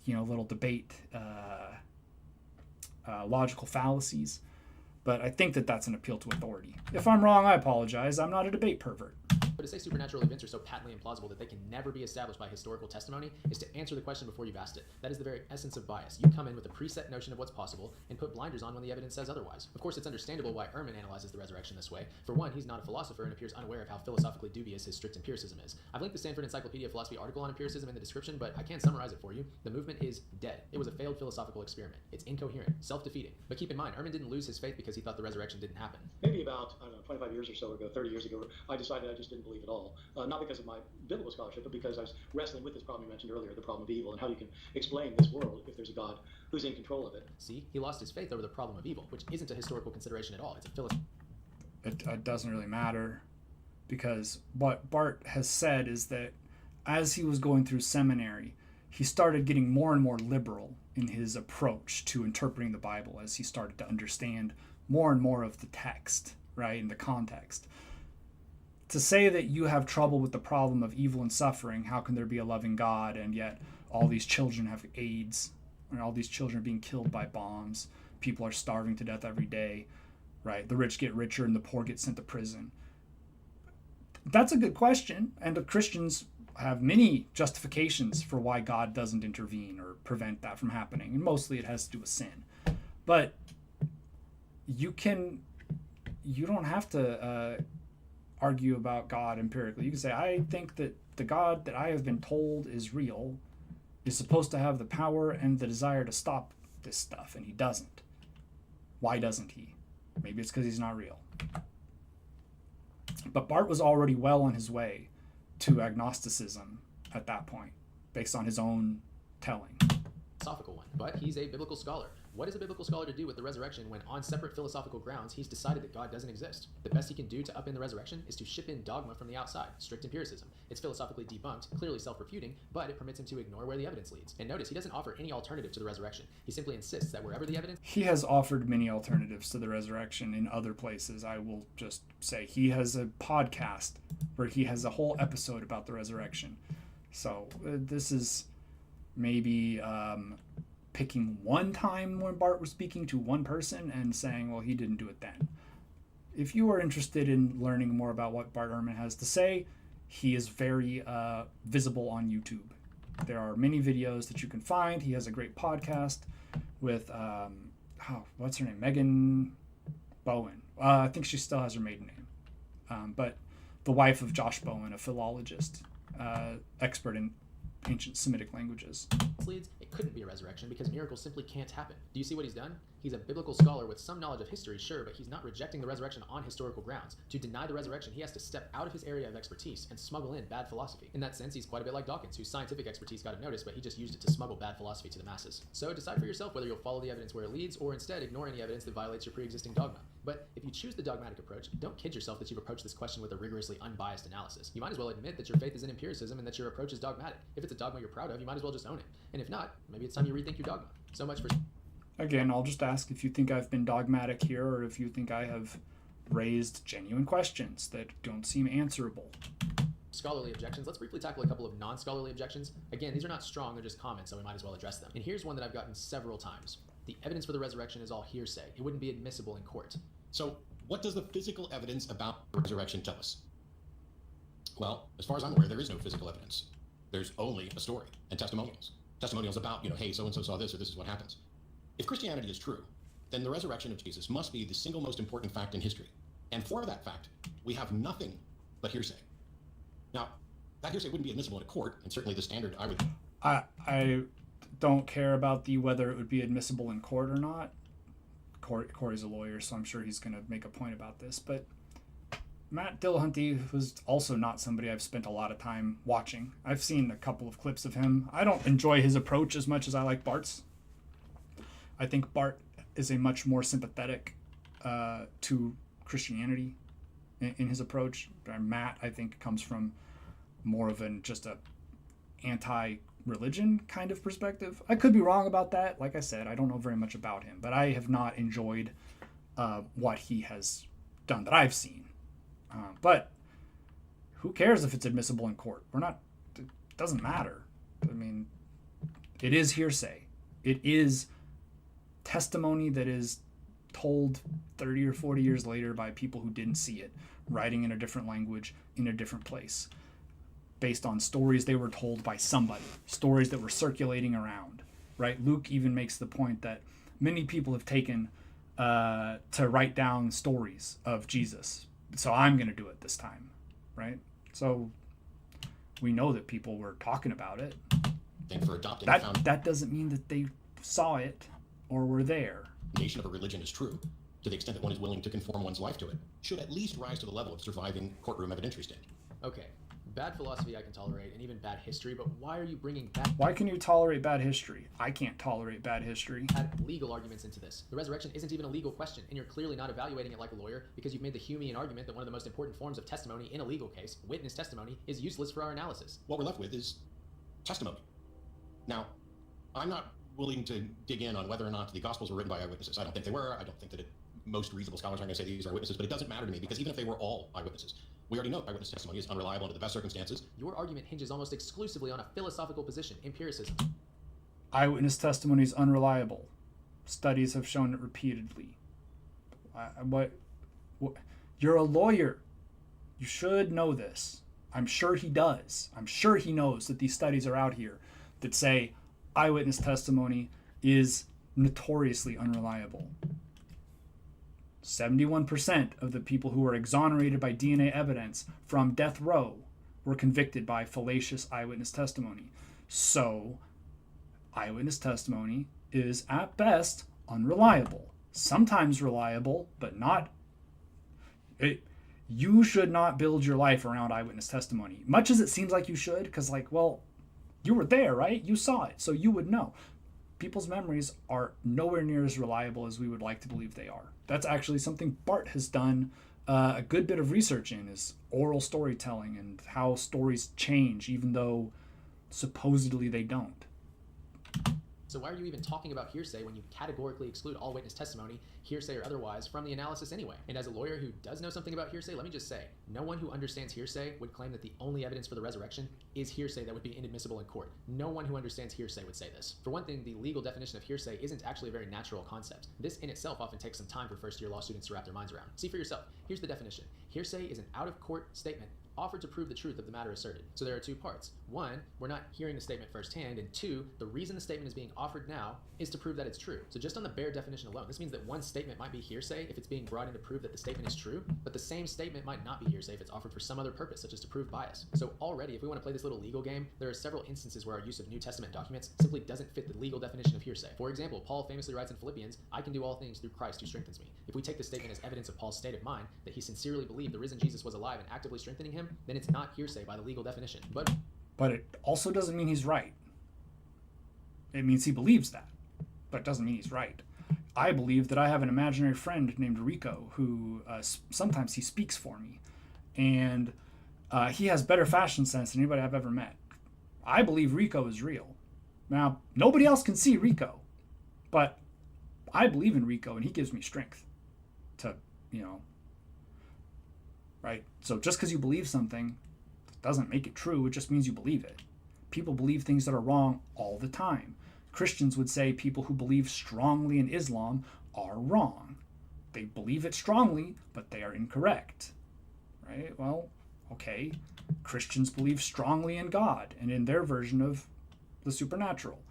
little debate, logical fallacies, but I think that that's an appeal to authority. If I'm wrong, I apologize. I'm not a debate pervert. But to say supernatural events are so patently implausible that they can never be established by historical testimony is to answer the question before you've asked it. That is the very essence of bias. You come in with a preset notion of what's possible and put blinders on when the evidence says otherwise. Of course, it's understandable why Ehrman analyzes the resurrection this way. For one, he's not a philosopher and appears unaware of how philosophically dubious his strict empiricism is. I've linked the Stanford Encyclopedia of Philosophy article on empiricism in the description, but I can't summarize it for you. The movement is dead. It was a failed philosophical experiment. It's incoherent, self-defeating. But keep in mind, Ehrman didn't lose his faith because he thought the resurrection didn't happen. Maybe about, 25 years or so ago, 30 years ago, I decided I just didn't believe at all. Not because of my biblical scholarship, but because I was wrestling with this problem you mentioned earlier, the problem of evil, and how you can explain this world if there's a God who's in control of it. See, he lost his faith over the problem of evil, which isn't a historical consideration at all. It's a philosophical. It doesn't really matter, because what Bart has said is that as he was going through seminary, he started getting more and more liberal in his approach to interpreting the Bible as he started to understand more and more of the text, right, and the context. To say that you have trouble with the problem of evil and suffering, how can there be a loving God, and yet all these children have AIDS, and all these children are being killed by bombs, people are starving to death every day, right? The rich get richer and the poor get sent to prison. That's a good question, and the Christians have many justifications for why God doesn't intervene or prevent that from happening, and mostly it has to do with sin. But you don't have to argue about God empirically. You can say, I think that the God that I have been told is real is supposed to have the power and the desire to stop this stuff, and he doesn't. Why doesn't he? Maybe it's because he's not real. But Bart was already well on his way to agnosticism at that point, based on his own telling. Philosophical one, but he's a biblical scholar. What is a biblical scholar to do with the resurrection when on separate philosophical grounds he's decided that God doesn't exist? The best he can do to upend the resurrection is to ship in dogma from the outside, strict empiricism. It's philosophically debunked, clearly self-refuting, but it permits him to ignore where the evidence leads. And notice, he doesn't offer any alternative to the resurrection. He simply insists that wherever the evidence... He has offered many alternatives to the resurrection in other places. I will just say he has a podcast where he has a whole episode about the resurrection. So this is maybe picking one time when Bart was speaking to one person and saying, well, he didn't do it then. If you are interested in learning more about what Bart Ehrman has to say, he is very visible on YouTube. There are many videos that you can find. He has a great podcast with, what's her name? Megan Bowen. I think she still has her maiden name. But the wife of Josh Bowen, a philologist, expert in ancient Semitic languages. Leads, it couldn't be a resurrection because miracles simply can't happen. Do you see what he's done? He's a biblical scholar with some knowledge of history, sure, but he's not rejecting the resurrection on historical grounds. To deny the resurrection, he has to step out of his area of expertise and smuggle in bad philosophy. In that sense, he's quite a bit like Dawkins, whose scientific expertise got him noticed, but he just used it to smuggle bad philosophy to the masses. So decide for yourself whether you'll follow the evidence where it leads, or instead ignore any evidence that violates your pre-existing dogma. But if you choose the dogmatic approach, don't kid yourself that you've approached this question with a rigorously unbiased analysis. You might as well admit that your faith is in empiricism and that your approach is dogmatic. If it's a dogma you're proud of, you might as well just own it. And if not, maybe it's time you rethink your dogma. So much for... Again, I'll just ask if you think I've been dogmatic here or if you think I have raised genuine questions that don't seem answerable. Scholarly objections. Let's briefly tackle a couple of non-scholarly objections. Again, these are not strong, they're just comments, so we might as well address them. And here's one that I've gotten several times. The evidence for the resurrection is all hearsay. It wouldn't be admissible in court. So, what does the physical evidence about the resurrection tell us? Well, as far as I'm aware, there is no physical evidence. There's only a story and testimonials. Testimonials about, hey, so-and-so saw this, or this is what happens. If Christianity is true, then the resurrection of Jesus must be the single most important fact in history. And for that fact, we have nothing but hearsay. Now, that hearsay wouldn't be admissible in a court, and certainly the standard I would... I don't care about whether it would be admissible in court or not. Corey's a lawyer, so I'm sure he's going to make a point about this. But Matt Dillahunty was also not somebody I've spent a lot of time watching. I've seen a couple of clips of him. I don't enjoy his approach as much as I like Bart's. I think Bart is a much more sympathetic to Christianity in his approach. Matt, I think, comes from more of just a anti-religion kind of perspective. I could be wrong about that. Like I said, I don't know very much about him, but I have not enjoyed what he has done that I've seen. But who cares if it's admissible in court? It doesn't matter. I mean, it is hearsay. It is testimony that is told 30 or 40 years later by people who didn't see it, writing in a different language, in a different place, based on stories they were told by somebody, stories that were circulating around, right? Luke even makes the point that many people have taken to write down stories of Jesus. So I'm going to do it this time, right? So we know that people were talking about it. For adopting that doesn't mean that they saw it or were there. Nation of a religion is true, to the extent that one is willing to conform one's life to it, should at least rise to the level of surviving courtroom evidentiary standing. Okay, bad philosophy I can tolerate, and even bad history, but why are you bringing back... Why can you tolerate bad history? I can't tolerate bad history. Add legal arguments into this. The resurrection isn't even a legal question, and you're clearly not evaluating it like a lawyer because you've made the Humean argument that one of the most important forms of testimony in a legal case, witness testimony, is useless for our analysis. What we're left with is testimony. Now, I'm not willing to dig in on whether or not the Gospels were written by eyewitnesses. I don't think they were. I don't think that most reasonable scholars are going to say these are witnesses, but it doesn't matter to me because even if they were all eyewitnesses, we already know eyewitness testimony is unreliable under the best circumstances. Your argument hinges almost exclusively on a philosophical position, empiricism. Eyewitness testimony is unreliable. Studies have shown it repeatedly. What? You're a lawyer. You should know this. I'm sure he does. I'm sure he knows that these studies are out here that say eyewitness testimony is notoriously unreliable. 71% of the people who were exonerated by DNA evidence from death row were convicted by fallacious eyewitness testimony. So, eyewitness testimony is at best unreliable. Sometimes reliable, but not... You should not build your life around eyewitness testimony. Much as it seems like you should, because you were there, right? You saw it, so you would know. People's memories are nowhere near as reliable as we would like to believe they are. That's actually something Bart has done a good bit of research in, is oral storytelling and how stories change, even though supposedly they don't. So why are you even talking about hearsay when you categorically exclude all witness testimony, hearsay or otherwise, from the analysis anyway? And as a lawyer who does know something about hearsay, let me just say, no one who understands hearsay would claim that the only evidence for the resurrection is hearsay that would be inadmissible in court. No one who understands hearsay would say this. For one thing, the legal definition of hearsay isn't actually a very natural concept. This in itself often takes some time for first-year law students to wrap their minds around. See for yourself. Here's the definition. Hearsay is an out-of-court statement offered to prove the truth of the matter asserted. So there are two parts. One, we're not hearing the statement firsthand, and two, the reason the statement is being offered now is to prove that it's true. So just on the bare definition alone, this means that one statement might be hearsay if it's being brought in to prove that the statement is true, but the same statement might not be hearsay if it's offered for some other purpose, such as to prove bias. So already, if we want to play this little legal game, there are several instances where our use of New Testament documents simply doesn't fit the legal definition of hearsay. For example, Paul famously writes in Philippians, "I can do all things through Christ who strengthens me." If we take this statement as evidence of Paul's state of mind, that he sincerely believed the risen Jesus was alive and actively strengthening him, then it's not hearsay by the legal definition. But it also doesn't mean he's right. It means he believes that, but it doesn't mean he's right. I believe that I have an imaginary friend named Rico who sometimes he speaks for me, and he has better fashion sense than anybody I've ever met. I believe Rico is real. Now, nobody else can see Rico, but I believe in Rico, and he gives me strength to, right? So just because you believe something doesn't make it true. It just means you believe it. People believe things that are wrong all the time. Christians would say people who believe strongly in Islam are wrong. They believe it strongly, but they are incorrect. Right? Well, okay. Christians believe strongly in God and in their version of the supernatural.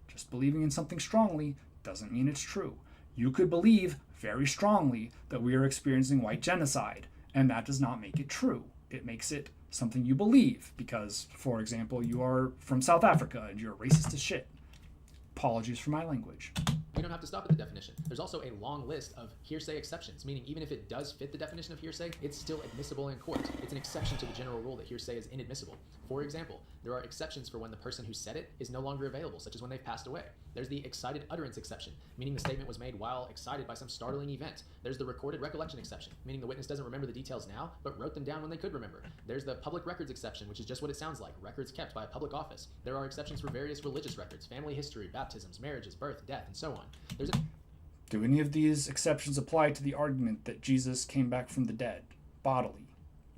Just believing in something strongly doesn't mean it's true. You could believe very strongly that we are experiencing white genocide, and that does not make it true. It makes it something you believe because, for example, you are from South Africa and you're racist as shit. Apologies for my language. We don't have to stop at the definition. There's also a long list of hearsay exceptions, meaning even if it does fit the definition of hearsay, it's still admissible in court. It's an exception to the general rule that hearsay is inadmissible. For example, there are exceptions for when the person who said it is no longer available, such as when they've passed away. There's the excited utterance exception, meaning the statement was made while excited by some startling event. There's the recorded recollection exception, meaning the witness doesn't remember the details now, but wrote them down when they could remember. There's the public records exception, which is just what it sounds like, records kept by a public office. There are exceptions for various religious records, family history, baptisms, marriages, birth, death, and so on. Do any of these exceptions apply to the argument that Jesus came back from the dead, bodily,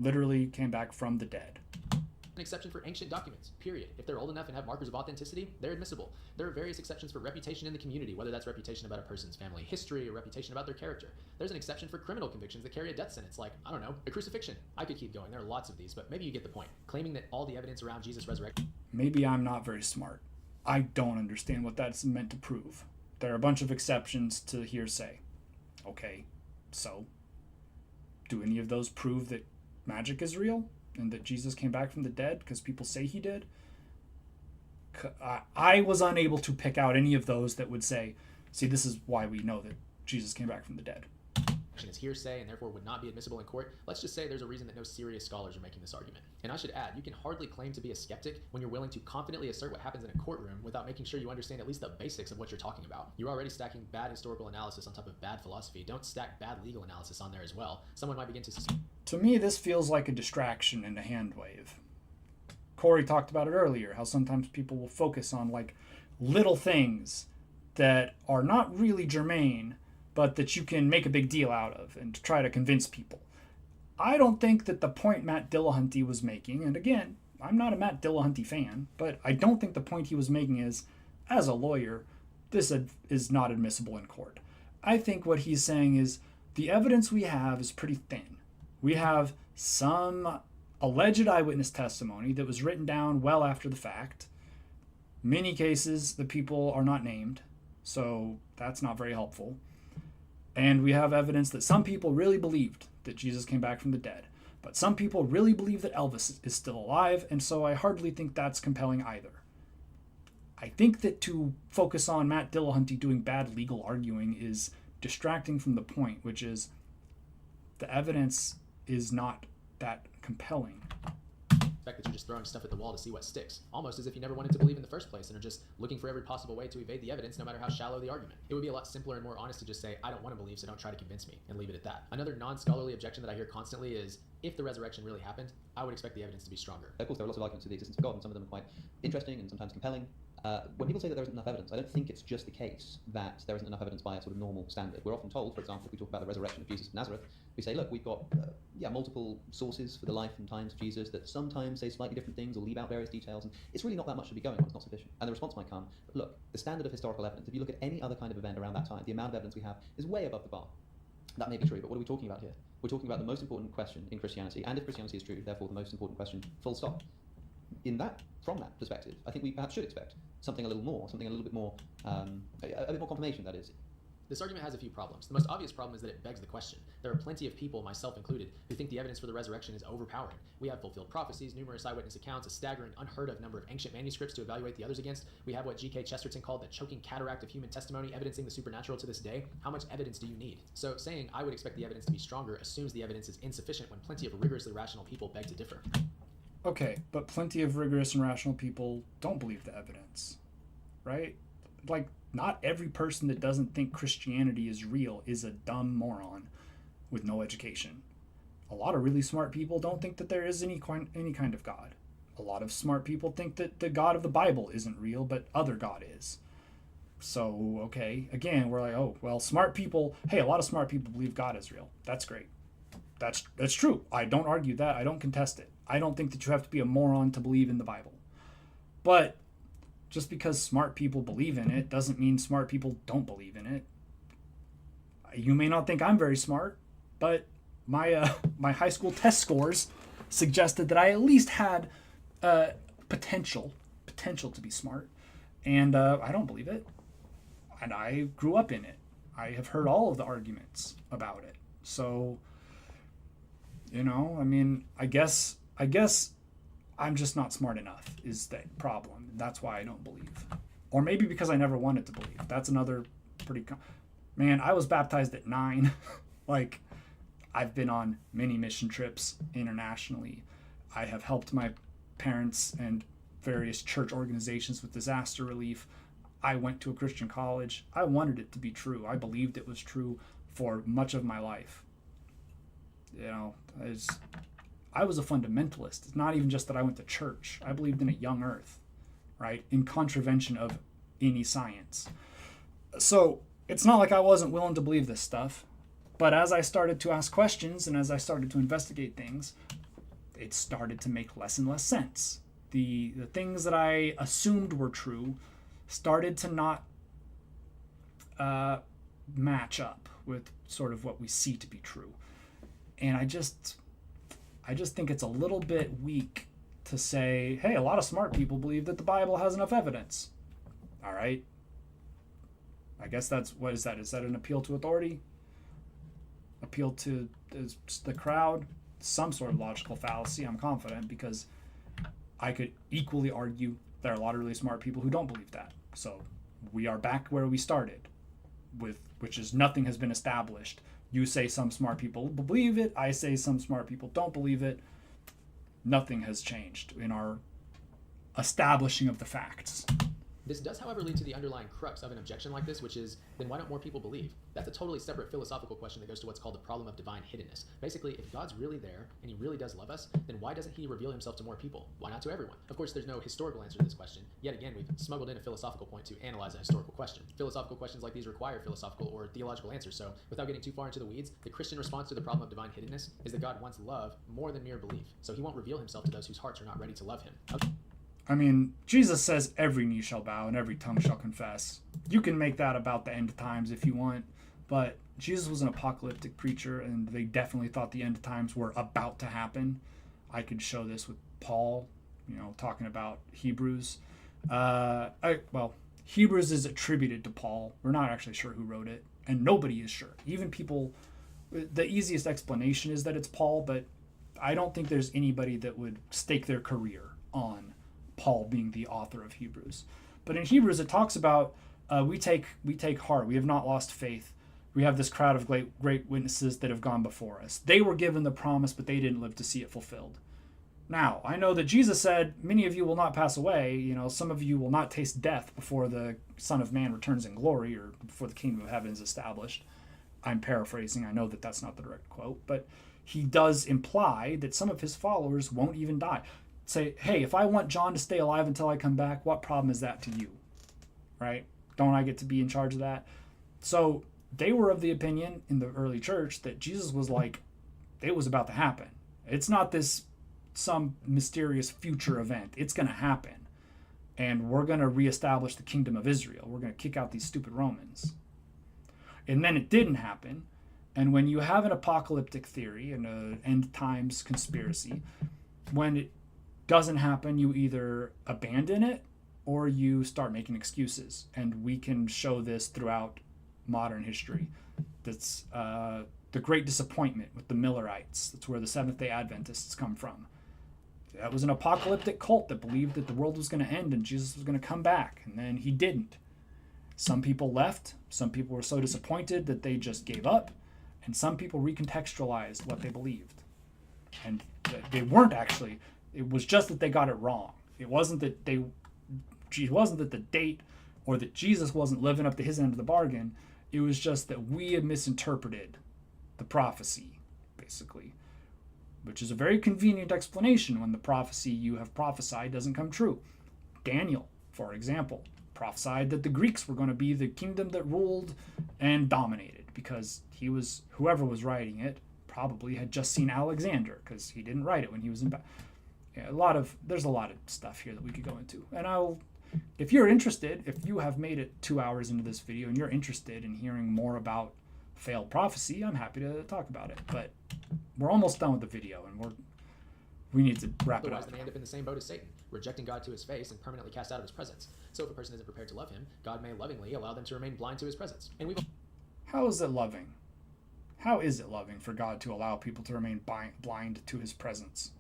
literally came back from the dead? An exception for ancient documents, period. If they're old enough and have markers of authenticity, they're admissible. There are various exceptions for reputation in the community, whether that's reputation about a person's family history or reputation about their character. There's an exception for criminal convictions that carry a death sentence, like, I don't know, a crucifixion. I could keep going. There are lots of these, but maybe you get the point. Claiming that all the evidence around Jesus' resurrection... Maybe I'm not very smart. I don't understand what that's meant to prove. There are a bunch of exceptions to hearsay. Okay, so do any of those prove that magic is real and that Jesus came back from the dead because people say he did? I was unable to pick out any of those that would say, see, this is why we know that Jesus came back from the dead. Is hearsay and therefore would not be admissible in court. Let's just say there's a reason that no serious scholars are making this argument. And I should add, you can hardly claim to be a skeptic when you're willing to confidently assert what happens in a courtroom without making sure you understand at least the basics of what you're talking about. You're already stacking bad historical analysis on top of bad philosophy. Don't stack bad legal analysis on there as well. Someone might begin to... To me, this feels like a distraction and a hand wave. Corey talked about it earlier, how sometimes people will focus on like little things that are not really germane, but that you can make a big deal out of and to try to convince people. I don't think that the point Matt Dillahunty was making, and again, I'm not a Matt Dillahunty fan, but I don't think the point he was making is, as a lawyer, this is not admissible in court. I think what he's saying is the evidence we have is pretty thin. We have some alleged eyewitness testimony that was written down well after the fact. Many cases, the people are not named, so that's not very helpful. And we have evidence that some people really believed that Jesus came back from the dead. But some people really believe that Elvis is still alive, and so I hardly think that's compelling either. I think that to focus on Matt Dillahunty doing bad legal arguing is distracting from the point, which is the evidence is not that compelling. Fact that you're just throwing stuff at the wall to see what sticks, almost as if you never wanted to believe in the first place and are just looking for every possible way to evade the evidence, no matter how shallow the argument. It would be a lot simpler and more honest to just say, I don't want to believe, so don't try to convince me, and leave it at that. Another non-scholarly objection that I hear constantly is, if the resurrection really happened, I would expect the evidence to be stronger. Of course, there are lots of arguments for the existence of God, and some of them are quite interesting and sometimes compelling. When people say that there isn't enough evidence, I don't think it's just the case that there isn't enough evidence by a sort of normal standard. We're often told, for example, if we talk about the resurrection of Jesus of Nazareth, we say, look, we've got multiple sources for the life and times of Jesus that sometimes say slightly different things or leave out various details, and it's really not that much to be going on. It's not sufficient. And the response might come, but look, the standard of historical evidence, if you look at any other kind of event around that time, the amount of evidence we have is way above the bar. That may be true, but what are we talking about here? We're talking about the most important question in Christianity, and if Christianity is true, therefore the most important question, full stop. From that perspective, I think we perhaps should expect something a little more, something a little bit more, a bit more confirmation, that is. This argument has a few problems. The most obvious problem is that it begs the question. There are plenty of people, myself included, who think the evidence for the resurrection is overpowering. We have fulfilled prophecies, numerous eyewitness accounts, a staggering, unheard of number of ancient manuscripts to evaluate the others against. We have what G.K. Chesterton called the choking cataract of human testimony, evidencing the supernatural to this day. How much evidence do you need? So saying I would expect the evidence to be stronger assumes the evidence is insufficient when plenty of rigorously rational people beg to differ. Okay, but plenty of rigorous and rational people don't believe the evidence, right? Like, not every person that doesn't think Christianity is real is a dumb moron with no education. A lot of really smart people don't think that there is any kind of God. A lot of smart people think that the God of the Bible isn't real, but other God is. So, okay, again, we're like, oh, well, smart people, hey, a lot of smart people believe God is real. That's great. That's true. I don't argue that. I don't contest it. I don't think that you have to be a moron to believe in the Bible. But just because smart people believe in it doesn't mean smart people don't believe in it. You may not think I'm very smart, but my high school test scores suggested that I at least had potential to be smart, and I don't believe it. And I grew up in it. I have heard all of the arguments about it. So, I mean, I guess I'm just not smart enough is the problem. That's why I don't believe. Or maybe because I never wanted to believe. That's another man, I was baptized at 9. Like, I've been on many mission trips internationally. I have helped my parents and various church organizations with disaster relief. I went to a Christian college. I wanted it to be true. I believed it was true for much of my life. I was a fundamentalist. It's not even just that I went to church. I believed in a young earth, right? In contravention of any science. So it's not like I wasn't willing to believe this stuff. But as I started to ask questions and as I started to investigate things, it started to make less and less sense. The things that I assumed were true started to not match up with sort of what we see to be true. And I just think it's a little bit weak to say, hey, a lot of smart people believe that the Bible has enough evidence. All right. I guess what is that? Is that an appeal to authority? Appeal to the crowd? Some sort of logical fallacy, I'm confident, because I could equally argue there are a lot of really smart people who don't believe that. So we are back where we started, which is nothing has been established. You say some smart people believe it. I say some smart people don't believe it. Nothing has changed in our establishing of the facts. This does, however, lead to the underlying crux of an objection like this, which is, then why don't more people believe? That's a totally separate philosophical question that goes to what's called the problem of divine hiddenness. Basically, if God's really there and he really does love us, then why doesn't he reveal himself to more people? Why not to everyone? Of course, there's no historical answer to this question. Yet again, we've smuggled in a philosophical point to analyze a historical question. Philosophical questions like these require philosophical or theological answers. So without getting too far into the weeds, the Christian response to the problem of divine hiddenness is that God wants love more than mere belief. So he won't reveal himself to those whose hearts are not ready to love him. I mean, Jesus says every knee shall bow and every tongue shall confess. You can make that about the end times if you want, but Jesus was an apocalyptic preacher, and they definitely thought the end times were about to happen. I could show this with Paul, talking about Hebrews. Hebrews is attributed to Paul. We're not actually sure who wrote it, and nobody is sure. Even people, the easiest explanation is that it's Paul, but I don't think there's anybody that would stake their career on Paul being the author of Hebrews. But in Hebrews it talks about we take heart. We have not lost faith. We have this crowd of great witnesses that have gone before us. They were given the promise, but they didn't live to see it fulfilled. Now, I know that Jesus said, many of you will not pass away. Some of you will not taste death before the Son of Man returns in glory, or before the kingdom of heaven is established. I'm paraphrasing. I know that that's not the direct quote, but he does imply that some of his followers won't even die. say, hey, if I want John to stay alive until I come back, what problem is that to you? Right? Don't I get to be in charge of that? So they were of the opinion in the early church that Jesus was like, it was about to happen. It's not this some mysterious future event. It's going to happen. And we're going to reestablish the kingdom of Israel. We're going to kick out these stupid Romans. And then it didn't happen. And when you have an apocalyptic theory and an end times conspiracy, when it doesn't happen, you either abandon it or you start making excuses. And we can show this throughout modern history. That's the great disappointment with the Millerites. That's where the Seventh-day Adventists come from. That was an apocalyptic cult that believed that the world was going to end and Jesus was going to come back, and then he didn't. Some people left. Some people were so disappointed that they just gave up, and some people recontextualized what they believed. And they weren't actually. It was just that they got it wrong. It wasn't that the date or that Jesus wasn't living up to his end of the bargain. It was just that we had misinterpreted the prophecy, basically. Which is a very convenient explanation when the prophecy you have prophesied doesn't come true. Daniel, for example, prophesied that the Greeks were going to be the kingdom that ruled and dominated because whoever was writing it probably had just seen Alexander because he didn't write it when he was in there's a lot of stuff here that we could go into. And if you're interested, if you have made it 2 hours into this video and you're interested in hearing more about failed prophecy, I'm happy to talk about it. But we're almost done with the video, and we need to wrap it Otherwise, up. they may end up in the same boat as Satan, rejecting God to his face and permanently cast out of his presence. So if a person isn't prepared to love him, God may lovingly allow them to remain blind to his presence. And we've How is it loving? How is it loving for God to allow people to remain blind to his presence?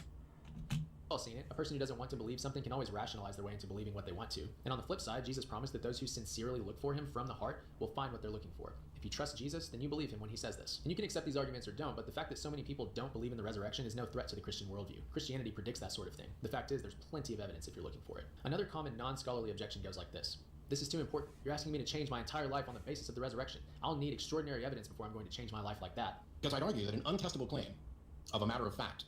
all seen it. A person who doesn't want to believe something can always rationalize their way into believing what they want to. And on the flip side, Jesus promised that those who sincerely look for him from the heart will find what they're looking for. If you trust Jesus, then you believe him when he says this. And you can accept these arguments or don't, but the fact that so many people don't believe in the resurrection is no threat to the Christian worldview. Christianity predicts that sort of thing. The fact is, there's plenty of evidence if you're looking for it. Another common non-scholarly objection goes like this. This is too important. You're asking me to change my entire life on the basis of the resurrection. I'll need extraordinary evidence before I'm going to change my life like that. Because I'd argue that an untestable claim of a matter of fact,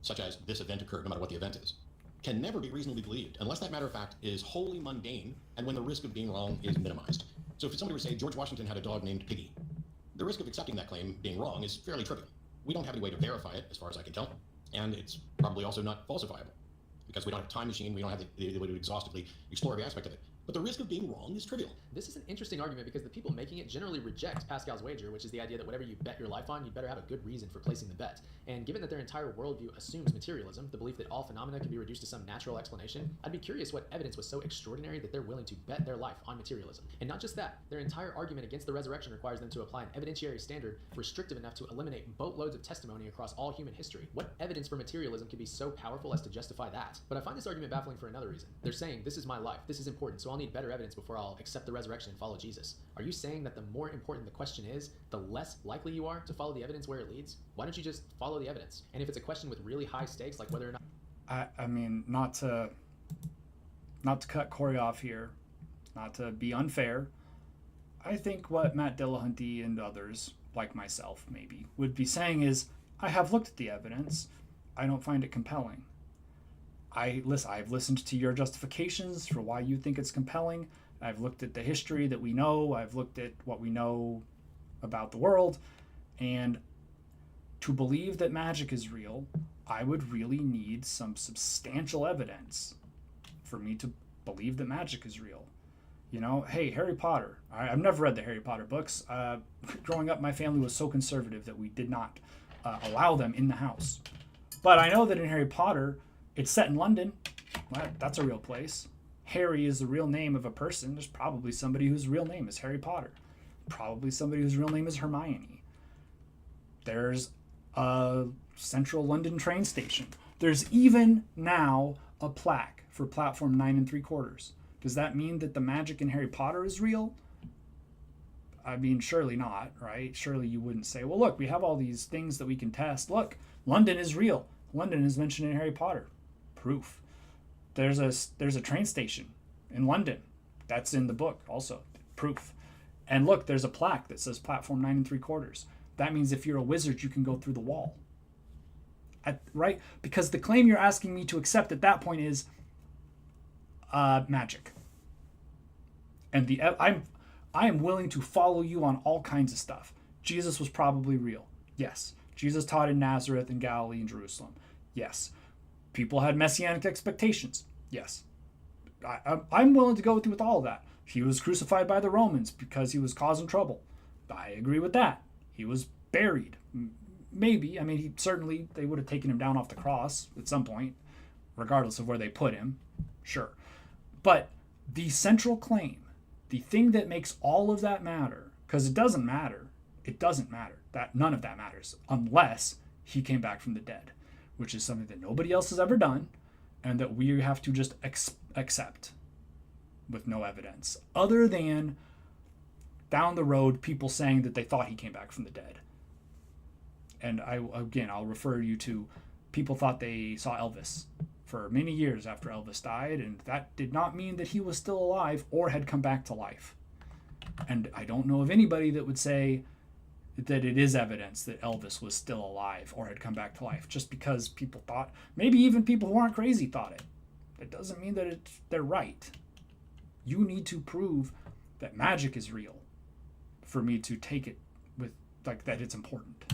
such as this event occurred, no matter what the event is, can never be reasonably believed unless that matter of fact is wholly mundane and when the risk of being wrong is minimized. So if somebody were to say George Washington had a dog named Piggy, the risk of accepting that claim being wrong is fairly trivial. We don't have any way to verify it, as far as I can tell, and it's probably also not falsifiable because we don't have a time machine, we don't have the way to exhaustively explore every aspect of it. But the risk of being wrong is trivial. This is an interesting argument because the people making it generally reject Pascal's wager, which is the idea that whatever you bet your life on, you better have a good reason for placing the bet. And given that their entire worldview assumes materialism, the belief that all phenomena can be reduced to some natural explanation, I'd be curious what evidence was so extraordinary that they're willing to bet their life on materialism. And not just that, their entire argument against the resurrection requires them to apply an evidentiary standard restrictive enough to eliminate boatloads of testimony across all human history. What evidence for materialism could be so powerful as to justify that? But I find this argument baffling for another reason. They're saying, this is my life, this is important, so I'll need better evidence before I'll accept the resurrection and follow Jesus. Are you saying that the more important the question is, the less likely you are to follow the evidence where it leads? Why don't you just follow the evidence? And if it's a question with really high stakes, like whether or not... I mean, not to cut Corey off here, not to be unfair, I think what Matt Dillahunty and others, like myself maybe, would be saying is, I have looked at the evidence, I don't find it compelling. I've listened to your justifications for why you think it's compelling. I've looked at the history that we know. I've looked at what we know about the world. And to believe that magic is real, I would really need some substantial evidence for me to believe that magic is real. You know, hey, Harry Potter. I've never read the Harry Potter books. Growing up, my family was so conservative that we did not allow them in the house. But I know that in Harry Potter, it's set in London. Well, that's a real place. Harry is the real name of a person. There's probably somebody whose real name is Harry Potter. Probably somebody whose real name is Hermione. There's a central London train station. There's even now a plaque for platform 9 3/4. Does that mean that the magic in Harry Potter is real? I mean, surely not, right? Surely you wouldn't say, well, look, we have all these things that we can test. Look, London is real. London is mentioned in Harry Potter. Proof. There's a train station in London. That's in the book also. Proof. And look, there's a plaque that says platform 9 3/4. That means if you're a wizard, you can go through the wall. right? Because the claim you're asking me to accept at that point is magic. And I am willing to follow you on all kinds of stuff. Jesus was probably real. Yes. Jesus taught in Nazareth and Galilee and Jerusalem. Yes. People had messianic expectations. Yes. I'm willing to go through with all of that. He was crucified by the Romans because he was causing trouble. I agree with that. He was buried. Maybe. I mean, they would have taken him down off the cross at some point, regardless of where they put him. Sure. But the central claim, the thing that makes all of that matter, because it doesn't matter. That none of that matters unless he came back from the dead, which is something that nobody else has ever done, and that we have to just accept with no evidence, other than down the road people saying that they thought he came back from the dead. And I'll refer you to people thought they saw Elvis for many years after Elvis died, and that did not mean that he was still alive or had come back to life. And I don't know of anybody that would say that it is evidence that Elvis was still alive or had come back to life just because people thought. Maybe even people who aren't crazy thought it. It doesn't mean that they're right. You need to prove that magic is real for me to take it with, like, that it's important.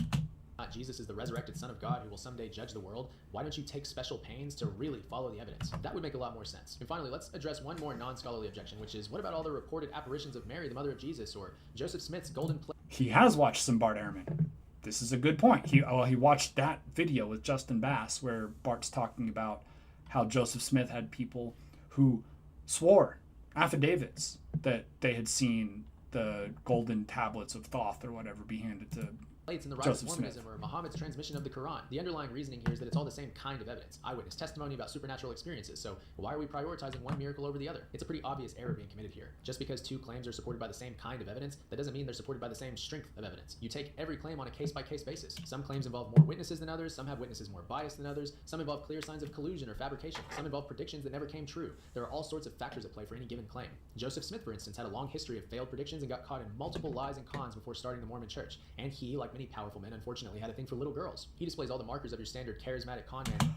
Jesus is the resurrected Son of God who will someday judge the world. Why don't you take special pains to really follow the evidence? That would make a lot more sense. And finally, let's address one more non-scholarly objection, which is, what about all the reported apparitions of Mary, the mother of Jesus, or Joseph Smith's golden plate? He has watched some Bart Ehrman. This is a good point. He watched that video with Justin Bass where Bart's talking about how Joseph Smith had people who swore affidavits that they had seen the golden tablets of Thoth or whatever be handed to Plates in the rise Joseph of Mormonism Smith. or Muhammad's transmission of the Quran. The underlying reasoning here is that it's all the same kind of evidence, eyewitness testimony about supernatural experiences. So why are we prioritizing one miracle over the other? It's a pretty obvious error being committed here. Just because two claims are supported by the same kind of evidence, that doesn't mean they're supported by the same strength of evidence. You take every claim on a case-by-case basis. Some claims involve more witnesses than others, some have witnesses more biased than others, some involve clear signs of collusion or fabrication, some involve predictions that never came true. There are all sorts of factors at play for any given claim. Joseph Smith, for instance, had a long history of failed predictions and got caught in multiple lies and cons before starting the Mormon church. And he, like many powerful men, unfortunately had a thing for little girls. He displays all the markers of your standard charismatic con man.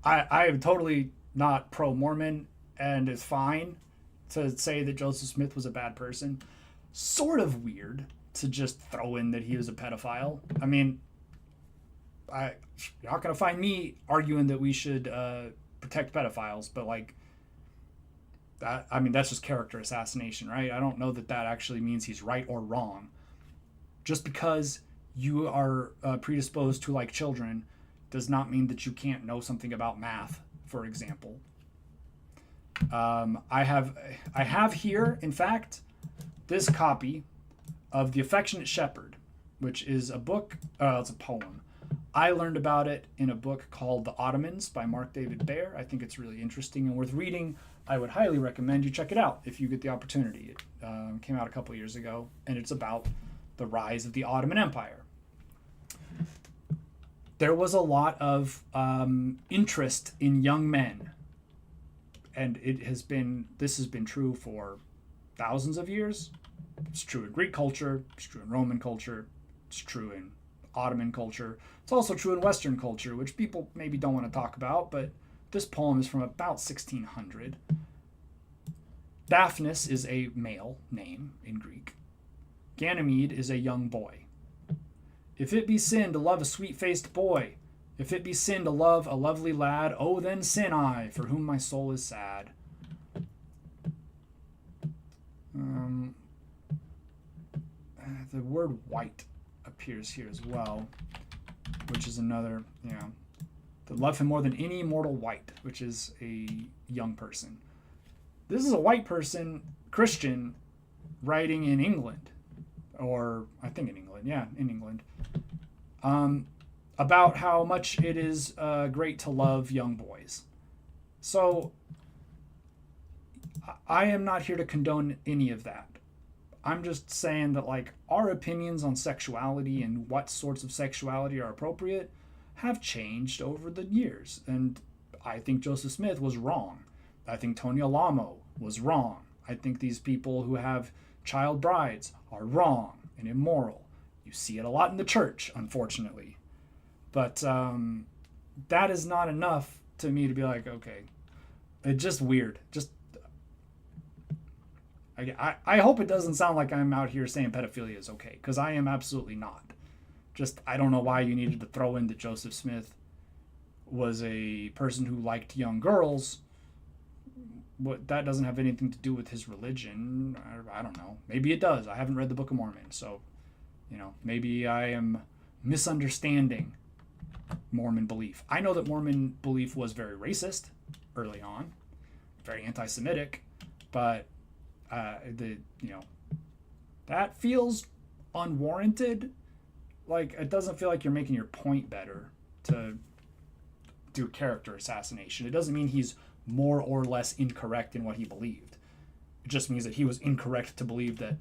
I am totally not pro-Mormon, and it's fine to say that Joseph Smith was a bad person. Sort of weird to just throw in that he was a pedophile. I mean, you're not going to find me arguing that we should protect pedophiles, but like, that, I mean, that's just character assassination, right? I don't know that actually means he's right or wrong. Just because you are predisposed to like children does not mean that you can't know something about math, for example. I have here, in fact, this copy of The Affectionate Shepherd, which is a book, it's a poem. I learned about it in a book called The Ottomans by Mark David Baer. I think it's really interesting and worth reading. I would highly recommend you check it out if you get the opportunity. It came out a couple years ago, and it's about the rise of the Ottoman Empire. There was a lot of interest in young men, and this has been true for thousands of years. It's true in Greek culture, it's true in Roman culture, it's true in Ottoman culture. It's also true in Western culture, which people maybe don't want to talk about, but this poem is from about 1600. Daphnis is a male name in Greek. Ganymede is a young boy. If it be sin to love a sweet-faced boy, if it be sin to love a lovely lad, oh, then sin I, for whom my soul is sad. The word white appears here as well, which is another, to love him more than any mortal white, which is a young person. This is a white person, Christian, writing in England, or I think in England, in England, about how much it is great to love young boys. So I am not here to condone any of that. I'm just saying that, like, our opinions on sexuality and what sorts of sexuality are appropriate have changed over the years. And I think Joseph Smith was wrong. I think Tony Alamo was wrong. I think these people who have child brides are wrong and immoral. You see it a lot in the church, unfortunately. But that is not enough to me to be like, okay, it's just weird. Just I hope it doesn't sound like I'm out here saying pedophilia is okay, because I am absolutely not. Just I don't know why you needed to throw in that Joseph Smith was a person who liked young girls. What that doesn't have anything to do with his religion. I don't know. Maybe it does. I haven't read the Book of Mormon, so maybe I am misunderstanding Mormon belief. I know that Mormon belief was very racist early on, very anti-Semitic, but that feels unwarranted. Like, it doesn't feel like you're making your point better to do character assassination. It doesn't mean he's more or less incorrect in what he believed. It just means that he was incorrect to believe that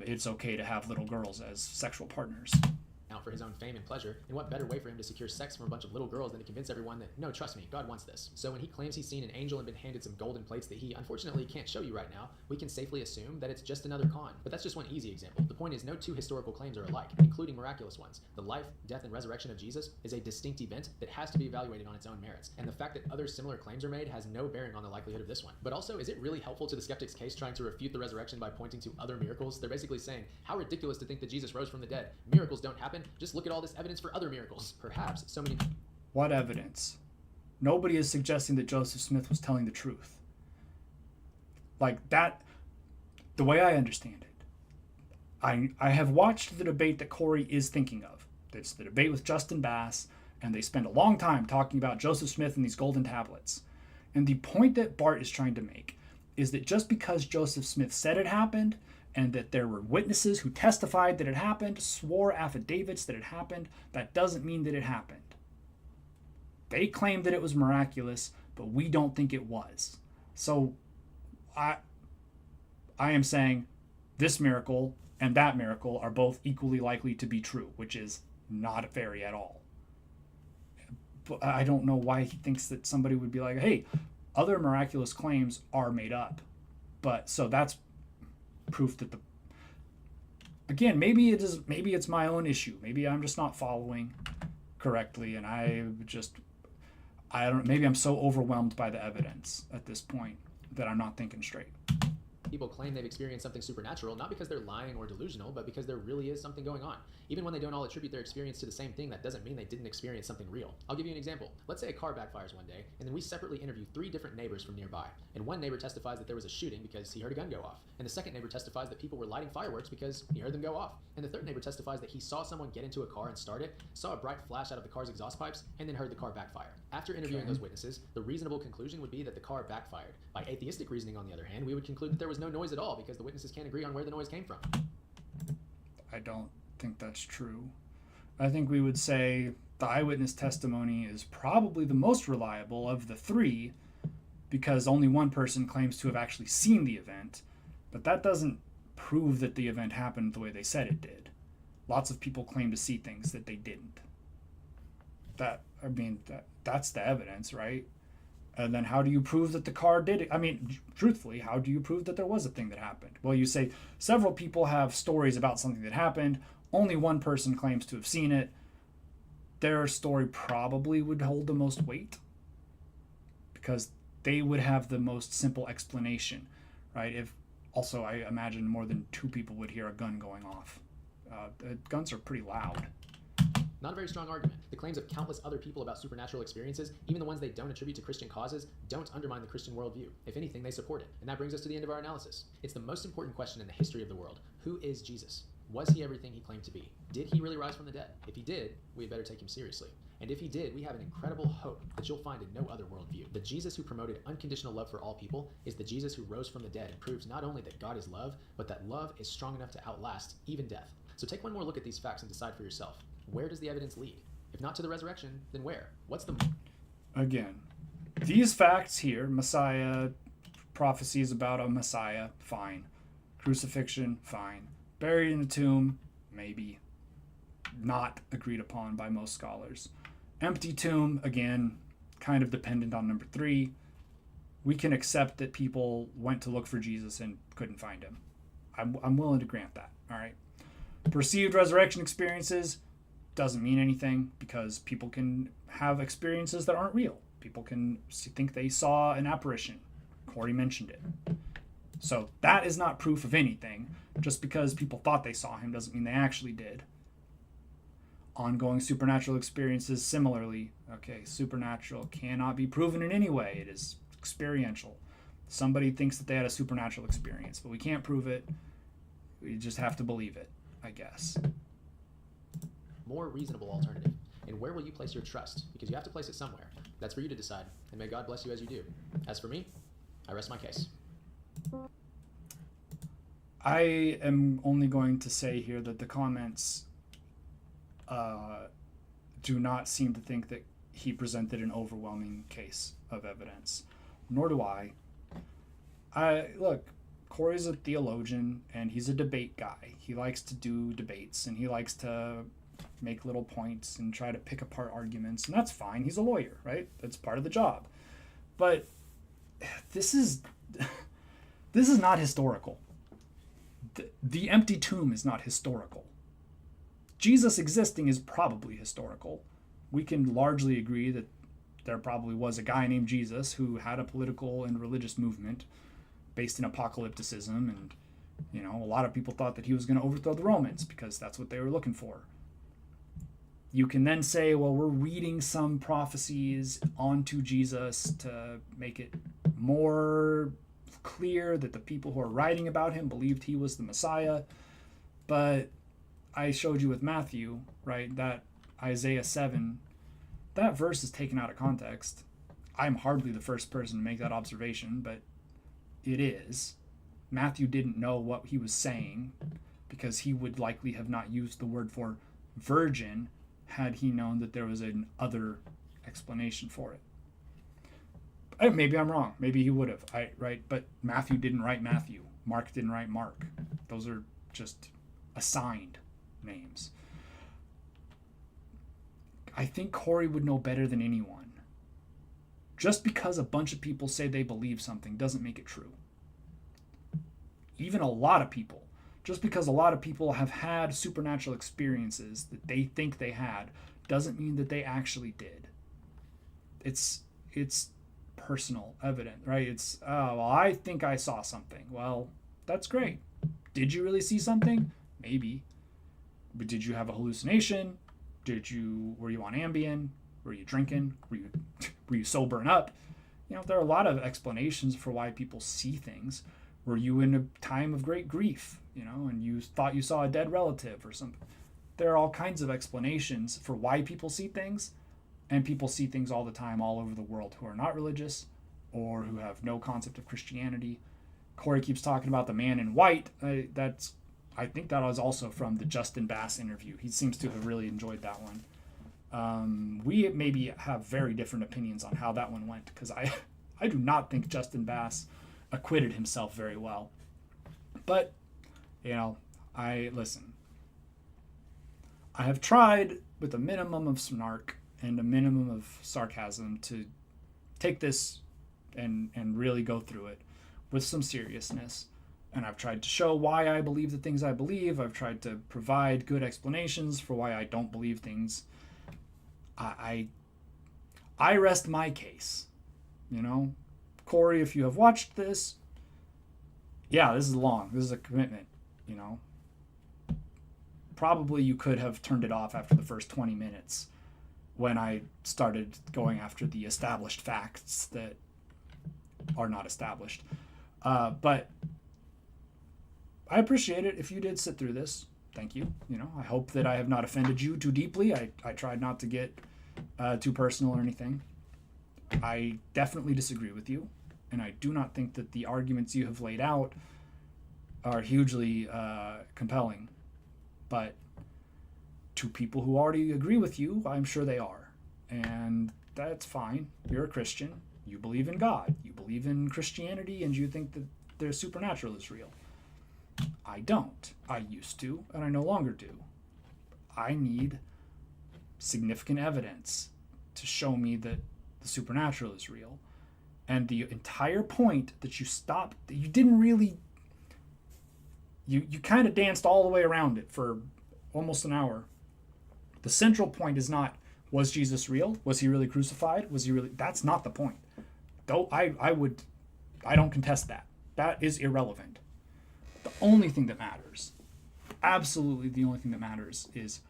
it's okay to have little girls as sexual partners. Out for his own fame and pleasure, and what better way for him to secure sex from a bunch of little girls than to convince everyone that, no, trust me, God wants this. So when he claims he's seen an angel and been handed some golden plates that he unfortunately can't show you right now, we can safely assume that it's just another con. But that's just one easy example. The point is, no two historical claims are alike, including miraculous ones. The life, death, and resurrection of Jesus is a distinct event that has to be evaluated on its own merits, and the fact that other similar claims are made has no bearing on the likelihood of this one. But also, is it really helpful to the skeptic's case trying to refute the resurrection by pointing to other miracles? They're basically saying, how ridiculous to think that Jesus rose from the dead. Miracles don't happen. Just look at all this evidence for other miracles. Perhaps so many... What evidence? Nobody is suggesting that Joseph Smith was telling the truth. Like that, the way I understand it, I have watched the debate that Corey is thinking of. It's the debate with Justin Bass, and they spend a long time talking about Joseph Smith and these golden tablets. And the point that Bart is trying to make is that just because Joseph Smith said it happened, and that there were witnesses who testified that it happened, swore affidavits that it happened, that doesn't mean that it happened. They claim that it was miraculous, but we don't think it was. So I am saying this miracle and that miracle are both equally likely to be true, which is not a fairy at all. But I don't know why he thinks that somebody would be like, hey, other miraculous claims are made up. But so that's proof that again, maybe it's my own issue. Maybe I'm just not following correctly, and maybe I'm so overwhelmed by the evidence at this point that I'm not thinking straight. People claim they've experienced something supernatural, not because they're lying or delusional, but because there really is something going on. Even when they don't all attribute their experience to the same thing, that doesn't mean they didn't experience something real. I'll give you an example. Let's say a car backfires one day, and then we separately interview 3 different neighbors from nearby. And one neighbor testifies that there was a shooting because he heard a gun go off. And the second neighbor testifies that people were lighting fireworks because he heard them go off. And the third neighbor testifies that he saw someone get into a car and start it, saw a bright flash out of the car's exhaust pipes, and then heard the car backfire. After interviewing those witnesses, the reasonable conclusion would be that the car backfired. By atheistic reasoning, on the other hand, we would conclude that there was no noise at all because the witnesses can't agree on where the noise came from. I don't think that's true. I think we would say the eyewitness testimony is probably the most reliable of the 3 because only one person claims to have actually seen the event, but that doesn't prove that the event happened the way they said it did. Lots of people claim to see things that they didn't. That's the evidence, right? And then how do you prove that the car did it? I mean, truthfully, how do you prove that there was a thing that happened? Well, you say several people have stories about something that happened. Only one person claims to have seen it. Their story probably would hold the most weight because they would have the most simple explanation, right? Also, I imagine more than 2 people would hear a gun going off. Guns are pretty loud. Not a very strong argument. The claims of countless other people about supernatural experiences, even the ones they don't attribute to Christian causes, don't undermine the Christian worldview. If anything, they support it. And that brings us to the end of our analysis. It's the most important question in the history of the world. Who is Jesus? Was he everything he claimed to be? Did he really rise from the dead? If he did, we had better take him seriously. And if he did, we have an incredible hope that you'll find in no other worldview. The Jesus who promoted unconditional love for all people is the Jesus who rose from the dead and proves not only that God is love, but that love is strong enough to outlast even death. So take one more look at these facts and decide for yourself. Where does the evidence lead? If not to the resurrection, then where? What's the... Again, these facts here, Messiah, prophecies about a Messiah, fine. Crucifixion, fine. Buried in the tomb, maybe. Not agreed upon by most scholars. Empty tomb, again, kind of dependent on number 3. We can accept that people went to look for Jesus and couldn't find him. I'm willing to grant that, all right? Perceived resurrection experiences, doesn't mean anything because people can have experiences that aren't real. People can think they saw an apparition. Corey mentioned it. So that is not proof of anything. Just because people thought they saw him doesn't mean they actually did. Ongoing supernatural experiences, similarly, okay, supernatural cannot be proven in any way. It is experiential. Somebody thinks that they had a supernatural experience, but we can't prove it. We just have to believe it, I guess. More reasonable alternative. And where will you place your trust? Because you have to place it somewhere. That's for you to decide. And may God bless you as you do. As for me, I rest my case. I am only going to say here that the comments do not seem to think that he presented an overwhelming case of evidence. Nor do I. Look, Corey's a theologian and he's a debate guy. He likes to do debates and he likes to make little points and try to pick apart arguments, and that's fine. He's a lawyer, right? That's part of the job. But this is not historical. The empty tomb is not historical. Jesus existing is probably historical. We can largely agree that there probably was a guy named Jesus who had a political and religious movement based in apocalypticism, and a lot of people thought that he was going to overthrow the Romans because that's what they were looking for. You can then say, well, we're reading some prophecies onto Jesus to make it more clear that the people who are writing about him believed he was the Messiah. But I showed you with Matthew, right, that Isaiah 7, that verse is taken out of context. I'm hardly the first person to make that observation, but it is. Matthew didn't know what he was saying because he would likely have not used the word for virgin had he known that there was an other explanation for it. Maybe I'm wrong. Maybe he would have. Right? But Matthew didn't write Matthew. Mark didn't write Mark. Those are just assigned names. I think Corey would know better than anyone. Just because a bunch of people say they believe something doesn't make it true. Even a lot of people. Just because a lot of people have had supernatural experiences that they think they had doesn't mean that they actually did. It's personal, evident, right? It's, oh, well, I think I saw something. Well, that's great. Did you really see something? Maybe. But did you have a hallucination? Were you on Ambien? Were you drinking? Were you sobering up? There are a lot of explanations for why people see things. Were you in a time of great grief, and you thought you saw a dead relative or something? There are all kinds of explanations for why people see things, and people see things all the time all over the world who are not religious or who have no concept of Christianity. Corey keeps talking about the man in white. I think that was also from the Justin Bass interview. He seems to have really enjoyed that one. We maybe have very different opinions on how that one went, because I do not think Justin Bass acquitted himself very well. But, listen. I have tried with a minimum of snark and a minimum of sarcasm to take this and really go through it with some seriousness. And I've tried to show why I believe the things I believe. I've tried to provide good explanations for why I don't believe things. I rest my case. Corey, if you have watched this, yeah, this is long. This is a commitment, Probably you could have turned it off after the first 20 minutes when I started going after the established facts that are not established. But I appreciate it if you did sit through this. Thank you. I hope that I have not offended you too deeply. I tried not to get too personal or anything. I definitely disagree with you, and I do not think that the arguments you have laid out are hugely compelling. But to people who already agree with you, I'm sure they are. And that's fine. You're a Christian. You believe in God. You believe in Christianity, and you think that the supernatural is real. I don't. I used to, and I no longer do. I need significant evidence to show me that the supernatural is real. And the entire point that you stopped, you didn't really, you kind of danced all the way around it for almost an hour. The central point is not, was Jesus real? Was he really crucified? Was he really? That's not the point. Though I don't contest that. That is irrelevant. The only thing that matters, absolutely the only thing that matters, is,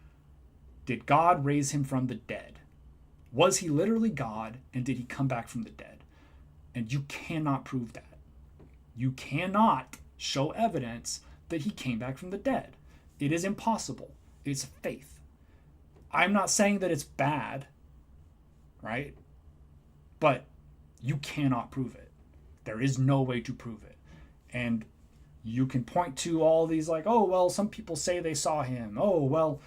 did God raise him from the dead? Was he literally God, and did he come back from the dead? And you cannot prove that. You cannot show evidence that he came back from the dead. It is impossible. It's faith. I'm not saying that it's bad, right? But you cannot prove it. There is no way to prove it. And you can point to all these like, oh, well, some people say they saw him. Oh, well,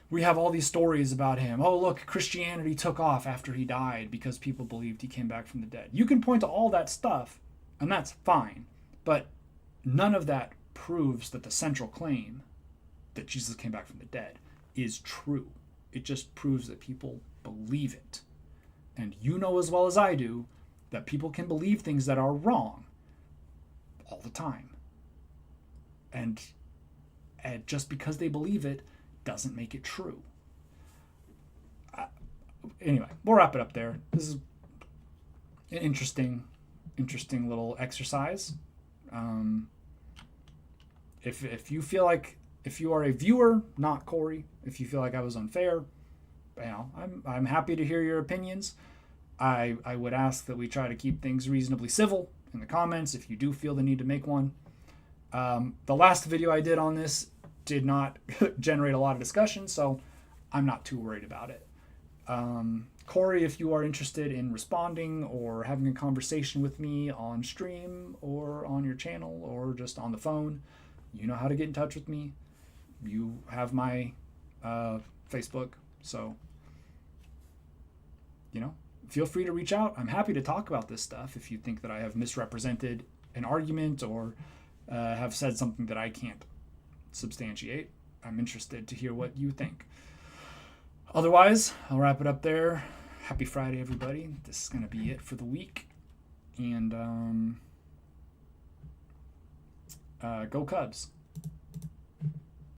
we have all these stories about him. Oh, look, Christianity took off after he died because people believed he came back from the dead. You can point to all that stuff, and that's fine. But none of that proves that the central claim that Jesus came back from the dead is true. It just proves that people believe it. And you know as well as I do that people can believe things that are wrong all the time. And just because they believe it doesn't make it true. Anyway, we'll wrap it up there. This is an interesting little exercise. If you feel like, if you are a viewer, not Corey, if you feel like I was unfair, I'm happy to hear your opinions. I would ask that we try to keep things reasonably civil in the comments if you do feel the need to make one. The last video I did on this did not generate a lot of discussion, so I'm not too worried about it. Corey, if you are interested in responding or having a conversation with me on stream or on your channel or just on the phone, you know how to get in touch with me. You have my Facebook, so feel free to reach out. I'm happy to talk about this stuff if you think that I have misrepresented an argument or have said something that I can't substantiate. I'm interested to hear what you think. Otherwise, I'll wrap it up there. Happy Friday, everybody. This is going to be it for the week. And go Cubs.